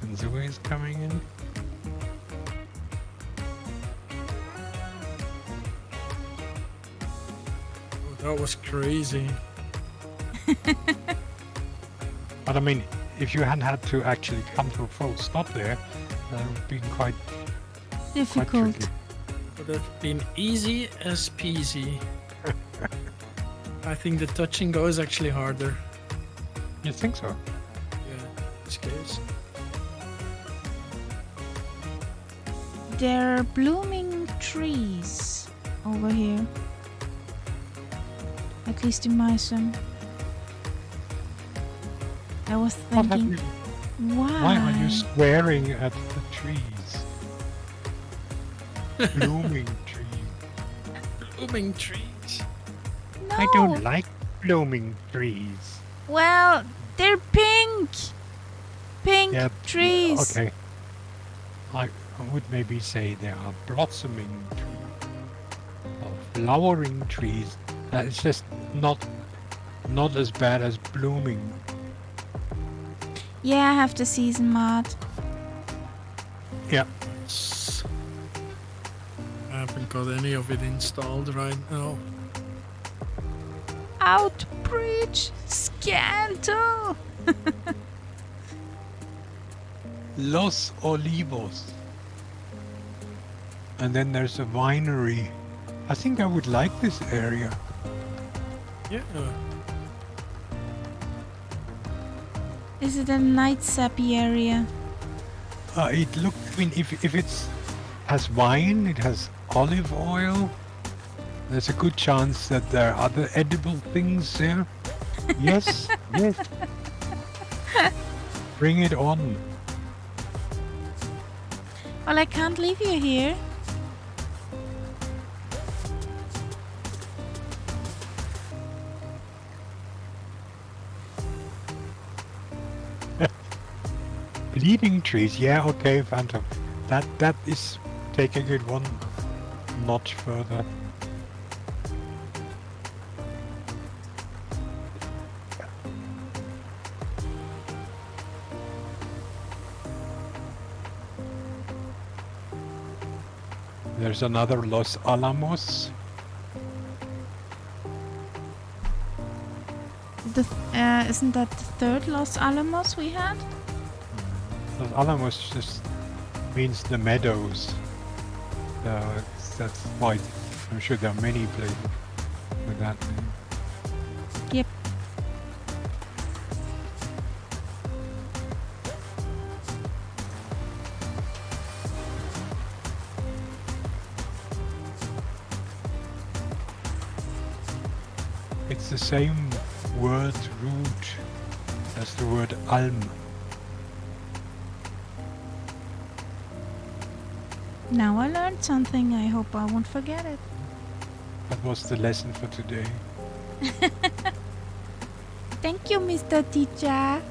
Kanzui is coming in. Oh, that was crazy. But I mean, if you hadn't had to actually come to a full stop there, that would have been quite Difficult. tricky. Would have been easy as peasy. I think the touch and go is actually harder. You think so? Yeah, in this case. There are blooming trees over here. At least in my sim. I was What have thinking, you, why? why are you swearing at the trees? Blooming trees. Blooming trees. No. I don't like blooming trees. Well, they're pink. Pink Yeah, trees. Okay. I would maybe say there are blossoming trees or flowering trees. It's just not as bad as blooming. Yeah, I have the season mod. Yeah. I haven't got any of it installed right now. Outbreach scandal. Los Olivos. And then there's a winery. I think I would like this area. Yeah. Is it a night sappy area? It look. I mean, if it's has wine, it has olive oil. There's a good chance that there are other edible things there. Yes, yes. Bring it on. Well, I can't leave you here. Bleeding trees, yeah, okay, Phantom. That is taking it one notch further. There's another Los Alamos. Isn't that the third Los Alamos we had? Los Alamos just means the meadows. That's why I'm sure there are many places with that name. Yep. It's the same word root as the word alm. Now I learned something. I hope I won't forget it. That was the lesson for today. Thank you, Mr. Teacher.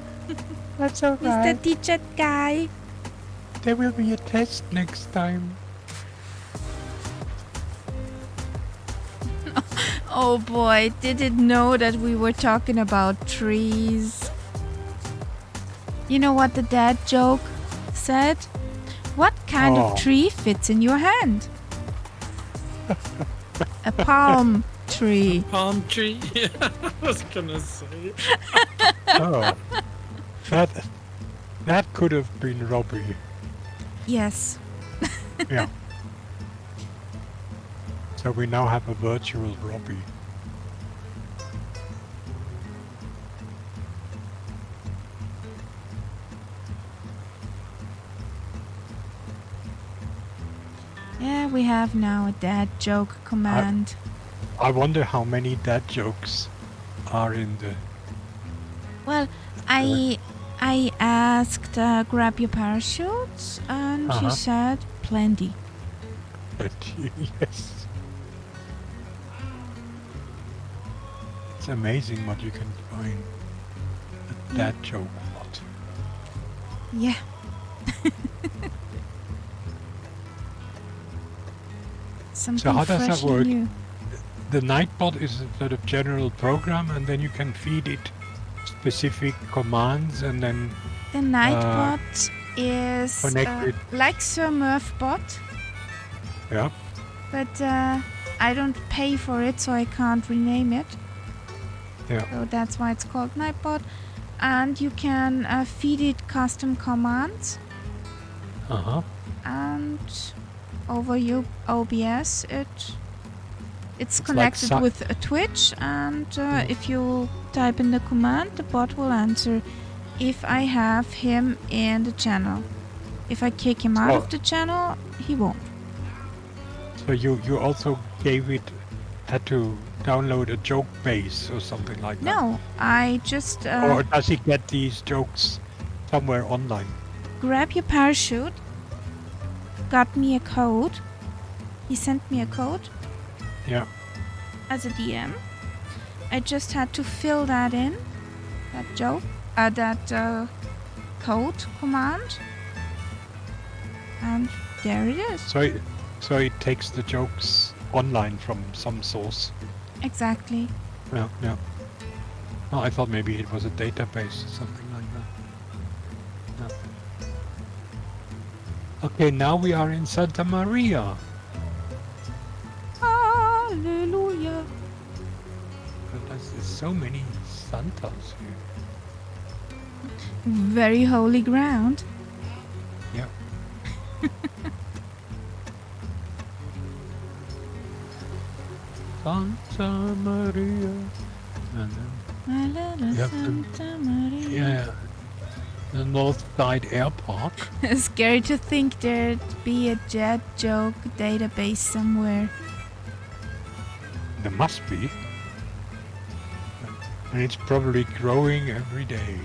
That's all Mr. Teacher guy. There will be a test next time. Oh boy, didn't know that we were talking about trees. You know what the dad joke said? What kind of tree fits in your hand? A palm tree. Palm tree? Yeah, I was gonna say. Oh, that could have been Robbie. Yes. Yeah. So we now have a virtual Robbie. Yeah, we have now a dad joke command. I wonder how many dad jokes are in the... Well, I asked grab your parachutes and she said plenty. Yes. It's amazing what you can find. A dad joke lot. Yeah. Something So how does that fresh and work? new. The Nightbot is a sort of general program, and then you can feed it specific commands, and then The Nightbot is connected. like SurMurfBot, Yeah. but I don't pay for it, so I can't rename it. Yeah. So that's why it's called Nightbot. And you can feed it custom commands, and over your OBS it's connected like with a Twitch, and if you type in the command, the bot will answer if I have him in the channel. If I kick him out of the channel, he won't. So you also had to download a joke base or something like that? No, I just Or does he get these jokes somewhere online? grab your parachute, got me a code. He sent me a code Yeah. as a DM. I just had to fill that in, that code command, and there it is. So it takes the jokes online from some source. Exactly. Yeah, yeah. Oh, I thought maybe it was a database or something like that. Yeah. Okay, now we are in Santa Maria. Hallelujah. But there's so many Santas here. Very holy ground. Yeah. Santa Maria. And then My little You have to- Santa Maria. yeah, The North Side Airport. Scary to think there'd be a jet joke database somewhere. There must be. And it's probably growing every day.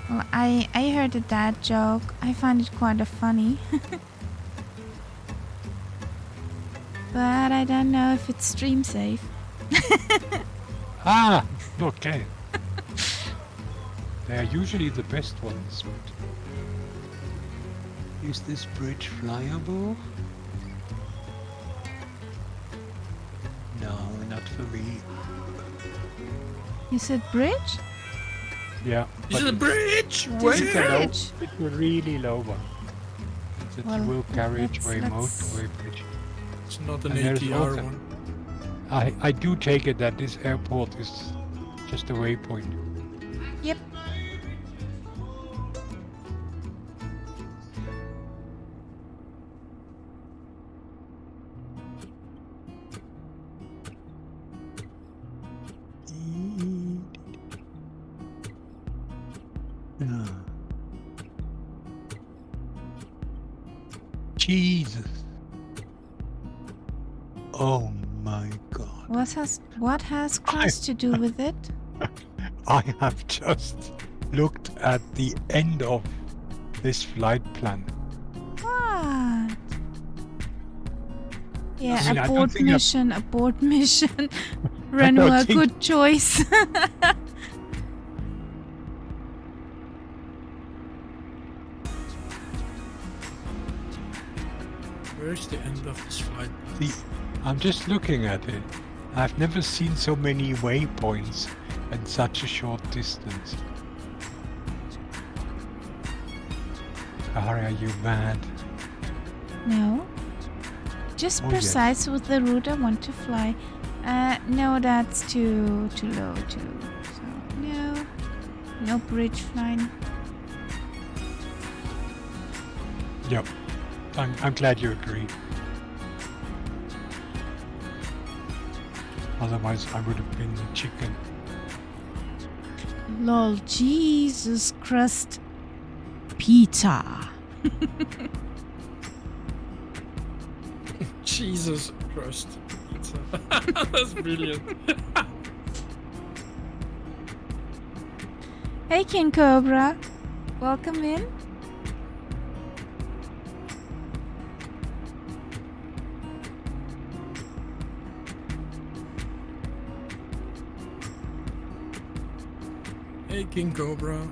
Well, I heard a dad joke. I find it quite funny. But I don't know if it's stream safe. Ah, okay. They are usually the best ones. But is this bridge flyable? No, not for me. You said bridge? Yeah. Is it a bridge? There's Where? a bridge. It's a really low one. It's a Well, dual carriageway let's- motorway bridge. It's not an And there's ATR also- one. I do take it that this airport is just a waypoint. Yep. Yeah. Jesus. Oh my God. What has crust to do with it? I have just looked at the end of this flight plan. What? Yeah, I mean, I don't abort think I've- mission, abort mission. Renua, think- good choice. Where's the end of this flight? I'm just looking at it. I've never seen so many waypoints in such a short distance. Kaharia, are you mad? No. Just Oh, yes. precise with the route I want to fly. No, that's too low too. So no bridge flying. Yep. I'm glad you agree. Otherwise, I would have been the chicken. Lol, Jesus Christ. Pizza. Jesus Christ. Pizza. That's brilliant. Hey, King Cobra. Welcome in. Hey, King Cobra.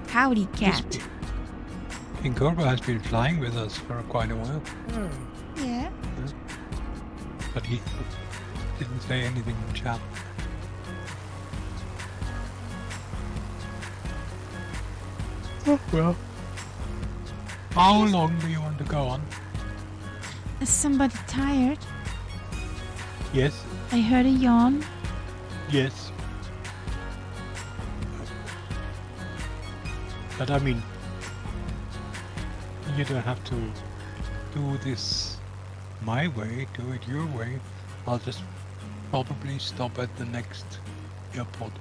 Howdy, cat. King Cobra has been flying with us for quite a while, Oh, Yeah. but he didn't say anything in chat. Oh, well. How long do you want to go on? Is somebody tired? Yes, I heard a yawn. yes. But I mean, you don't have to do this my way, do it your way. I'll just probably stop at the next airport.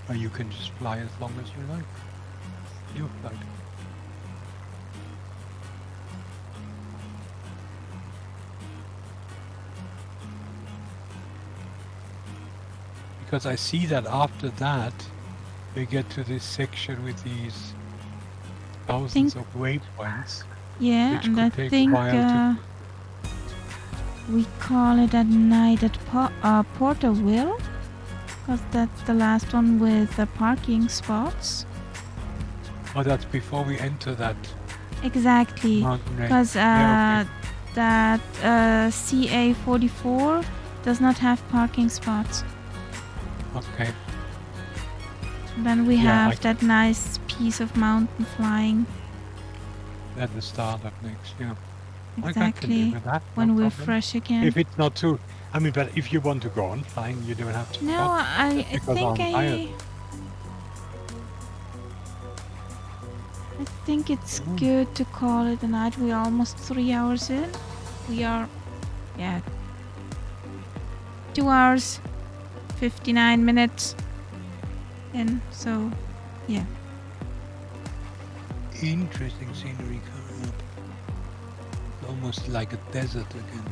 Or you can just fly as long as you like. You flight. Because I see that after that, we get to this section with these thousands of waypoints. Yeah, Which and could I take a think while to- we call it at night at Porterville, because that's the last one with the parking spots. Oh, that's before we enter that Exactly, mountain range. because Yeah, that CA44 does not have parking spots. okay. Then we Yeah, have that nice piece of mountain flying. At the start of next, yeah. I can live Exactly, with that, when no we're problem. fresh again. If it's not too, I mean, but if you want to go on flying, you don't have to. No, stop. I because think I'm tired. I think it's Ooh. good to call it a night. We're almost 3 hours in. We are, yeah, 2 hours, 59 minutes in. So, yeah. Interesting scenery coming up. Almost like a desert again.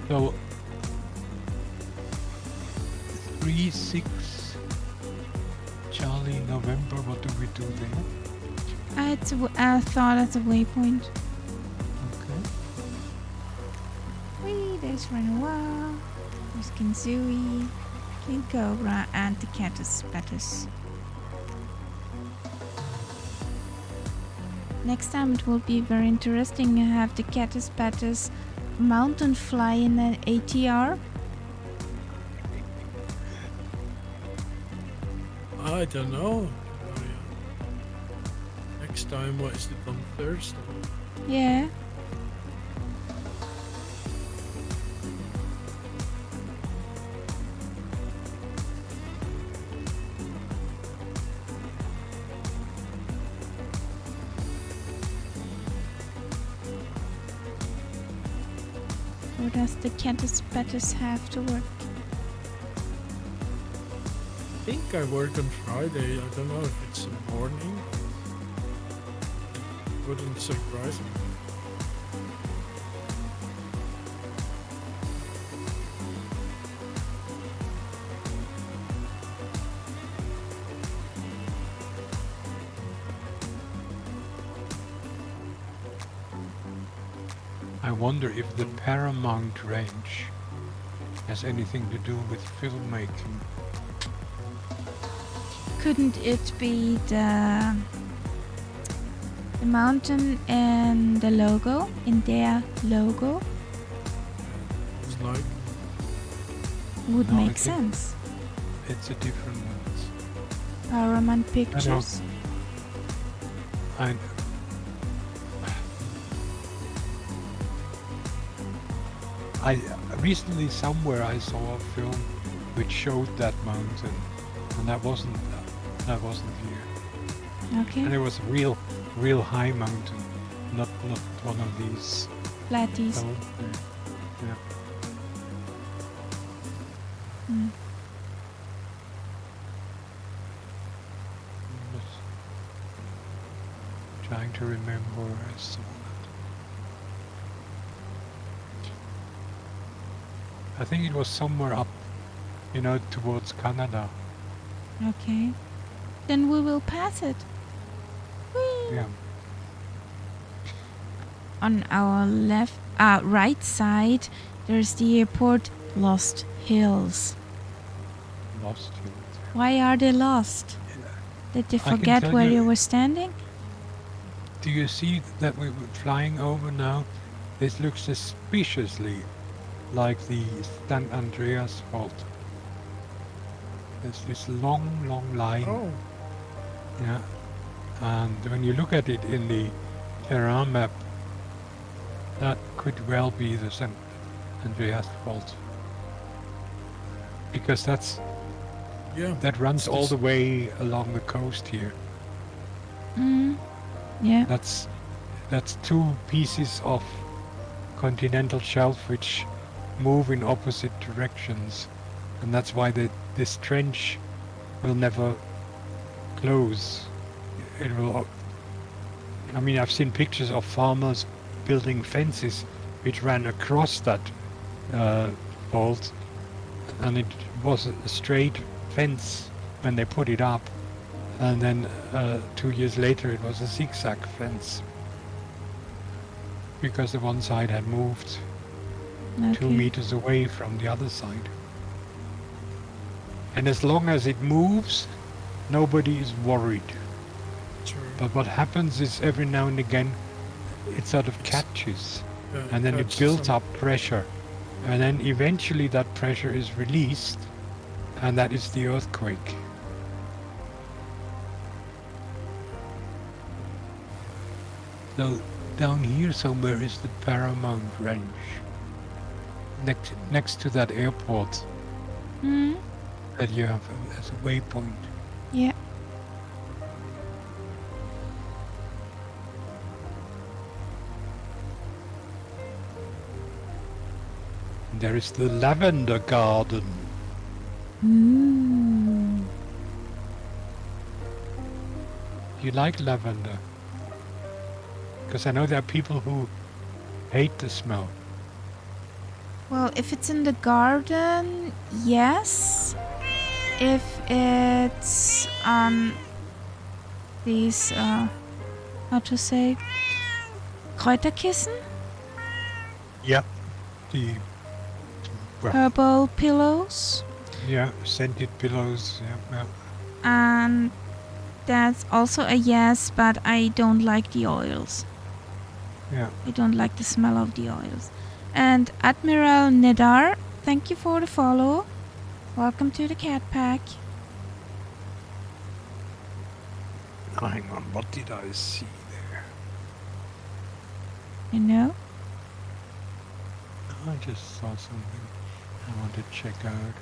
So 3-6 Charlie November, what do we do there? I thought it's a waypoint. Okay. Whee, there's Renoir, there's Kinsui, King Cobra, and the Catus Patus. Next time it will be very interesting to have the Catus Patus mountain fly in an ATR. I don't know. Next time, what is it on Thursday? Yeah. Or does the Catus Patus have to work? I think I work on Friday. I don't know if it's in the morning. Wouldn't surprise me. I wonder if the Paramount range has anything to do with filmmaking. Couldn't it be the mountain and the logo in their logo? It's like Would No, I make think- sense. It's a different one. Paramount Pictures. I recently somewhere I saw a film which showed that mountain, and that wasn't here. Okay. And it was a real high mountain, not one of these. Flatties. Oh, yeah. Mm. Trying to remember where I saw that. I think it was somewhere up, towards Canada. Okay. Then we will pass it. Whee! Yeah. On our right side, there's the airport Lost Hills. Lost Hills. Why are they lost? Did they can forget tell where you- you were standing? Do you see that we were flying over now? This looks suspiciously like the San Andreas fault. There's this long line. oh, Yeah. And when you look at it in the terrain map, that could well be the San Andreas fault. Because yeah. that runs It's all just- the way along the coast here. Mm. Yeah. That's two pieces of continental shelf which move in opposite directions, and that's why this trench will never close. It will. I mean, I've seen pictures of farmers building fences which ran across that fault, and it was a straight fence when they put it up, and then 2 years later it was a zigzag fence because the one side had moved 2 Okay. meters away from the other side. And as long as it moves, nobody is worried. Sure. But what happens is every now and again it sort of catches, Yeah, and then it catches builds some- up pressure, and then eventually that pressure is released, and that is the earthquake. So down here somewhere is the Paramount Ranch. Next to that airport Hmm. that you have as a waypoint. Yeah. And there is the lavender garden. Ooh. Do you like lavender? Because I know there are people who hate the smell. Well, if it's in the garden, yes. If it's on these, how to say, Kräuterkissen? Yeah. The well, Herbal pillows. yeah, scented pillows. Yeah. And that's also a yes, but I don't like the oils. Yeah. I don't like the smell of the oils. And Admiral Nedar, thank you for the follow. Welcome to the cat pack. Oh, hang on, what did I see there? You know? I just saw something I want to check out.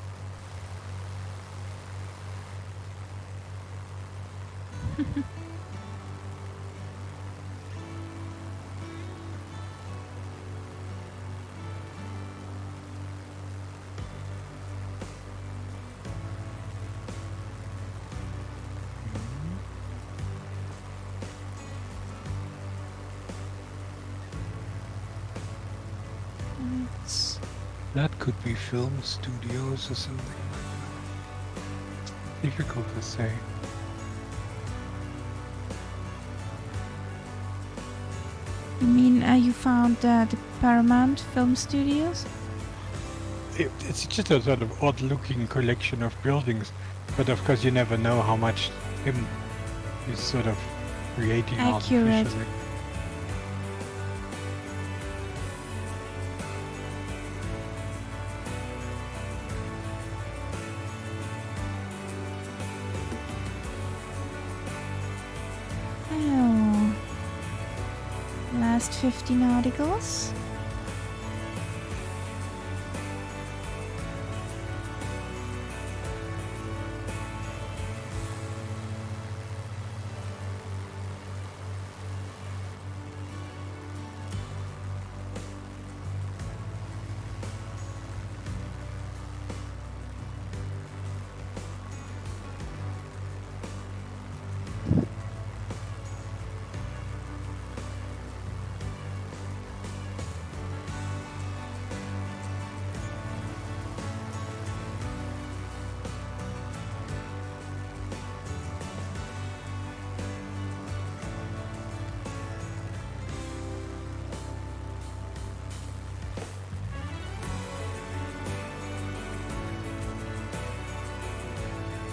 It's That could be film studios or something. Difficult to say. You mean you found the Paramount Film Studios? It's just a sort of odd-looking collection of buildings, but of course you never know how much him is sort of creating Accurate. artificially. Oh. Last 15 articles.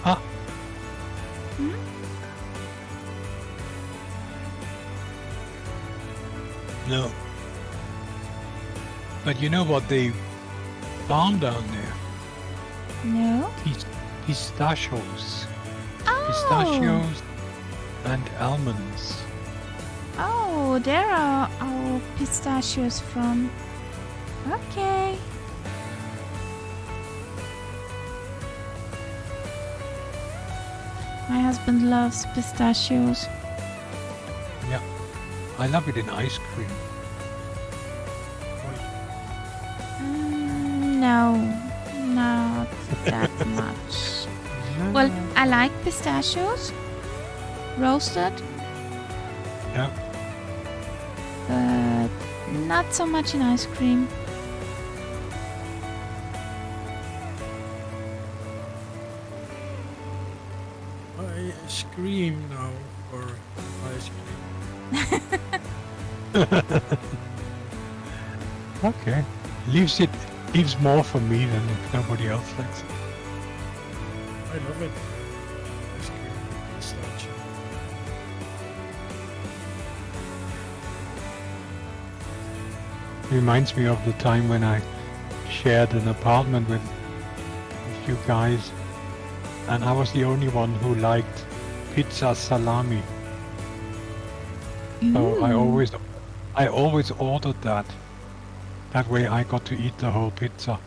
Ah, Hmm? no. But you know what they found down there? No? Pistachios. Oh! Pistachios and almonds. Oh, there are our pistachios from. Okay. My husband loves pistachios. Yeah. I love it in ice cream. No, not that much. Well, I like pistachios, roasted, Yeah. but not so much in ice cream. I scream now for ice cream. Okay. Leaves more for me than if nobody else likes it. I love it. Ice cream with pistachio. Reminds me of the time when I shared an apartment with a few guys, and I was the only one who liked pizza salami. So I Ooh. I always ordered that. That way I got to eat the whole pizza.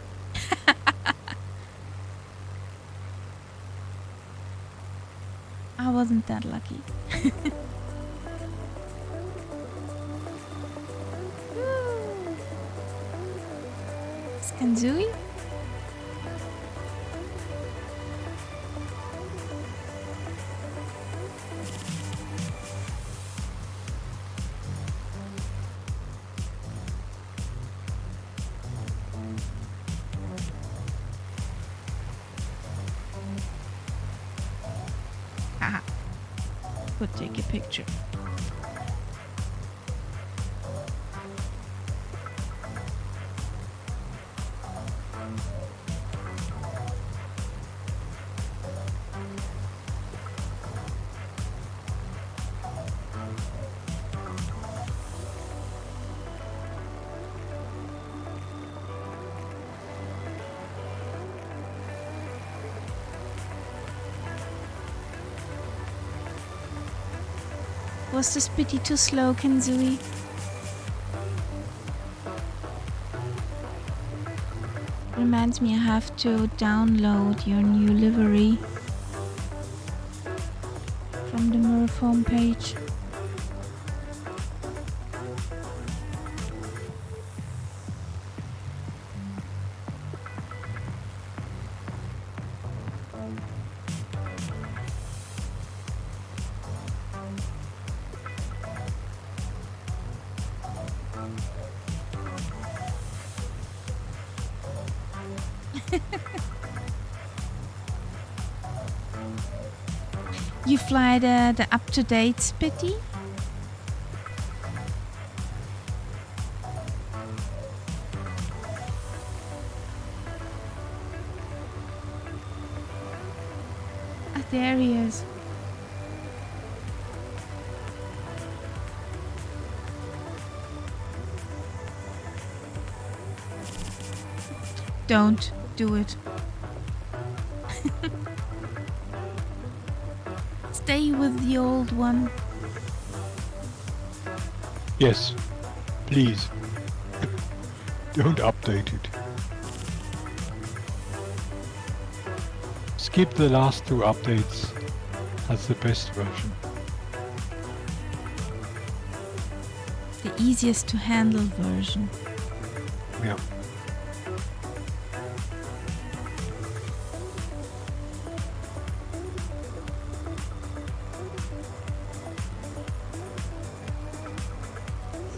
I wasn't that lucky. Skanzui? Haha. Could take a picture. Was the Spitty too slow, Kenzui? Reminds me I have to download your new livery from the Murph homepage. You fly the up-to-date Spitty? Ah, there he is. Don't do it. Stay with the old one. Yes, please. Don't update it. Skip the last two updates. That's the best version. The easiest to handle version. Yeah.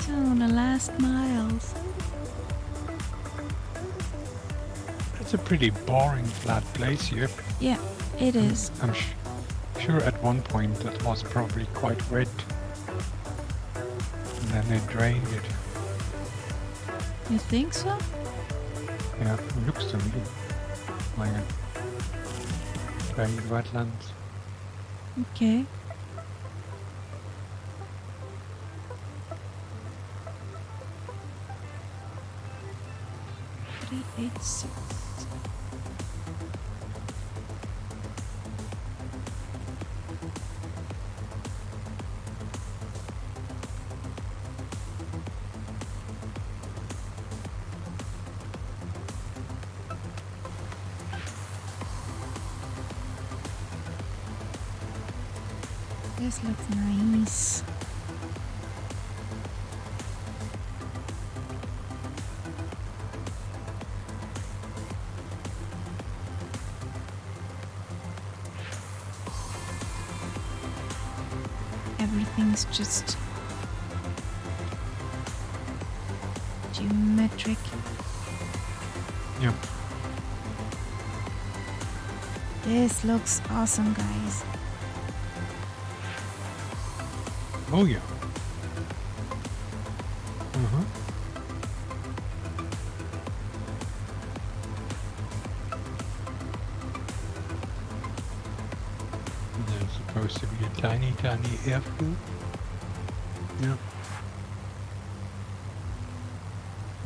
So, the last miles. It's a pretty boring flat place here. Yeah, it is. I'm sure at one point it was probably quite wet. And then they drained it. You think so? Yeah, it looks to me like a drained wetlands. Okay. Three, 8, 6. This looks nice. Everything's just geometric. Yep. This looks awesome, guys. Oh yeah. Uh-huh. There's supposed to be a tiny airfield. Yeah.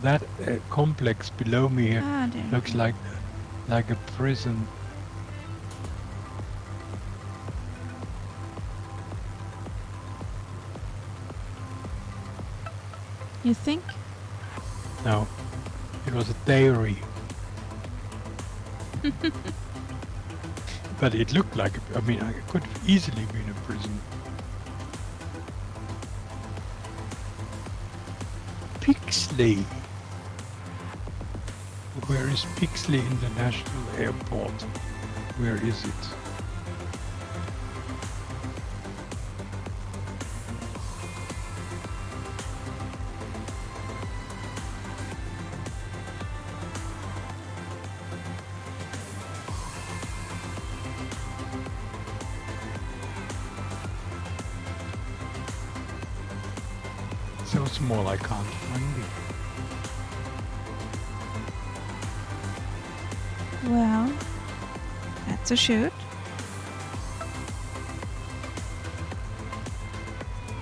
That complex below me here Ah, there. looks like a prison. You think? No, it was a dairy. But it looked like, I mean, it could have easily been a prison. Pixley. Where is Pixley International Airport? Where is it? So small I can't find it. Well, that's a shoot.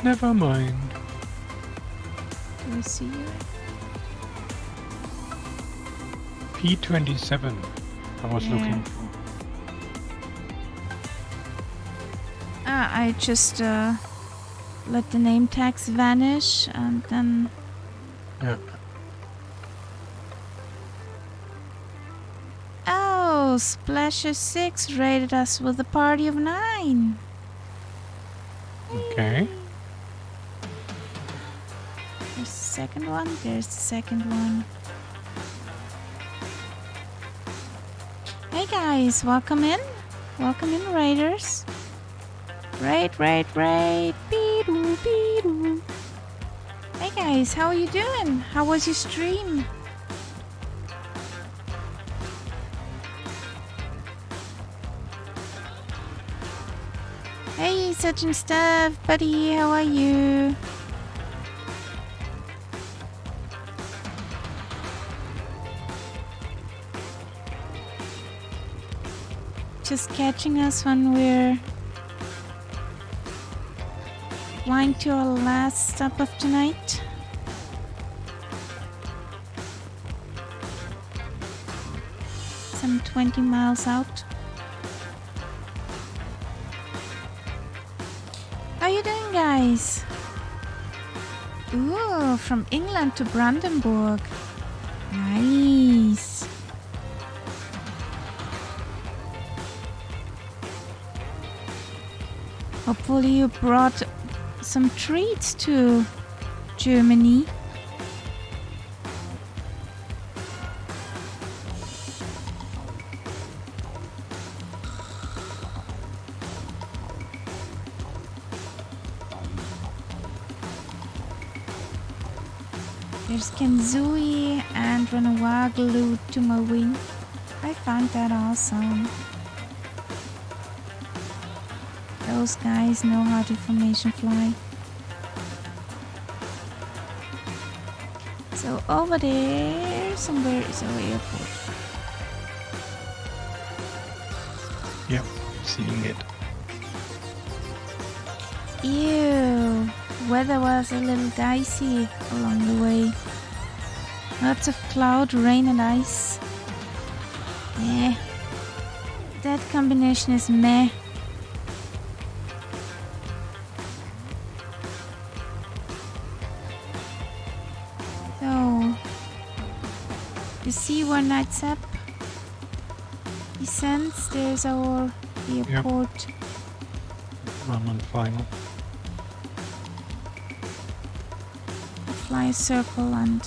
Never mind. Do we see you? P27 I was Yeah. looking for. I just let the name tags vanish and then... Yeah. Oh, Splasher 6 rated us with a party of 9. Okay. There's the second one. There's the second one. Hey guys, welcome in. Welcome in, raiders. Raid. Beedoo, beedoo. Hey guys, how are you doing? How was your stream? Hey, such and stuff, buddy, how are you? Just catching us when we're flying to our last stop of tonight. Some 20 miles out. How you doing, guys? Ooh, from England to Brandenburg. Nice. Hopefully you brought some treats to Germany. There's Kenzui and Ranawagalu to my wing. I found that awesome. Those guys know how to formation fly. So over there somewhere is our airport. Yep, seeing it. Ew, weather was a little dicey along the way. Lots of cloud, rain and ice. Meh. That combination is meh. So, you see where Nightsap descends? There's our airport. I'm on final. Fly a circle and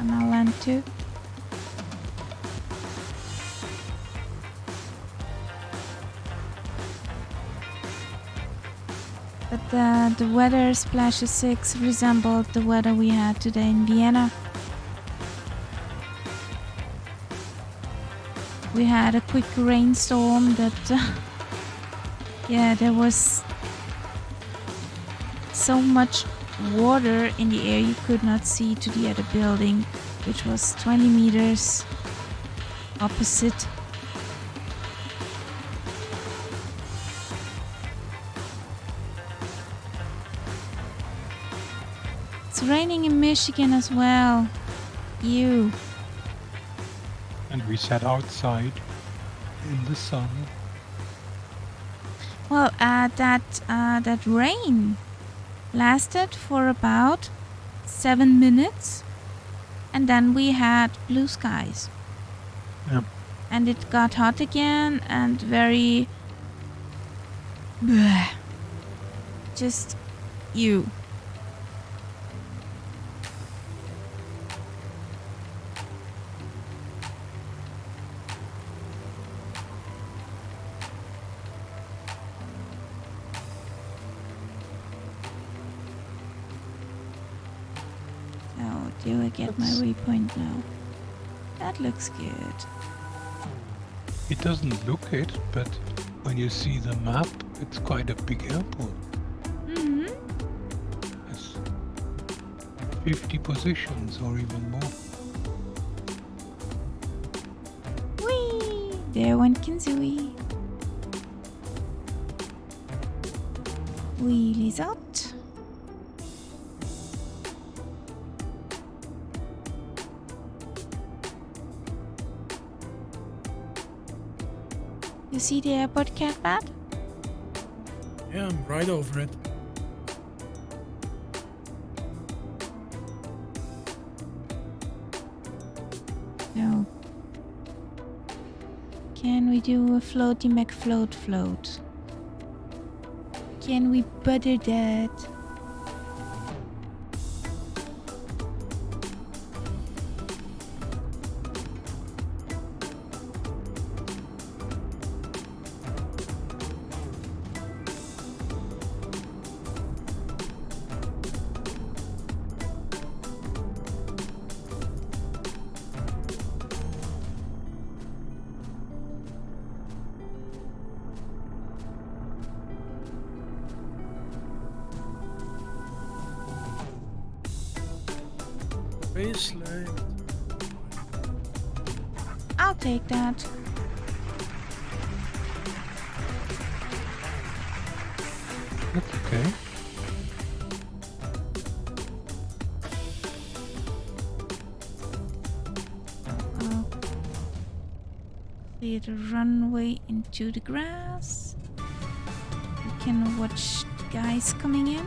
I'll land too. But the weather Splasher 6 resembled the weather we had today in Vienna. We had a quick rainstorm that yeah, there was so much water in the air you could not see to the other building, which was 20 meters opposite. It's raining in Michigan as well. Ew. And we sat outside in the sun. Well, that rain lasted for about 7 minutes. And then we had blue skies. Yep. And it got hot again and very... bleh. Just you. Oh, do I get my waypoint now? That looks good. It doesn't look it, but when you see the map, it's quite a big airport. Mm-hmm. It's 50 positions or even more. Whee! There went Kinzui. Wheelies out. You see the airport, Catbat? Yeah, I'm right over it. No. Can we do a floaty McFloat float? Can we butter that? Baseline. I'll take that. That's okay. I'll clear the runway into the grass. We can watch the guys coming in.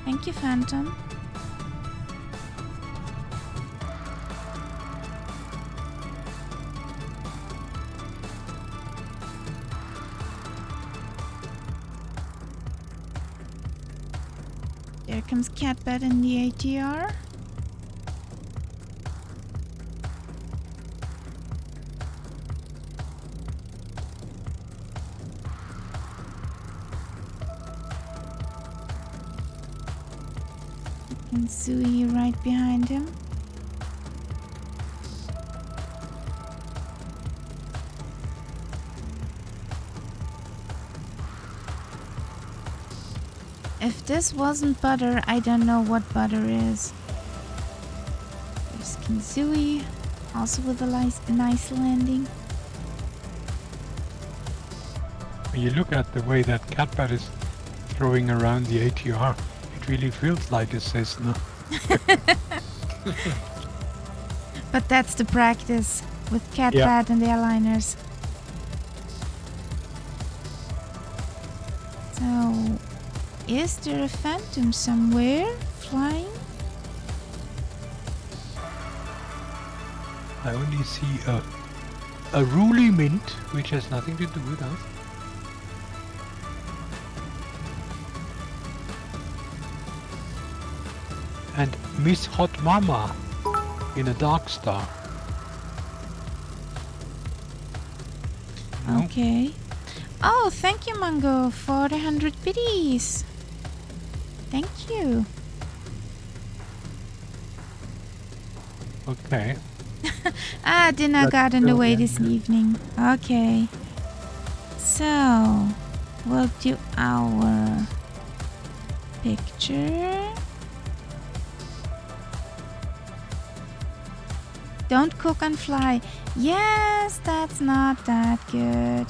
Thank you, Phantom. There comes Catbat in the ATR. And Sui right behind him. If this wasn't butter, I don't know what butter is. There's Kinzui, also with a nice landing. When you look at the way that Catbat is throwing around the ATR, it really feels like a Cessna. But that's the practice with Catbat Yeah. and the airliners. So, is there a Phantom somewhere flying? I only see a Ruly Mint, which has nothing to do with us. And Miss Hot Mama in a Dark Star. No? Okay. Oh, thank you, Mango, for the 100 biddies. Thank you. Okay. Dinner That's got in the still way in, this yeah. evening. Okay. So, we'll do our picture. Don't cook and fly. Yes, that's not that good.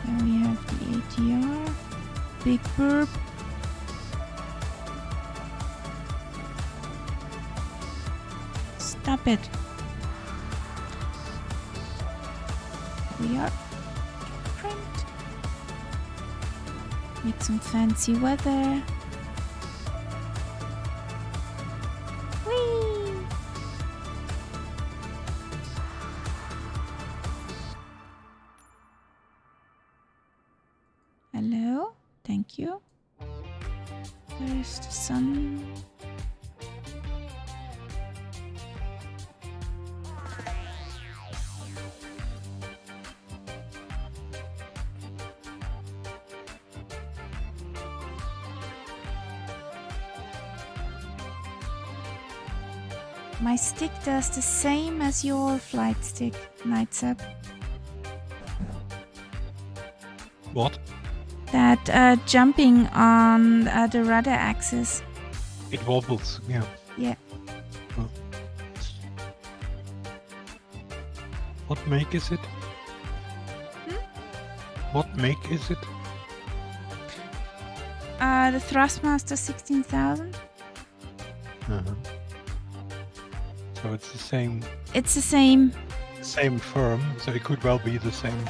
There we have the ATR. big burp. Stop it. We are print. Make some fancy weather. Whee! Hello, thank you. Where's the sun? My stick does the same as your flight stick, Nightsap. What? That jumping on the rudder axis. It wobbles, yeah. Yeah. Oh. What make is it? What make is it? The Thrustmaster 16,000. Uh-huh. So it's the same It's the same. firm, so it could well be the same.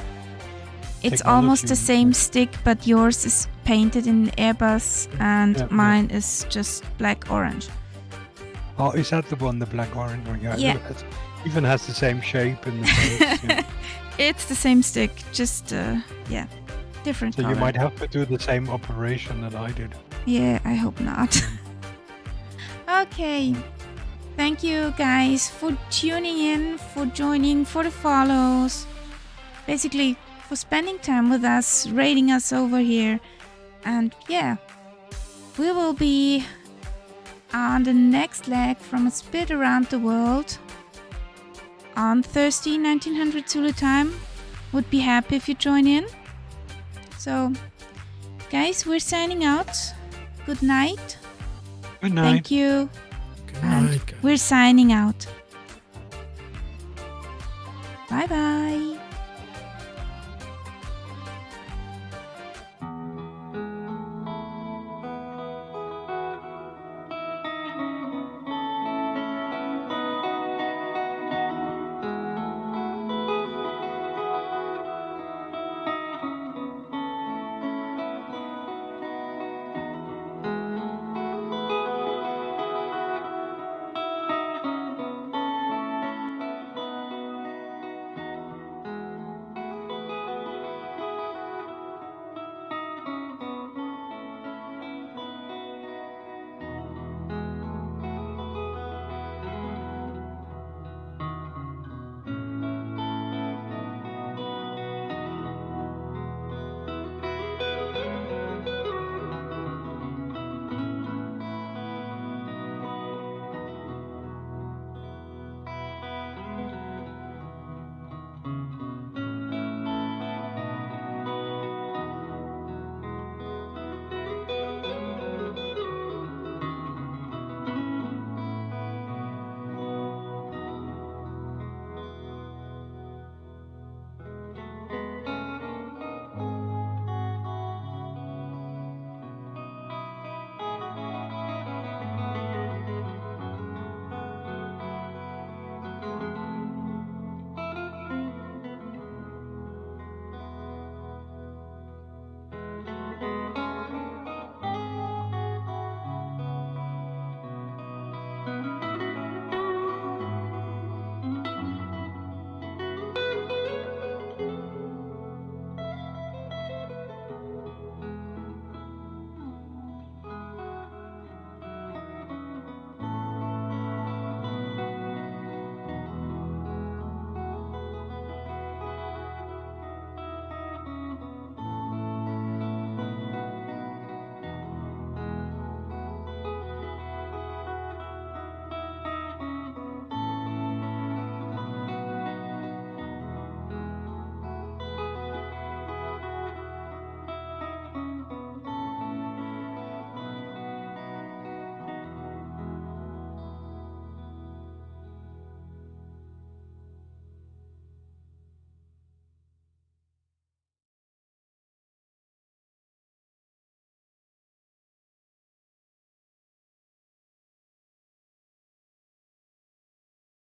It's almost the technology. same stick, but yours is painted in Airbus and Yeah, mine is just black-orange. Oh, is that the one, the black orange one? Yeah. Yeah. It even has the same shape and the face. Yeah. It's the same stick, just, different So color. you might have to do the same operation that I did. Yeah, I hope not. Okay. Thank you guys for tuning in, for joining, for the follows. Basically, for spending time with us, rating us over here. And yeah, we will be on the next leg from A Spit Around the World on Thursday, 1900 Zulu time. Would be happy if you join in. So, guys, we're signing out. Good night. Good night. Thank you. Good And night, guys. we're signing out. Bye bye.